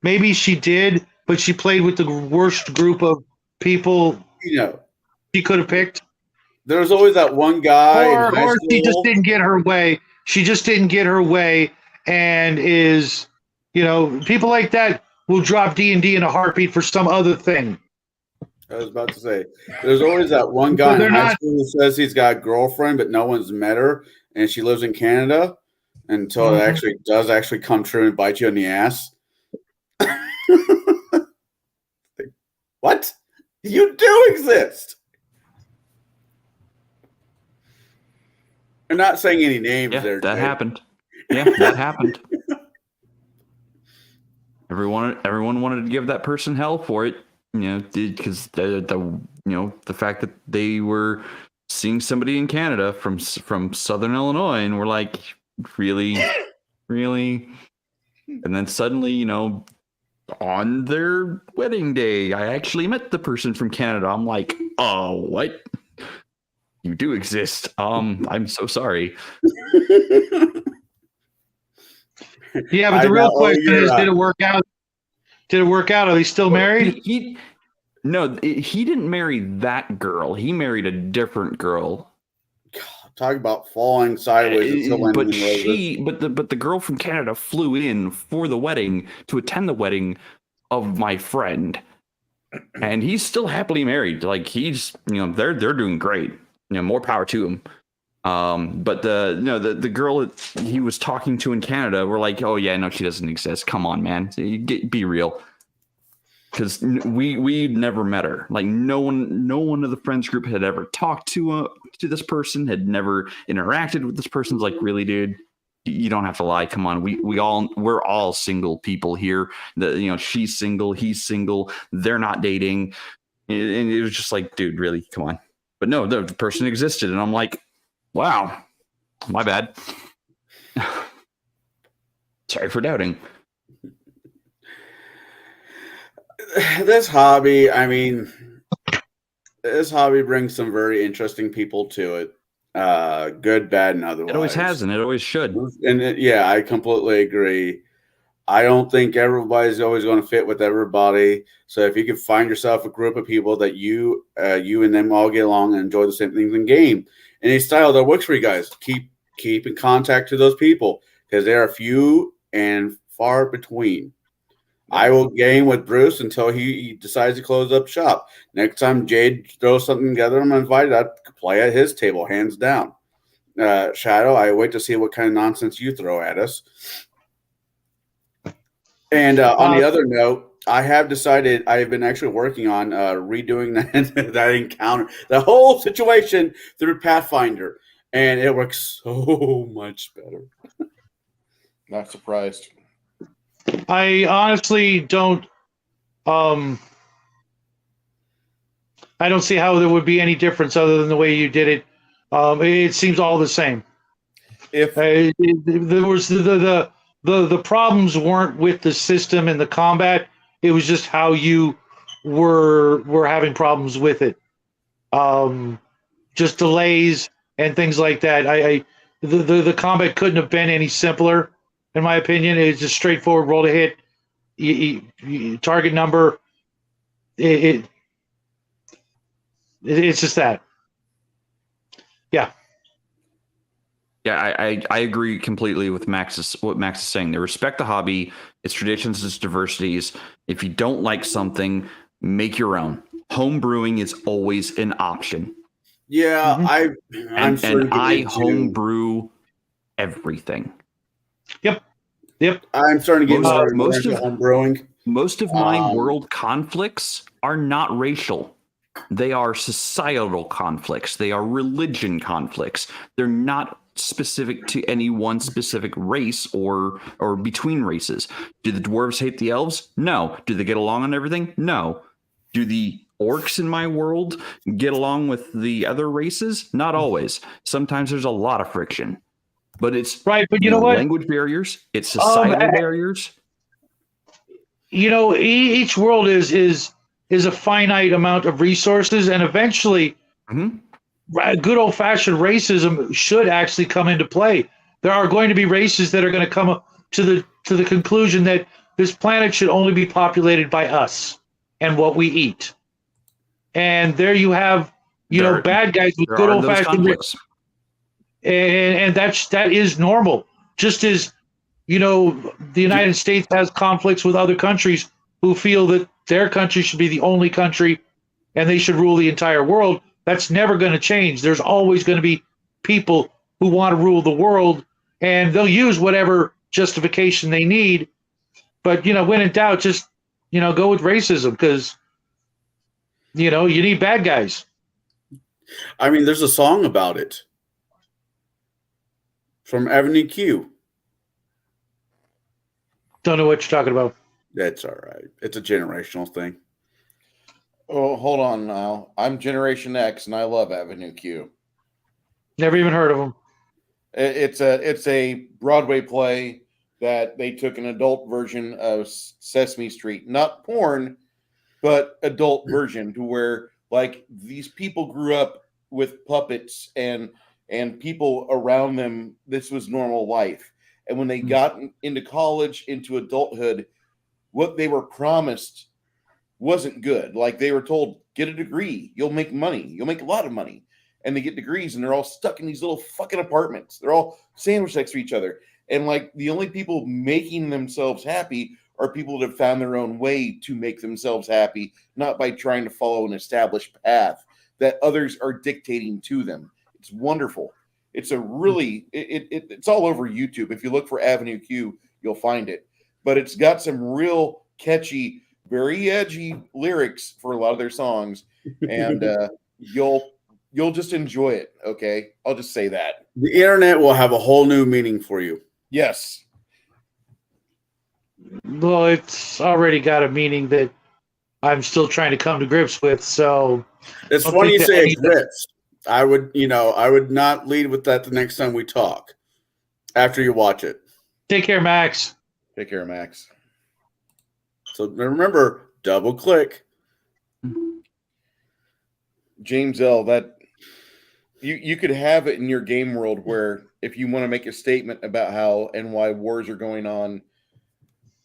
maybe she did, but she played with the worst group of people she could have picked. There's always that one guy, or she just didn't get her way. She just didn't get her way, and is people like that will drop D&D in a heartbeat for some other thing. I was about to say, there's always that one guy in high school who says he's got a girlfriend, but no one's met her, and she lives in Canada until it does come true and bite you in the ass. What? You do exist. I'm not saying any names Yeah, there. that Jay. happened. Yeah, that happened. Everyone wanted to give that person hell for it, because the fact that they were seeing somebody in Canada from Southern Illinois, and we're like, really, really, and then suddenly, on their wedding day, I actually met the person from Canada. I'm like, oh, what? You do exist. I'm so sorry. Yeah, but the real question is, did it work out? Did it work out? Are they still married? No, he didn't marry that girl. He married a different girl. Talk about falling sideways and still landing in roses. But the girl from Canada flew in for the wedding to attend the wedding of my friend, and he's still happily married. Like, he's, they're doing great. More power to him. But the girl that he was talking to in Canada, we're like, oh yeah, no, she doesn't exist. Come on, man, be real. Because we never met her. Like, no one of the friends group had ever talked to this person, had never interacted with this person. It's like, really, dude, you don't have to lie. Come on, we're all single people here. She's single, he's single, they're not dating, and it was just like, dude, really, come on. But no, the person existed, and I'm like, wow, my bad. Sorry for doubting. This hobby brings some very interesting people to it. Good, bad, and otherwise. It always has, and it always should. And I completely agree. I don't think everybody's always going to fit with everybody. So if you can find yourself a group of people that you and them all get along and enjoy the same things in game, any style that works for you guys, keep in contact to those people, because they are few and far between. I will game with Bruce until he decides to close up shop. Next time Jade throws something together, I'm invited. I'd play at his table, hands down. Shadow, I wait to see what kind of nonsense you throw at us. And on the other note, I have decided I have been actually working on redoing that encounter, the whole situation through Pathfinder, and it works so much better. Not surprised. I honestly don't. I don't see how there would be any difference other than the way you did it. It seems all the same. If There was the problems weren't with the system and the combat. It was just how you were having problems with it. Just delays and things like that. The combat couldn't have been any simpler, in my opinion. It's just straightforward. Roll to hit, you target number. It's just that. Yeah. Yeah, I agree completely with what Max is saying. They respect the hobby, its traditions, its diversities. If you don't like something, make your own. Home brewing is always an option. Yeah, Mm-hmm. I home brew everything. Yep. I'm starting to get most of home brewing. Most of my world conflicts are not racial. They are societal conflicts. They are religion conflicts. They're not specific to any one specific race or between races. Do the dwarves hate the elves? No. Do they get along on everything? No. Do the orcs in my world get along with the other races? Not always. Sometimes there's a lot of friction. But it's right. But you know what? Language barriers. It's societal barriers. Each world is a finite amount of resources, and eventually, good old-fashioned racism should actually come into play. There are going to be races that are going to come to the conclusion that this planet should only be populated by us and what we eat. And there you have, bad guys with good old-fashioned racism. And that is normal. Just as, the United States has conflicts with other countries who feel that their country should be the only country and they should rule the entire world. That's never going to change. There's always going to be people who want to rule the world, and they'll use whatever justification they need. But, when in doubt, just, go with racism, because, you need bad guys. I mean, there's a song about it. From Avenue Q. Don't know what you're talking about. That's all right. It's a generational thing. Oh, hold on now. I'm Generation X, and I love Avenue Q. Never even heard of them. It's a Broadway play that they took an adult version of Sesame Street, not porn, but adult version, to where like these people grew up with puppets and people around them. This was normal life, and when they got into college, into adulthood, what they were promised wasn't good. Like they were told, get a degree, you'll make money, you'll make a lot of money. And they get degrees and they're all stuck in these little fucking apartments. They're all sandwiched next to each other. And like the only people making themselves happy are people that have found their own way to make themselves happy, not by trying to follow an established path that others are dictating to them. It's wonderful. It's a really, it's all over YouTube. If you look for Avenue Q, you'll find it. But it's got some real catchy, very edgy lyrics for a lot of their songs. And you'll just enjoy it. Okay. I'll just say that. The internet will have a whole new meaning for you. Yes. Well, it's already got a meaning that I'm still trying to come to grips with. So It's funny you say it grips. I would not lead with that the next time we talk after you watch it. Take care, Max. Take care, Max. So remember, double click. James L., that you could have it in your game world where if you want to make a statement about how and why wars are going on,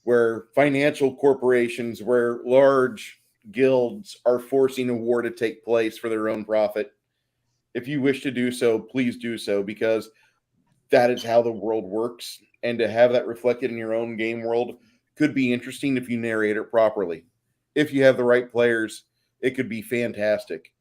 where financial corporations, where large guilds are forcing a war to take place for their own profit, if you wish to do so, please do so, because that is how the world works. And to have that reflected in your own game world could be interesting if you narrate it properly. If you have the right players, it could be fantastic.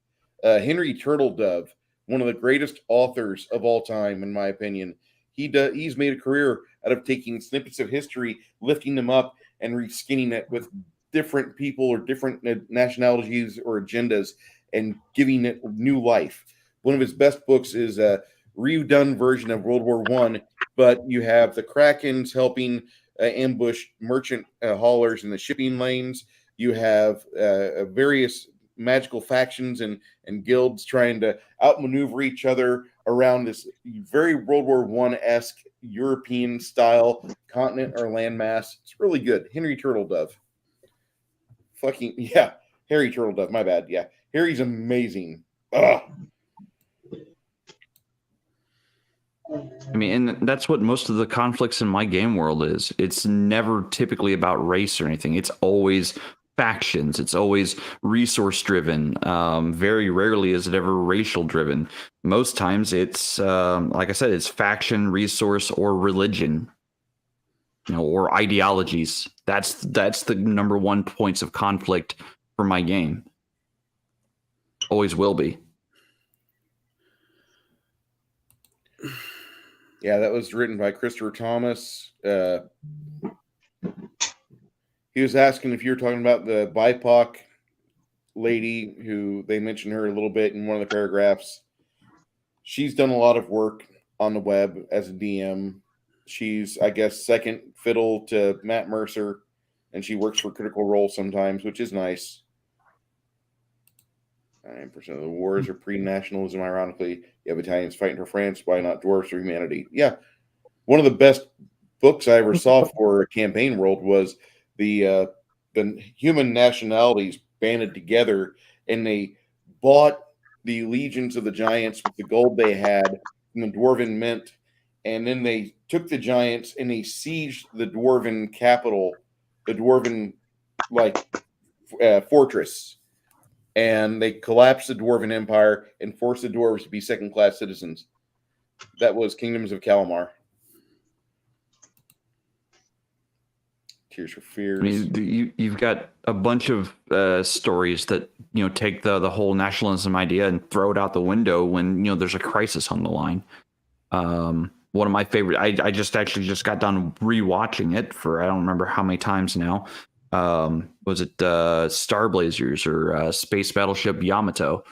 Henry Turtledove, one of the greatest authors of all time, in my opinion. He's made a career out of taking snippets of history, lifting them up, and reskinning it with different people or different nationalities or agendas and giving it new life. One of his best books is a redone version of World War I, but you have the Krakens helping ambush merchant haulers in the shipping lanes. You have various magical factions and guilds trying to outmaneuver each other around this very World War I-esque European style continent or landmass. It's really good. Henry Turtledove. Fucking, yeah. Harry Turtledove, my bad. Yeah. Harry's amazing. Ugh. I mean, and that's what most of the conflicts in my game world is. It's never typically about race or anything. It's always factions. It's always resource driven. Very rarely is it ever racial driven. Most times it's, like I said, it's faction, resource, or religion, or ideologies. That's the number one points of conflict for my game. Always will be. Yeah, that was written by Christopher Thomas. He was asking if you were talking about the BIPOC lady who they mentioned her a little bit in one of the paragraphs. She's done a lot of work on the web as a DM. She's, I guess, second fiddle to Matt Mercer, and she works for Critical Role sometimes, which is nice. 9% of the wars are pre-nationalism, ironically. You have Italians fighting for France. Why not dwarfs for humanity? Yeah. One of the best books I ever saw for a campaign world was the human nationalities banded together, and they bought the legions of the giants with the gold they had from the Dwarven Mint, and then they took the giants and they sieged the Dwarven capital, the Dwarven fortress, and they collapsed the Dwarven Empire and forced the dwarves to be second-class citizens. That was Kingdoms of Calamar. Tears for Fears. I mean, you've got a bunch of stories that take the whole nationalism idea and throw it out the window when there's a crisis on the line. One of my favorite. I just got done rewatching it for I don't remember how many times now. Was it Star Blazers or Space Battleship Yamato?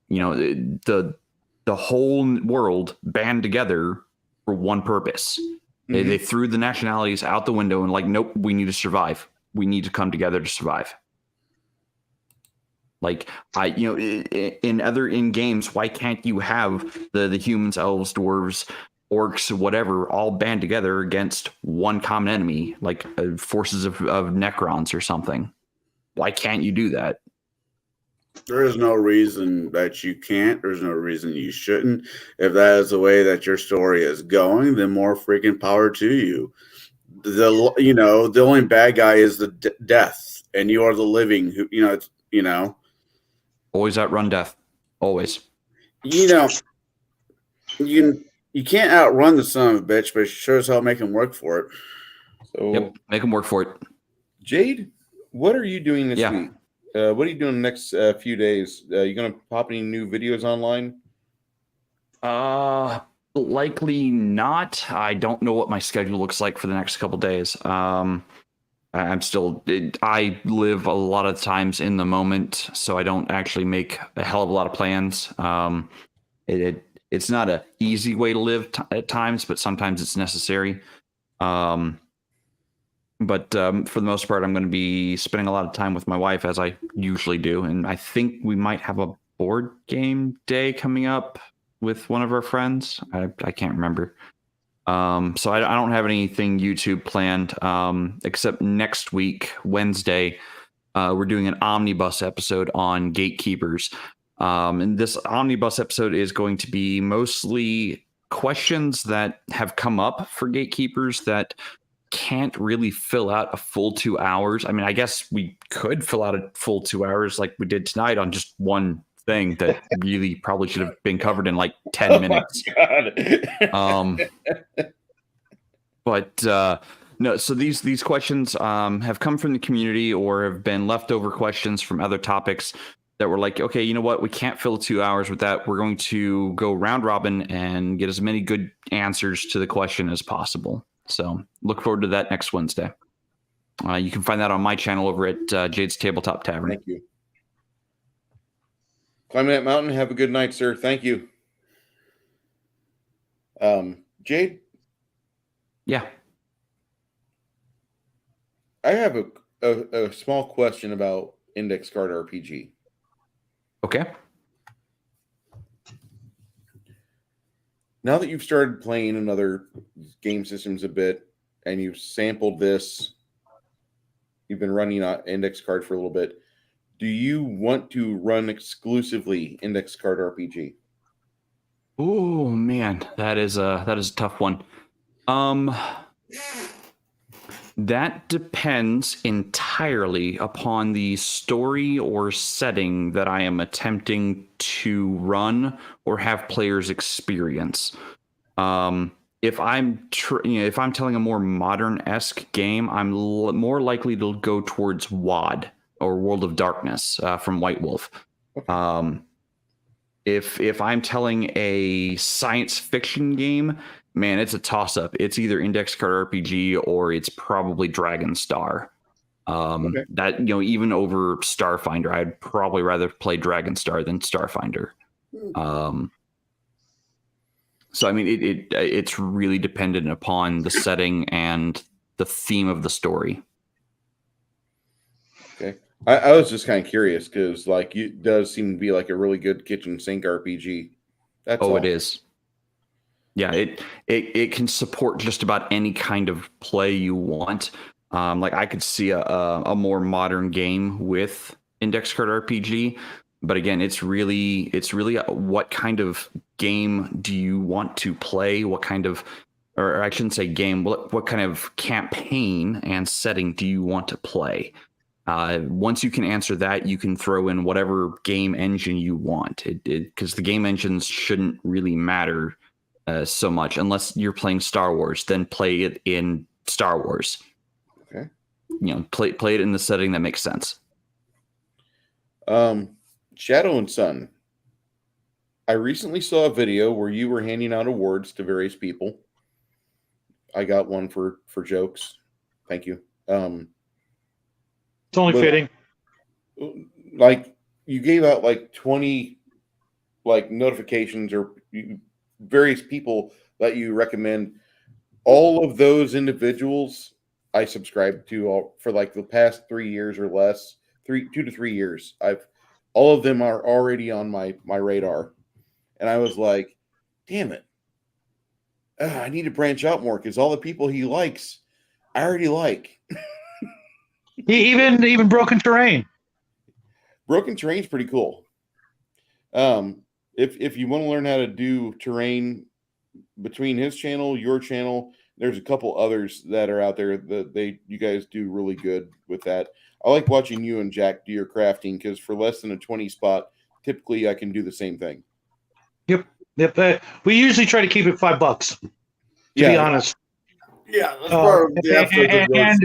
The whole world band together for one purpose. They threw the nationalities out the window and like, nope, we need to survive. We need to come together to survive. Like in games, why can't you have the humans, elves, dwarves, orcs, whatever, all band together against one common enemy, like forces of Necrons or something? Why can't you do that? There is no reason that you can't. There's no reason you shouldn't. If that is the way that your story is going, then more freaking power to you. The only bad guy is the death, and you are the living. Who Always outrun death. Always. You can't outrun the son of a bitch, but sure as hell make him work for it. So, yep, make him work for it. Jade, what are you doing this week? What are you doing the next few days? You going to pop any new videos online? Likely not. I don't know what my schedule looks like for the next couple days. I live a lot of times in the moment, so I don't actually make a hell of a lot of plans. It's not an easy way to live at times, but sometimes it's necessary. But for the most part, I'm going to be spending a lot of time with my wife, as I usually do. And I think we might have a board game day coming up with one of our friends. I can't remember. So I don't have anything YouTube planned, except next week, Wednesday, we're doing an omnibus episode on gatekeepers. And this omnibus episode is going to be mostly questions that have come up for gatekeepers that can't really fill out a full 2 hours. I mean, I guess we could fill out a full 2 hours like we did tonight on just one thing that really probably should have been covered in like 10 minutes. No, so these questions have come from the community or have been leftover questions from other topics that were like, okay, you know what? We can't fill 2 hours with that. We're going to go round robin and get as many good answers to the question as possible. So look forward to that next Wednesday. You can find that on my channel over at Jade's Tabletop Tavern. Thank you. Climb that mountain. Have a good night, sir. Thank you. Jade? Yeah. I have a small question about Index Card RPG. Okay. Now that you've started playing in other game systems a bit and you've sampled this, you've been running on Index Card for a little bit, do you want to run exclusively Index Card RPG? Oh man, that is a tough one. That depends entirely upon the story or setting that I am attempting to run or have players experience. If I'm if I'm telling a more modern-esque game, I'm more likely to go towards WoD or World of Darkness from White Wolf. Okay. If I'm telling a science fiction game, man, it's a toss-up. It's either Index Card RPG or it's probably Dragon Star. Okay. That, even over Starfinder, I'd probably rather play Dragon Star than Starfinder. So I mean, it's really dependent upon the setting and the theme of the story. Okay. I was just kind of curious because it does seem to be like a really good kitchen sink RPG. That's all. It is. Yeah, it can support just about any kind of play you want. Like I could see a more modern game with Index Card RPG, but again, it's really what kind of game do you want to play? What kind of, or I shouldn't say game, what kind of campaign and setting do you want to play? Once you can answer that, you can throw in whatever game engine you want. Because the game engines shouldn't really matter so much unless you're playing Star Wars. Then play it in Star Wars. Okay. Play it in the setting that makes sense. Shadow and Sun. I recently saw a video where you were handing out awards to various people. I got one for jokes. Thank you. It's only fitting. Like you gave out 20 notifications or various people let you recommend. All of those individuals I subscribe to for like the past 3 years or less, 2 to 3 years. All of them are already on my radar. And I was like, damn it. I need to branch out more because all the people he likes, I already like. Even Broken Terrain. Broken Terrain's pretty cool. If you want to learn how to do terrain between his channel, your channel, there's a couple others that are out there that you guys do really good with that. I like watching you and Jack do your crafting because for less than a 20 spot, typically I can do the same thing. Yep. We usually try to keep it $5, to be honest. Yeah, that's part of the episode.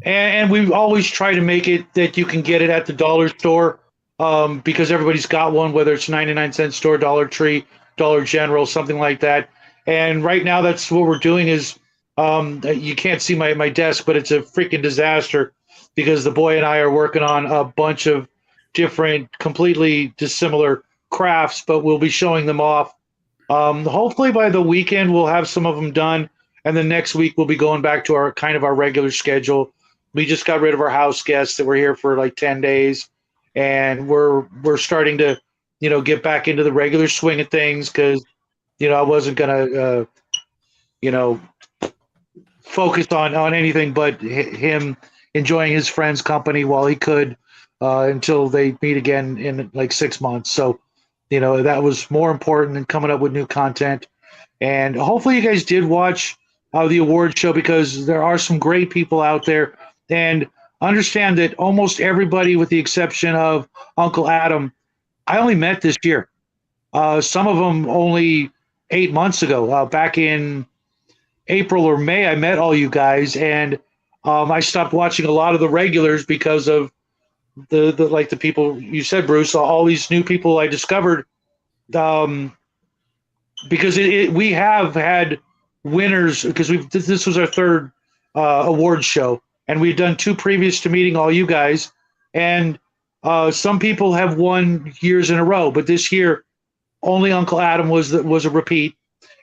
And we always try to make it that you can get it at the dollar store because everybody's got one, whether it's 99-cent store, Dollar Tree, Dollar General, something like that. And right now that's what we're doing is you can't see my desk, but it's a freaking disaster because the boy and I are working on a bunch of different, completely dissimilar crafts, but we'll be showing them off. Hopefully by the weekend we'll have some of them done, and then next week we'll be going back to our regular schedule. We just got rid of our house guests that were here for like 10 days, and we're starting to, get back into the regular swing of things because, I wasn't gonna, focus on anything but him enjoying his friend's company while he could until they meet again in like 6 months. So, that was more important than coming up with new content. And hopefully you guys did watch the award show because there are some great people out there. And understand that almost everybody, with the exception of Uncle Adam, I only met this year. Some of them only 8 months ago. Back in April or May, I met all you guys. And I stopped watching a lot of the regulars because of the people you said, Bruce, all these new people I discovered, because we have had winners because this was our third award show, and we've done 2 previous to meeting all you guys, and some people have won years in a row, but this year only Uncle Adam was a repeat.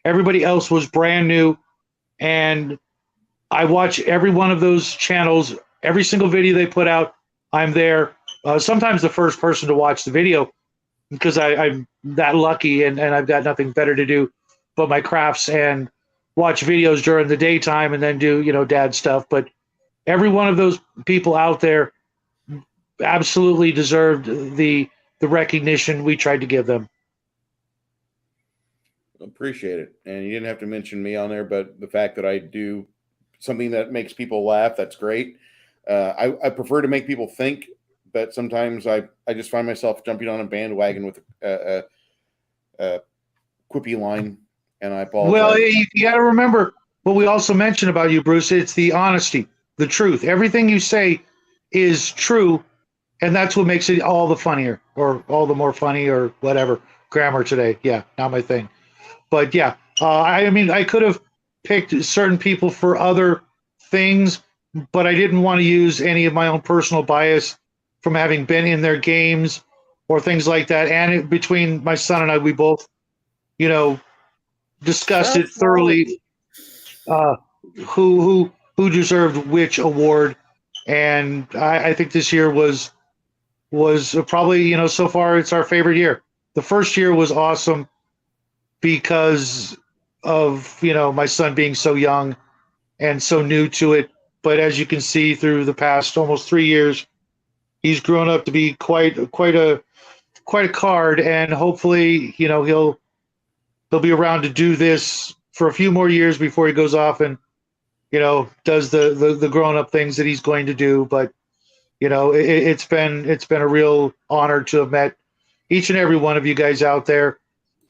Everybody else was brand new, and I watch every one of those channels, every single video they put out. I'm there, sometimes the first person to watch the video because I'm that lucky and I've got nothing better to do but my crafts and watch videos during the daytime and then do, dad stuff. But every one of those people out there absolutely deserved the recognition we tried to give them. Appreciate it. And you didn't have to mention me on there, but the fact that I do something that makes people laugh, that's great. I prefer to make people think, but sometimes I just find myself jumping on a bandwagon with a quippy line, and I apologize. Well, you got to remember what we also mentioned about you, Bruce. It's the honesty, the truth. Everything you say is true, and that's what makes it all the funnier, or all the more funny, or whatever. Grammar today, yeah, not my thing. But yeah, I could have picked certain people for other things, but I didn't want to use any of my own personal bias from having been in their games or things like that. And between my son and I, we both, discussed it thoroughly, who deserved which award. And I think this year was probably, so far it's our favorite year. The first year was awesome because of, my son being so young and so new to it. But as you can see through the past almost 3 years, he's grown up to be quite a card, and hopefully, he'll be around to do this for a few more years before he goes off and, does the grown up things that he's going to do. But, it's been a real honor to have met each and every one of you guys out there,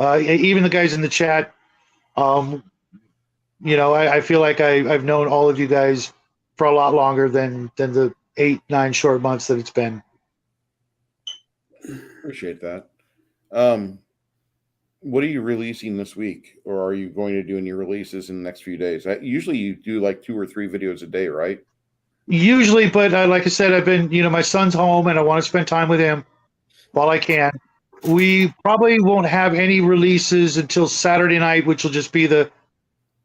even the guys in the chat. I feel like I've known all of you guys for a lot longer than the 8-9 short months that it's been. Appreciate that. What are you releasing this week, or are you going to do any releases in the next few days? Usually you do like 2 or 3 videos a day, right? Usually, but like I said, I've been, my son's home and I want to spend time with him while I can. We probably won't have any releases until Saturday night, which will just be the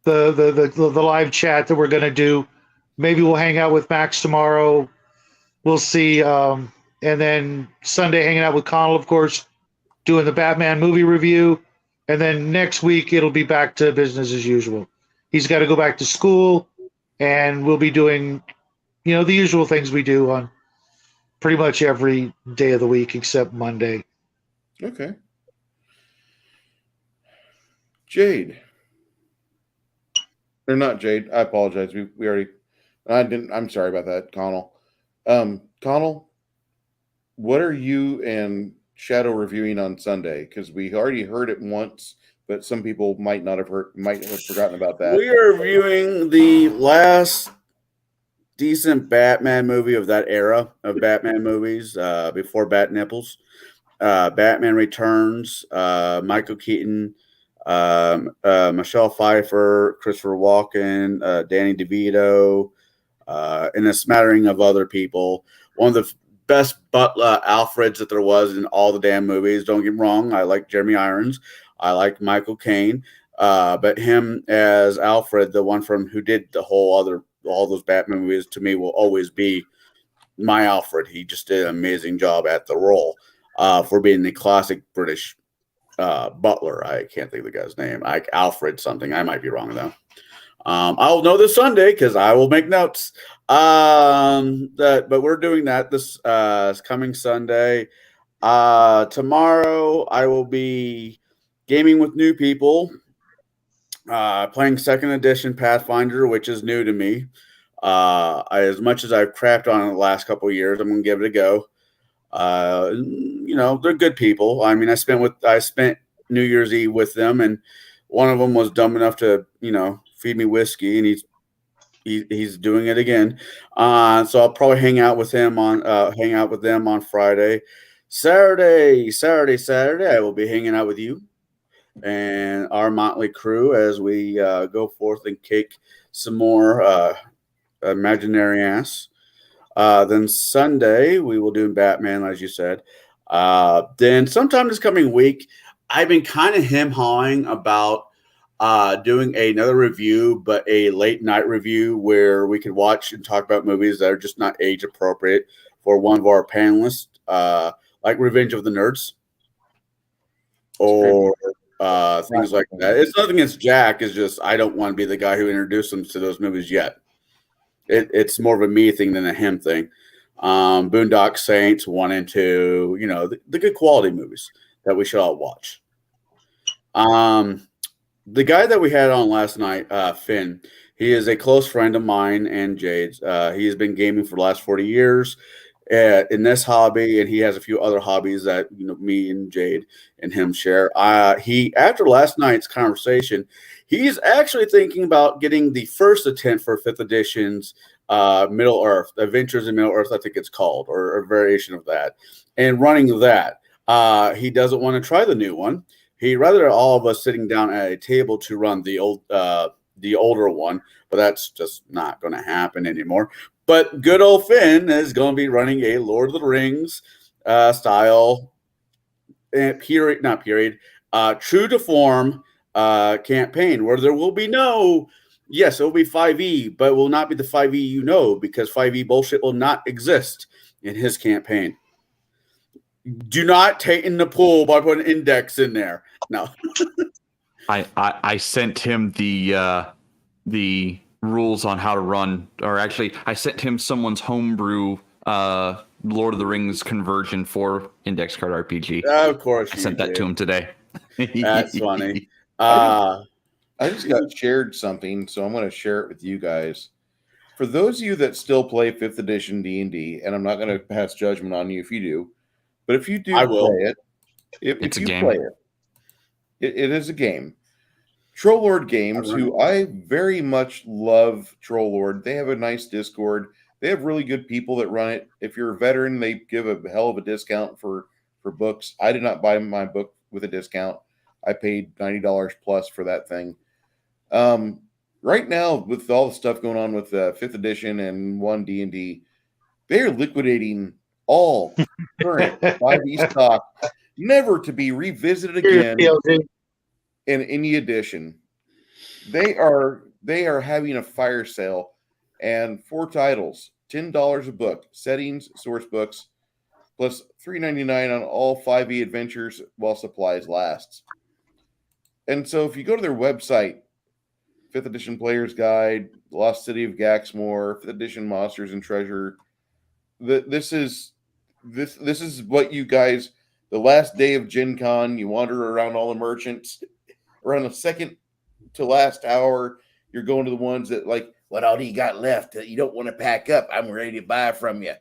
the live chat that we're going to do. Maybe we'll hang out with Max tomorrow. We'll see. And then Sunday, hanging out with Connell, of course, doing the Batman movie review. And then next week, it'll be back to business as usual. He's got to go back to school, and we'll be doing, the usual things we do on pretty much every day of the week except Monday. Okay. Jade. Or not Jade. I apologize. We already. I'm sorry about that, Connell. Connell, what are you and Shadow reviewing on Sunday? Because we already heard it once, but some people might have forgotten about that. We are reviewing the last decent Batman movie of that era of Batman movies before Bat Nipples. Batman Returns, Michael Keaton, Michelle Pfeiffer, Christopher Walken, Danny DeVito, and a smattering of other people. One of the best Alfreds that there was in all the damn movies. Don't get me wrong. I like Jeremy Irons. I like Michael Caine. But him as Alfred, the one who did all those Batman movies, to me will always be my Alfred. He just did an amazing job at the role for being the classic British butler. I can't think of the guy's name. Alfred something. I might be wrong though. I'll know this Sunday because I will make notes. But we're doing that this coming Sunday. Tomorrow I will be gaming with new people, playing 2nd edition Pathfinder, which is new to me. As much as I've crapped on it the last couple of years, I'm gonna give it a go. They're good people. I mean, I spent New Year's Eve with them, and one of them was dumb enough to, feed me whiskey, and he's doing it again. So I'll probably hang out with them on Friday. Saturday, I will be hanging out with you and our motley crew as we go forth and kick some more imaginary ass. Then Sunday, we will do Batman, as you said. Then sometime this coming week, I've been kind of hem-hawing about doing another review, but a late night review where we could watch and talk about movies that are just not age appropriate for one of our panelists, like Revenge of the Nerds or things like that. It's nothing against Jack. It's just I don't want to be the guy who introduced them to those movies yet. It's more of a me thing than a him thing. Boondock Saints 1 and 2, the good quality movies that we should all watch. The guy that we had on last night, Finn, he is a close friend of mine and Jade's. He has been gaming for the last 40 years in this hobby, and he has a few other hobbies that me and Jade and him share. After last night's conversation, he's actually thinking about getting the first attempt for 5th edition's Middle Earth, Adventures in Middle Earth, I think it's called, or a variation of that, and running that. He doesn't want to try the new one. He'd rather all of us sitting down at a table to run the older one, but that's just not going to happen anymore. But good old Finn is going to be running a Lord of the Rings style true to form campaign where there will be it will be 5e, but it will not be the 5e because 5e bullshit will not exist in his campaign. Do not take in the pool by putting an index in there. No. I sent him the rules on how to run, or actually, I sent him someone's homebrew Lord of the Rings conversion for Index Card RPG. Of course, I sent that to him today. That's funny. I just got shared something, so I'm going to share it with you guys. For those of you that still play 5th edition D&D, and I'm not going to pass judgment on you if you do, but if you do play it, if you play it, it is a game. Troll Lord Games, who I very much love Troll Lord. They have a nice Discord. They have really good people that run it. If you're a veteran, they give a hell of a discount for books. I did not buy my book with a discount. I paid $90 plus for that thing. Right now, with all the stuff going on with 5th edition and 1 D&D, they are liquidating all current 5e stock, never to be revisited again in any edition. They are having a fire sale, and 4 titles, $10 a book, settings, source books, plus $3.99 on all 5e adventures while supplies lasts. And so if you go to their website, 5th edition Player's Guide, Lost City of Gaxmore, 5th edition Monsters and Treasure, this is what you guys, the last day of Gen Con, you wander around all the merchants. Around the second to last hour, you're going to the ones that like, what all do you got left that you don't want to pack up? I'm ready to buy from you.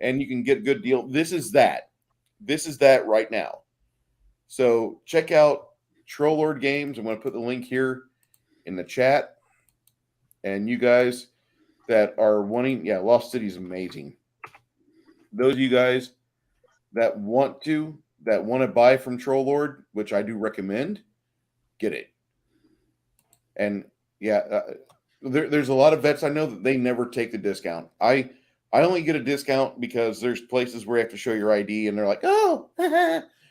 And you can get a good deal. This is that right now. So check out Troll Lord Games. I'm going to put the link here in the chat. And you guys that are wanting, Lost City is amazing. Those of you guys that want to buy from Troll Lord, which I do recommend, get it. And there's a lot of vets I know that they never take the discount. I only get a discount because there's places where you have to show your ID and they're like, oh,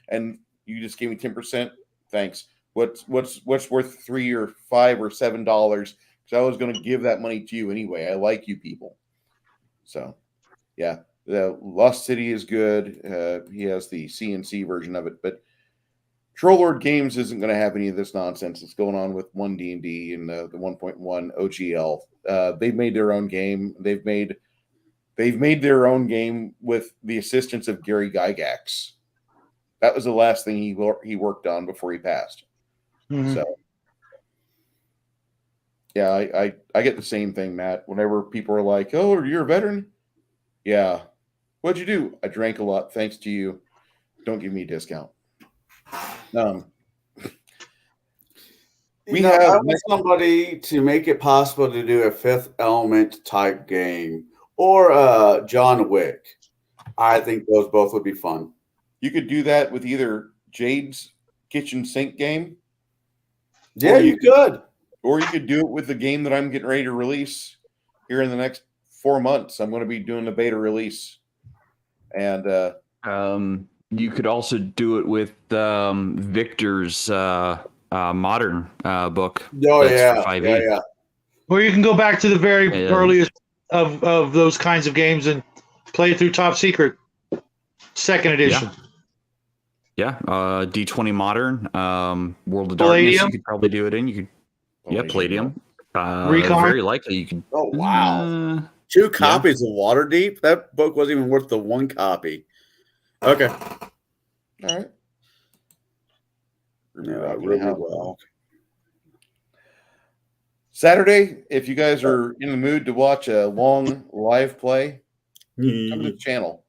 and you just gave me 10%. Thanks. What's worth $3 or $5 or $7? Because I was going to give that money to you anyway. I like you people. So, yeah, the Lost City is good. He has the CNC version of it, but Troll Lord Games isn't going to have any of this nonsense that's going on with 1D&D and the 1.1 OGL. They've made their own game. They've made their own game with the assistance of Gary Gygax. That was the last thing he worked on before he passed. Mm-hmm. So, yeah, I get the same thing, Matt. Whenever people are like, "Oh, you're a veteran," yeah. What'd you do? I drank a lot. Thanks to you. Don't give me a discount. We have somebody to make it possible to do a Fifth Element type game or John Wick. I think those both would be fun. You could do that with either Jade's kitchen sink game. Yeah, you could. Or you could do it with the game that I'm getting ready to release here in the next 4 months. I'm going to be doing the beta release. And you could also do it with Victor's modern book. Oh, yeah. Or you can go back to the very earliest of those kinds of games and play it through Top Secret, 2nd edition. Yeah, D20 Modern, World of Palladium. Darkness. You could probably do it in. You could, Palladium. Recon. Very likely you could. Oh wow! 2 copies of Waterdeep. That book wasn't even worth the 1 copy. Okay. All right. Really well. Saturday, if you guys are in the mood to watch a long live play, come to the channel.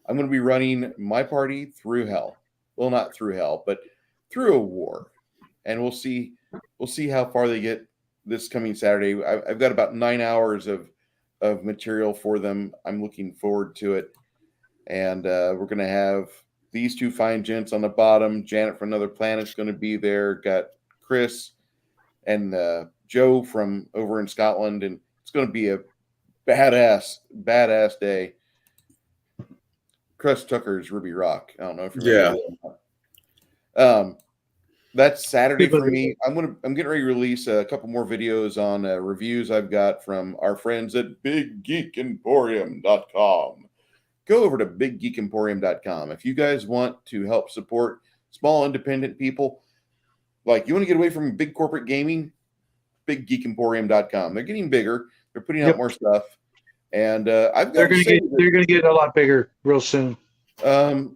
I'm going to be running my party through hell. Well, not through hell, but through a war, and we'll see how far they get this coming Saturday. I've got about 9 hours of material for them. I'm looking forward to it, and we're going to have these 2 fine gents on the bottom. Janet from Another Planet's going to be there. Got Chris and Joe from over in Scotland, and it's going to be a badass day. Chris Tucker's Ruby Rock. I don't know if you're that's Saturday for me. I'm getting ready to release a couple more videos on reviews I've got from our friends at BigGeekEmporium.com. Go over to BigGeekEmporium.com if you guys want to help support small independent people. Like you want to get away from big corporate gaming, BigGeekEmporium.com. They're getting bigger. They're putting out more stuff. And they're going to get a lot bigger real soon. I'm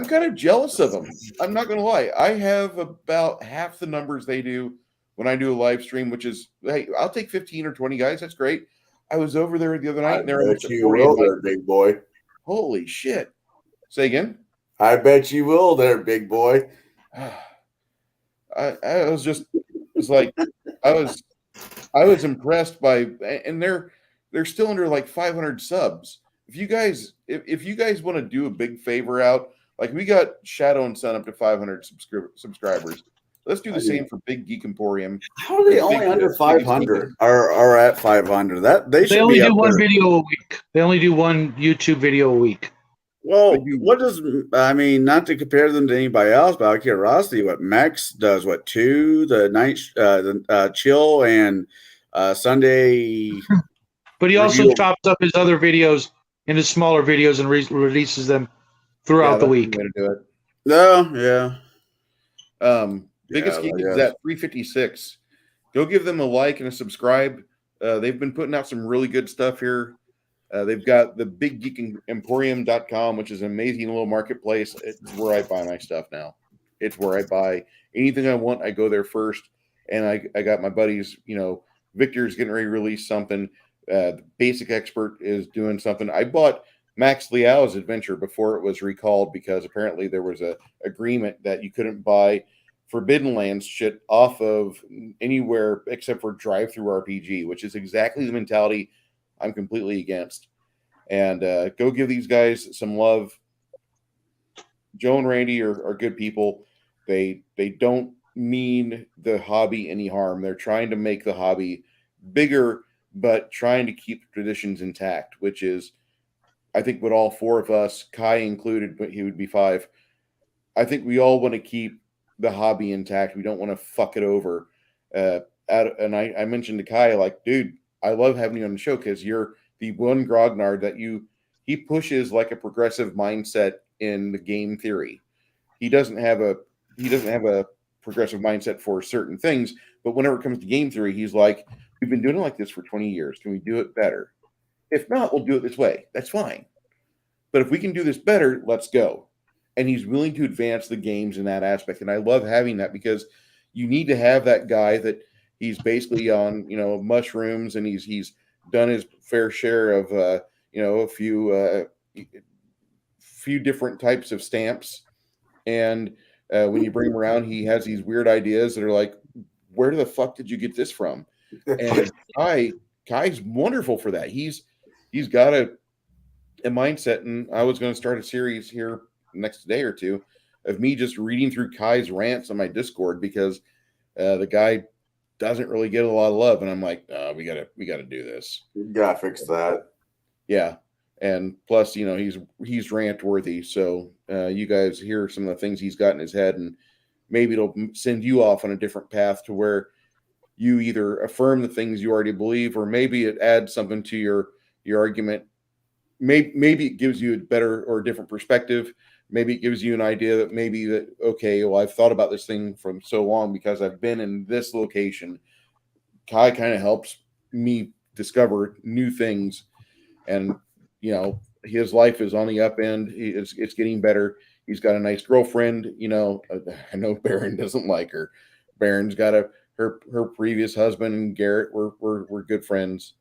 kind of jealous of them. I'm not going to lie. I have about half the numbers they do when I do a live stream, which is, hey, I'll take 15 or 20 guys. That's great. I was over there the other night. I bet you will there, big boy. Holy shit. Say again? I bet you will there, big boy. I was impressed by, and they're still under like 500 subs. If you guys want to do a big favor out, like we got Shadow and Sun up to 500 subscribers. Let's do the same for Big Geek Emporium. How are they only under 500 or at 500? They only do one video a week. They only do one YouTube video a week. Well, But you- what does I mean? Not to compare them to anybody else, but out of curiosity, what Max does? What two? The chill and Sunday. But he also Review. chops up his other videos into smaller videos and releases them throughout the that's week. the way to do it. No, yeah. Biggest Yeah, Geek I is guess. at 356. Go give them a like and a subscribe. They've been putting out some really good stuff here. They've got the biggeekemporium.com, which is an amazing little marketplace. It's where I buy my stuff now. It's where I buy anything I want. I go there first. And I got my buddies, Victor's getting ready to release something. The Basic Expert is doing something. I bought Max Liao's adventure before it was recalled because apparently there was a agreement that you couldn't buy Forbidden Lands shit off of anywhere except for Drive-Through RPG, which is exactly the mentality I'm completely against. And go give these guys some love. Joe and Randy are good people. They don't mean the hobby any harm. They're trying to make the hobby bigger, but trying to keep traditions intact, which is, I think, what all four of us, Kai included, but he would be five. I think we all want to keep the hobby intact. We don't want to fuck it over. And I mentioned to Kai, like, dude, I love having you on the show because you're the one grognard that he pushes like a progressive mindset in the game theory. He doesn't have a progressive mindset for certain things, but whenever it comes to game theory, he's like, we've been doing it like this for 20 years. Can we do it better? If not, we'll do it this way. That's fine. But if we can do this better, let's go. And he's willing to advance the games in that aspect. And I love having that because you need to have that guy that he's basically on, mushrooms, and he's done his fair share of, a few different types of stamps. And when you bring him around, he has these weird ideas that are like, where the fuck did you get this from? And Kai's wonderful for that. He's got a mindset, and I was going to start a series here next day or two of me just reading through Kai's rants on my Discord because the guy doesn't really get a lot of love, and I'm like, we gotta do this. You gotta fix that. Yeah, and plus, he's rant worthy, so you guys hear some of the things he's got in his head, and maybe it'll send you off on a different path to where you either affirm the things you already believe, or maybe it adds something to your argument. Maybe it gives you a better or a different perspective. Maybe it gives you an idea that okay, well, I've thought about this thing from so long because I've been in this location. Kai kind of helps me discover new things, and his life is on the up end. It's getting better. He's got a nice girlfriend. I know Baron doesn't like her. Baron's got her previous husband, and Garrett we're good friends.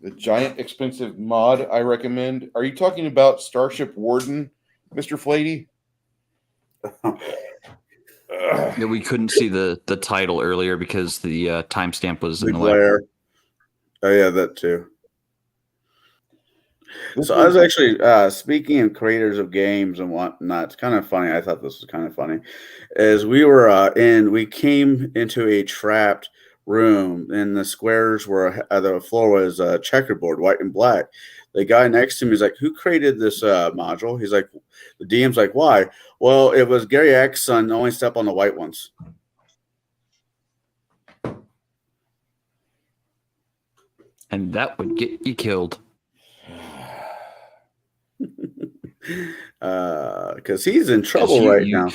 The giant expensive mod I recommend. Are you talking about Starship Warden, Mr. Flatey? Yeah, we couldn't see the title earlier because the timestamp was in the way. Glare. Oh yeah, that too. So I was actually speaking of creators of games and whatnot. It's kind of funny. I thought this was kind of funny. As we were we came into a trapped room, and the squares were the floor was checkerboard, white and black. The guy next to me is like, "Who created this module?" He's like, "The DM's like, why?" Well, it was Gary X's son. Only step on the white ones. And that would get you killed. Because he's in trouble now.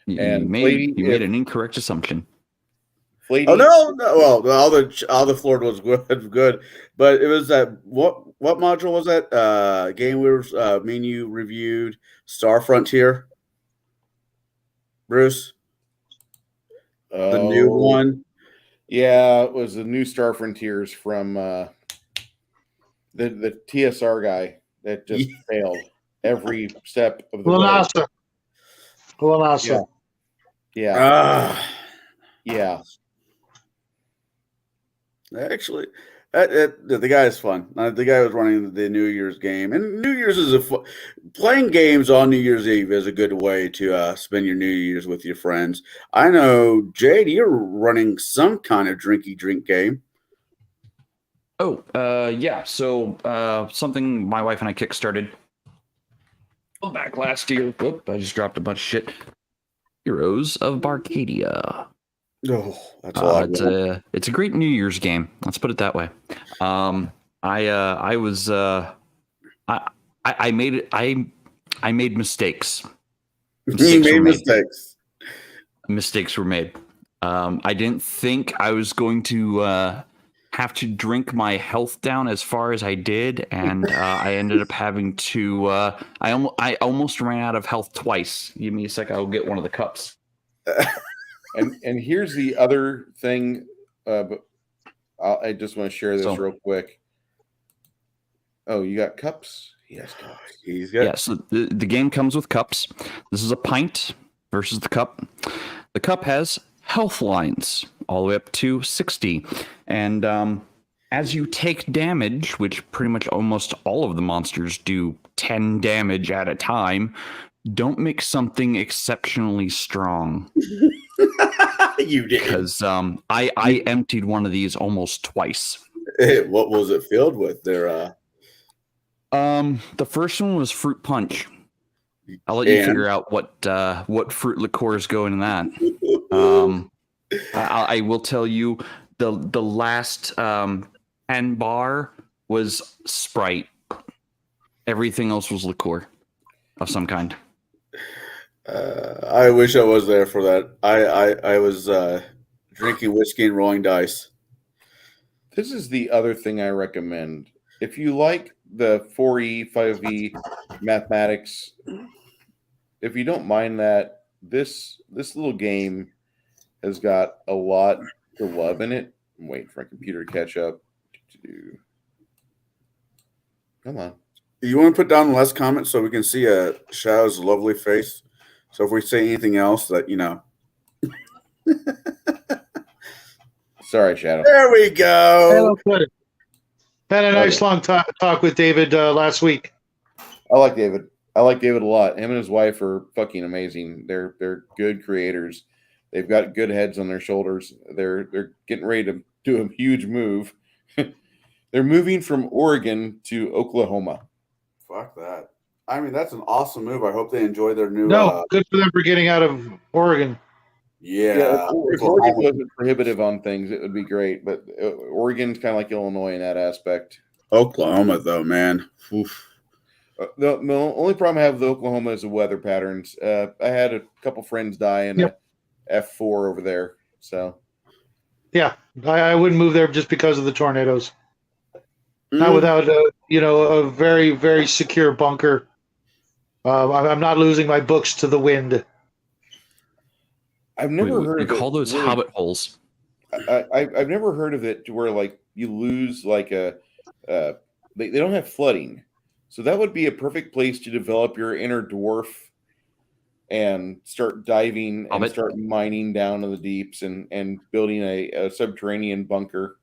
And you made an incorrect assumption. Oh no! Well, all the floor was good, but it was that what module was that? Game we were me and you reviewed, Star Frontier. Bruce, the new one. Yeah, it was the new Star Frontiers from the TSR guy that just failed every step of the way. Lanasa. Yeah. Yeah. Actually, the guy is fun. The guy was running the New Year's game, and New Year's is playing games on New Year's Eve is a good way to spend your New Year's with your friends. I know, Jade, you're running some kind of drinky drink game. Yeah. So something my wife and I kickstarted back last year. Whoop, I just dropped a bunch of shit. Heroes of Barcadia. Oh, that's a lot. It's a great New Year's game. Let's put it that way. I made mistakes. He made mistakes. Mistakes were made. I didn't think I was going to have to drink my health down as far as I did, and I ended up having to. I almost ran out of health twice. Give me a sec. I'll get one of the cups. And here's the other thing. But I just want to share this real quick. Oh, you got cups? Yes, cups. He's got. Yeah. So the game comes with cups. This is a pint versus the cup. The cup has health lines all the way up to 60, and as you take damage, which pretty much almost all of the monsters do 10 damage at a time, don't make something exceptionally strong. You did. Because I emptied one of these almost twice. What was it filled with there? The first one was fruit punch. I'll let you figure out what fruit liqueurs go in that. I will tell you the last 10 bar was Sprite. Everything else was liqueur of some kind. I wish I was there for that. I was drinking whiskey and rolling dice. This is the other thing I recommend. If you like the 4E, 5E mathematics, if you don't mind that, this little game has got a lot to love in it. I'm waiting for my computer to catch up. Come on. You want to put down less comments so we can see Shadow's lovely face? So if we say anything else that, you know. Sorry, Shadow. There we go. Had a nice long talk with David last week. I like David. I like David a lot. Him and his wife are fucking amazing. They're good creators. They've got good heads on their shoulders. They're getting ready to do a huge move. They're moving from Oregon to Oklahoma. Fuck that. I mean, that's an awesome move. I hope they enjoy their new. Good for them for getting out of Oregon. Yeah. If Oregon wasn't prohibitive on things, it would be great. But Oregon's kind of like Illinois in that aspect. Oklahoma, though, man. Oof. The only problem I have with Oklahoma is the weather patterns. I had a couple friends die in a F4 over there. So, yeah, I wouldn't move there just because of the tornadoes. Not without a very, very secure bunker. I'm not losing my books to the wind. I've never heard of it. Call those hobbit holes. I've never heard of it to where like you lose like they don't have flooding, so that would be a perfect place to develop your inner dwarf and start diving and start mining down in the deeps and building a subterranean bunker.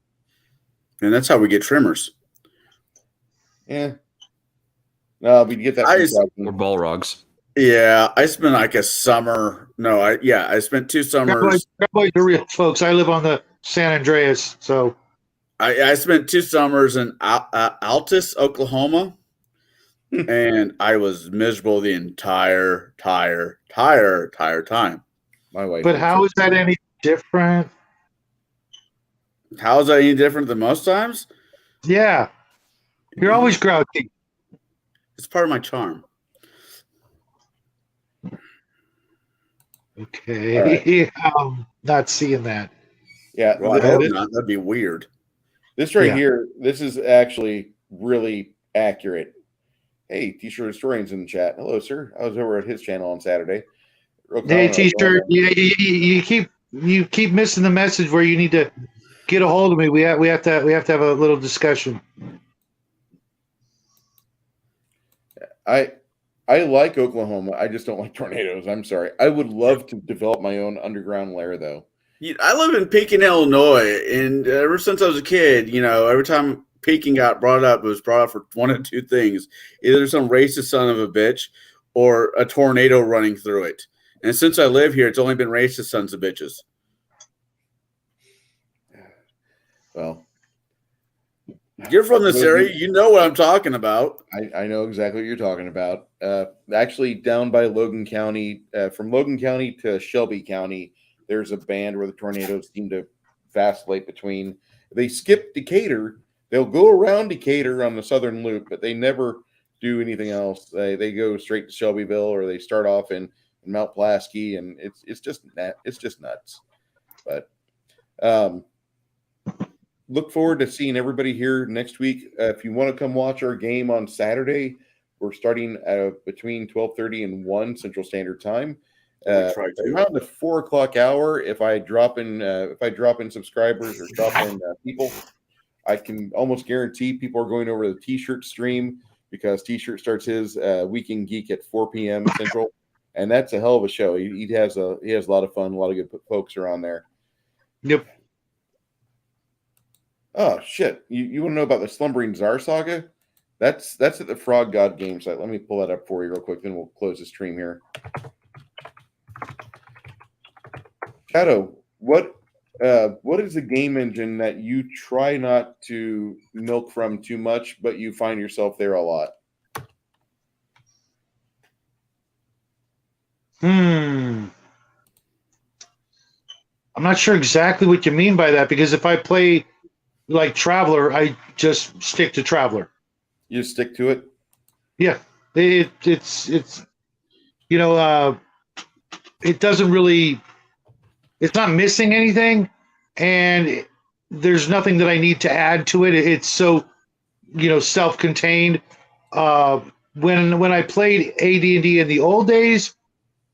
And that's how we get trimmers. Yeah. No, we get that. Or Balrogs. Yeah, I spent like a summer. No, I spent 2 summers. The real folks. I live on the San Andreas, so I spent 2 summers in Altus, Oklahoma, and I was miserable the entire time. My wife. But how is that any different? How is that any different than most times? Yeah, you're always grouchy. It's part of my charm. Okay, right. Not seeing that. Yeah, well, I hope not. That'd be weird. This right here, this is actually really accurate. Hey, T-shirt historian's in the chat. Hello, sir. I was over at his channel on Saturday. Hey, T-shirt, you keep missing the message where you need to get a hold of me. We have to have a little discussion. I like Oklahoma. I just don't like tornadoes. I'm sorry. I would love to develop my own underground lair, though. I live in Pekin, Illinois, and ever since I was a kid, every time Pekin got brought up, it was brought up for one of 2 things: either some racist son of a bitch or a tornado running through it. And since I live here, it's only been racist sons of bitches. Well, You're from this area. You know what I'm talking about. I know exactly what you're talking about. Actually, down by Logan County, from Logan County to Shelby County, there's a band where the tornadoes seem to vacillate between. They skip Decatur. They'll go around Decatur on the southern loop, but they never do anything else. They go straight to Shelbyville, or they start off in Mount Pulaski, and it's just nuts. But look forward to seeing everybody here next week. If you want to come watch our game on Saturday, we're starting between 12:30 and 1 Central Standard Time. Around the 4 o'clock hour, if I drop in subscribers or drop in people, I can almost guarantee people are going over to the T-shirt stream, because T-shirt starts his Weekend Geek at 4 p.m. Central, and that's a hell of a show. He has a lot of fun. A lot of good folks are on there. Yep. Oh shit! You want to know about the Slumbering Czar saga? That's at the Frog God game site. Let me pull that up for you real quick, then we'll close the stream here. Shadow, what is the game engine that you try not to milk from too much, but you find yourself there a lot? I'm not sure exactly what you mean by that, because if I play like Traveler, I just stick to Traveler. You stick to it? Yeah. It's it doesn't really, it's not missing anything, and there's nothing that I need to add to it. It's so, self-contained. When I played AD&D in the old days,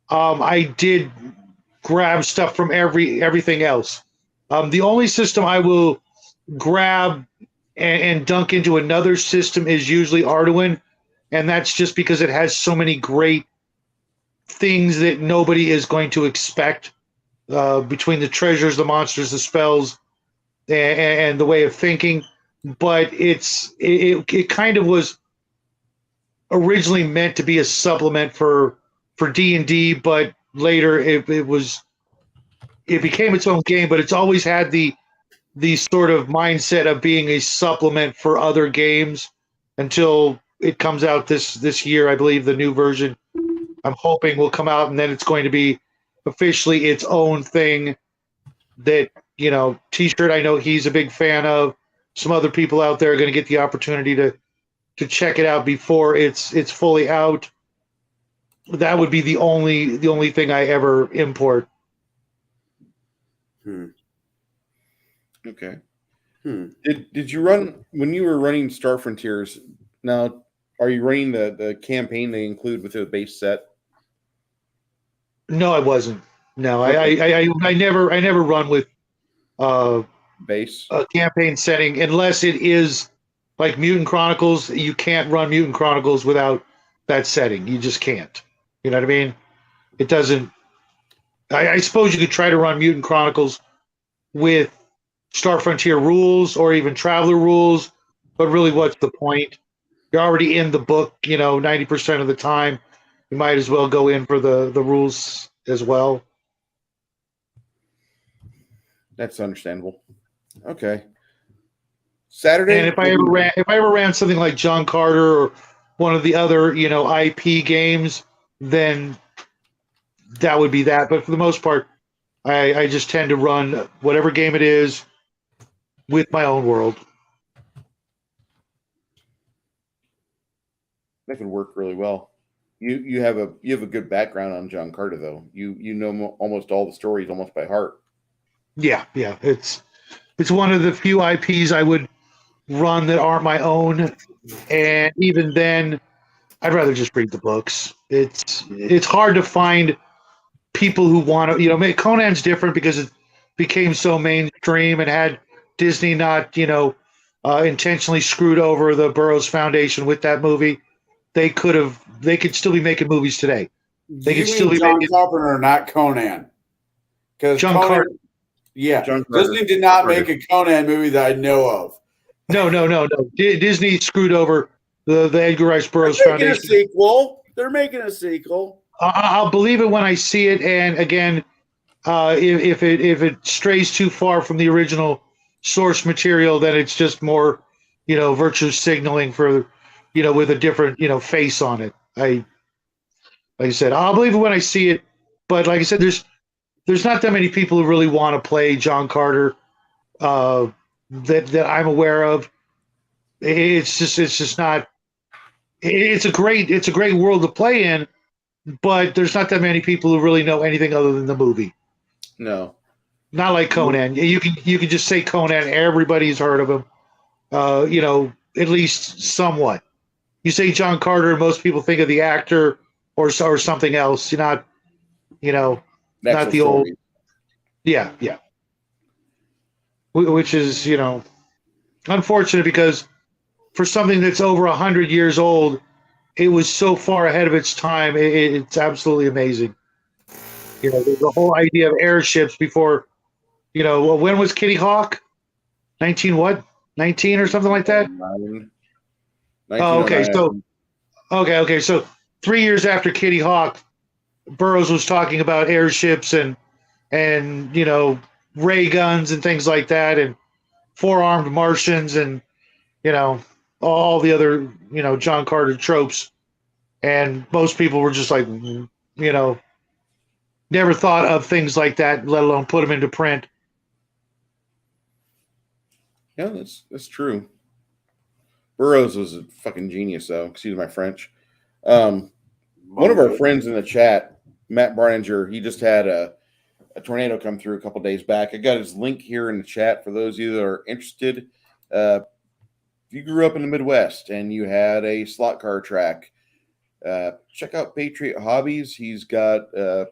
I did grab stuff from everything else. The only system I will grab and dunk into another system is usually Arduin, and that's just because it has so many great things that nobody is going to expect, between the treasures, the monsters, the spells, and the way of thinking. But it kind of was originally meant to be a supplement for D&D, but later it became its own game. But it's always had the sort of mindset of being a supplement for other games until it comes out this year. I believe the new version, I'm hoping, will come out, and then it's going to be officially its own thing that, T-shirt, I know he's a big fan of. Some other people out there are going to get the opportunity to check it out before it's fully out. That would be the only thing I ever import. Okay. Did you run, when you were running Star Frontiers? Now, are you running the campaign they include with the base set? No, I wasn't. No, Okay. I never run with Base a campaign setting unless it is like Mutant Chronicles. You can't run Mutant Chronicles without that setting. You just can't. You know what I mean? It doesn't. I suppose you could try to run Mutant Chronicles with Star Frontier rules or even Traveler rules, but really, what's the point? You're already in the book, 90% of the time. You might as well go in for the rules as well. That's understandable. Okay. Saturday. And if I ever ran something like John Carter or one of the other, IP games, then that would be that. But for the most part, I just tend to run whatever game it is with my own world. That could work really well. You have a good background on John Carter, though. You know almost all the stories almost by heart. Yeah. It's one of the few IPs I would run that aren't my own, and even then, I'd rather just read the books. It's hard to find people who want to. Conan's different because it became so mainstream, and had Disney not intentionally screwed over the Burroughs Foundation with that movie, they could still be making movies today. They could still be John making Carpenter, not Conan. Because John Carter. Yeah, John Carter. Disney did not make a Conan movie that I know of. No. Disney screwed over the Edgar Rice Burroughs Foundation. They're making a sequel. I'll believe it when I see it. And again, if it strays too far from the original source material, then it's just more virtue signaling for, with a different, face on it. Like I said, I'll believe it when I see it. But like I said, there's not that many people who really want to play John Carter that I'm aware of. It's just not. It's a great world to play in, but there's not that many people who really know anything other than the movie. No, Not like Conan. You can just say Conan. Everybody's heard of him. At least somewhat. You say John Carter, most people think of the actor or something else. You're not, not the old. Yeah. Which is, unfortunate because for something that's over 100 years old, it was so far ahead of its time. It's absolutely amazing. The whole idea of airships before, when was Kitty Hawk? 19 what? 19 or something like that? Oh, okay. Okay. So 3 years after Kitty Hawk, Burroughs was talking about airships and ray guns and things like that, and four-armed Martians and all the other John Carter tropes. And most people were just like, never thought of things like that, let alone put them into print. Yeah, that's true. Burroughs was a fucking genius, though. Excuse my French. One of our friends in the chat, Matt Brininger, he just had a tornado come through a couple days back. I got his link here in the chat for those of you that are interested. If you grew up in the Midwest and you had a slot car track, check out Patriot Hobbies. He's got a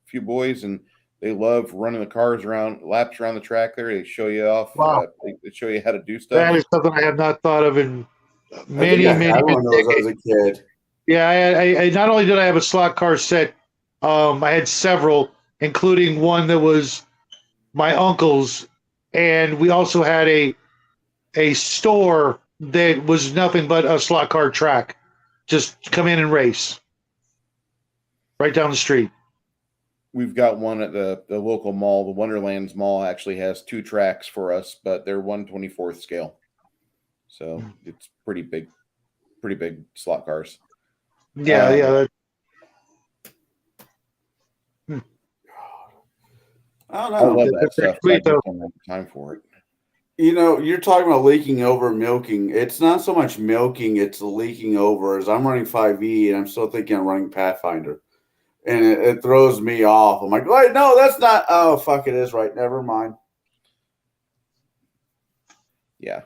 few boys, and they love running the cars laps around the track there. They show you off. Wow. They show you how to do stuff. That is something I have not thought of in many I had one of those as a kid. Yeah, I not only did I have a slot car set, I had several, including one that was my uncle's, and we also had a store that was nothing but a slot car track. Just come in and race right down the street. We've got one at the local mall. The Wonderlands Mall actually has 2 tracks for us, but they're 1/24th scale. So it's pretty big slot cars. Yeah. I don't I know. love that stuff. I Sweet, just don't have time for it. You're talking about leaking over milking. It's not so much milking, it's leaking over. As I'm running 5e and I'm still thinking I'm running Pathfinder. And it throws me off. I'm like, wait, no, that's not. Oh, fuck, it is right. Never mind. Yeah.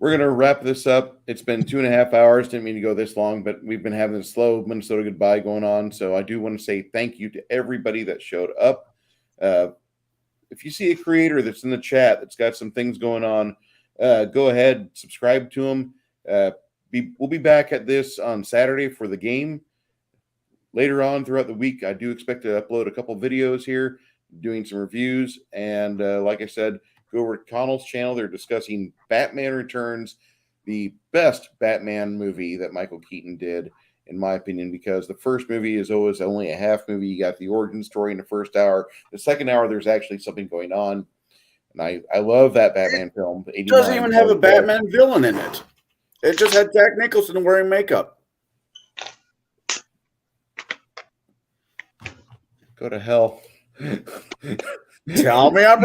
We're going to wrap this up. It's been 2.5 hours. Didn't mean to go this long, but we've been having a slow Minnesota goodbye going on. So I do want to say thank you to everybody that showed up. If you see a creator that's in the chat that's got some things going on, go ahead, subscribe to them. We'll be back at this on Saturday for the game. Later on throughout the week, I do expect to upload a couple videos here, doing some reviews. And like I said, go over to Connell's channel. They're discussing Batman Returns, the best Batman movie that Michael Keaton did, in my opinion, because the first movie is always only a half movie. You got the origin story in the first hour. The second hour, there's actually something going on. And I love that Batman film. It doesn't even have a Batman villain in it. It just had Jack Nicholson wearing makeup. Go to hell. Tell me I'm wrong.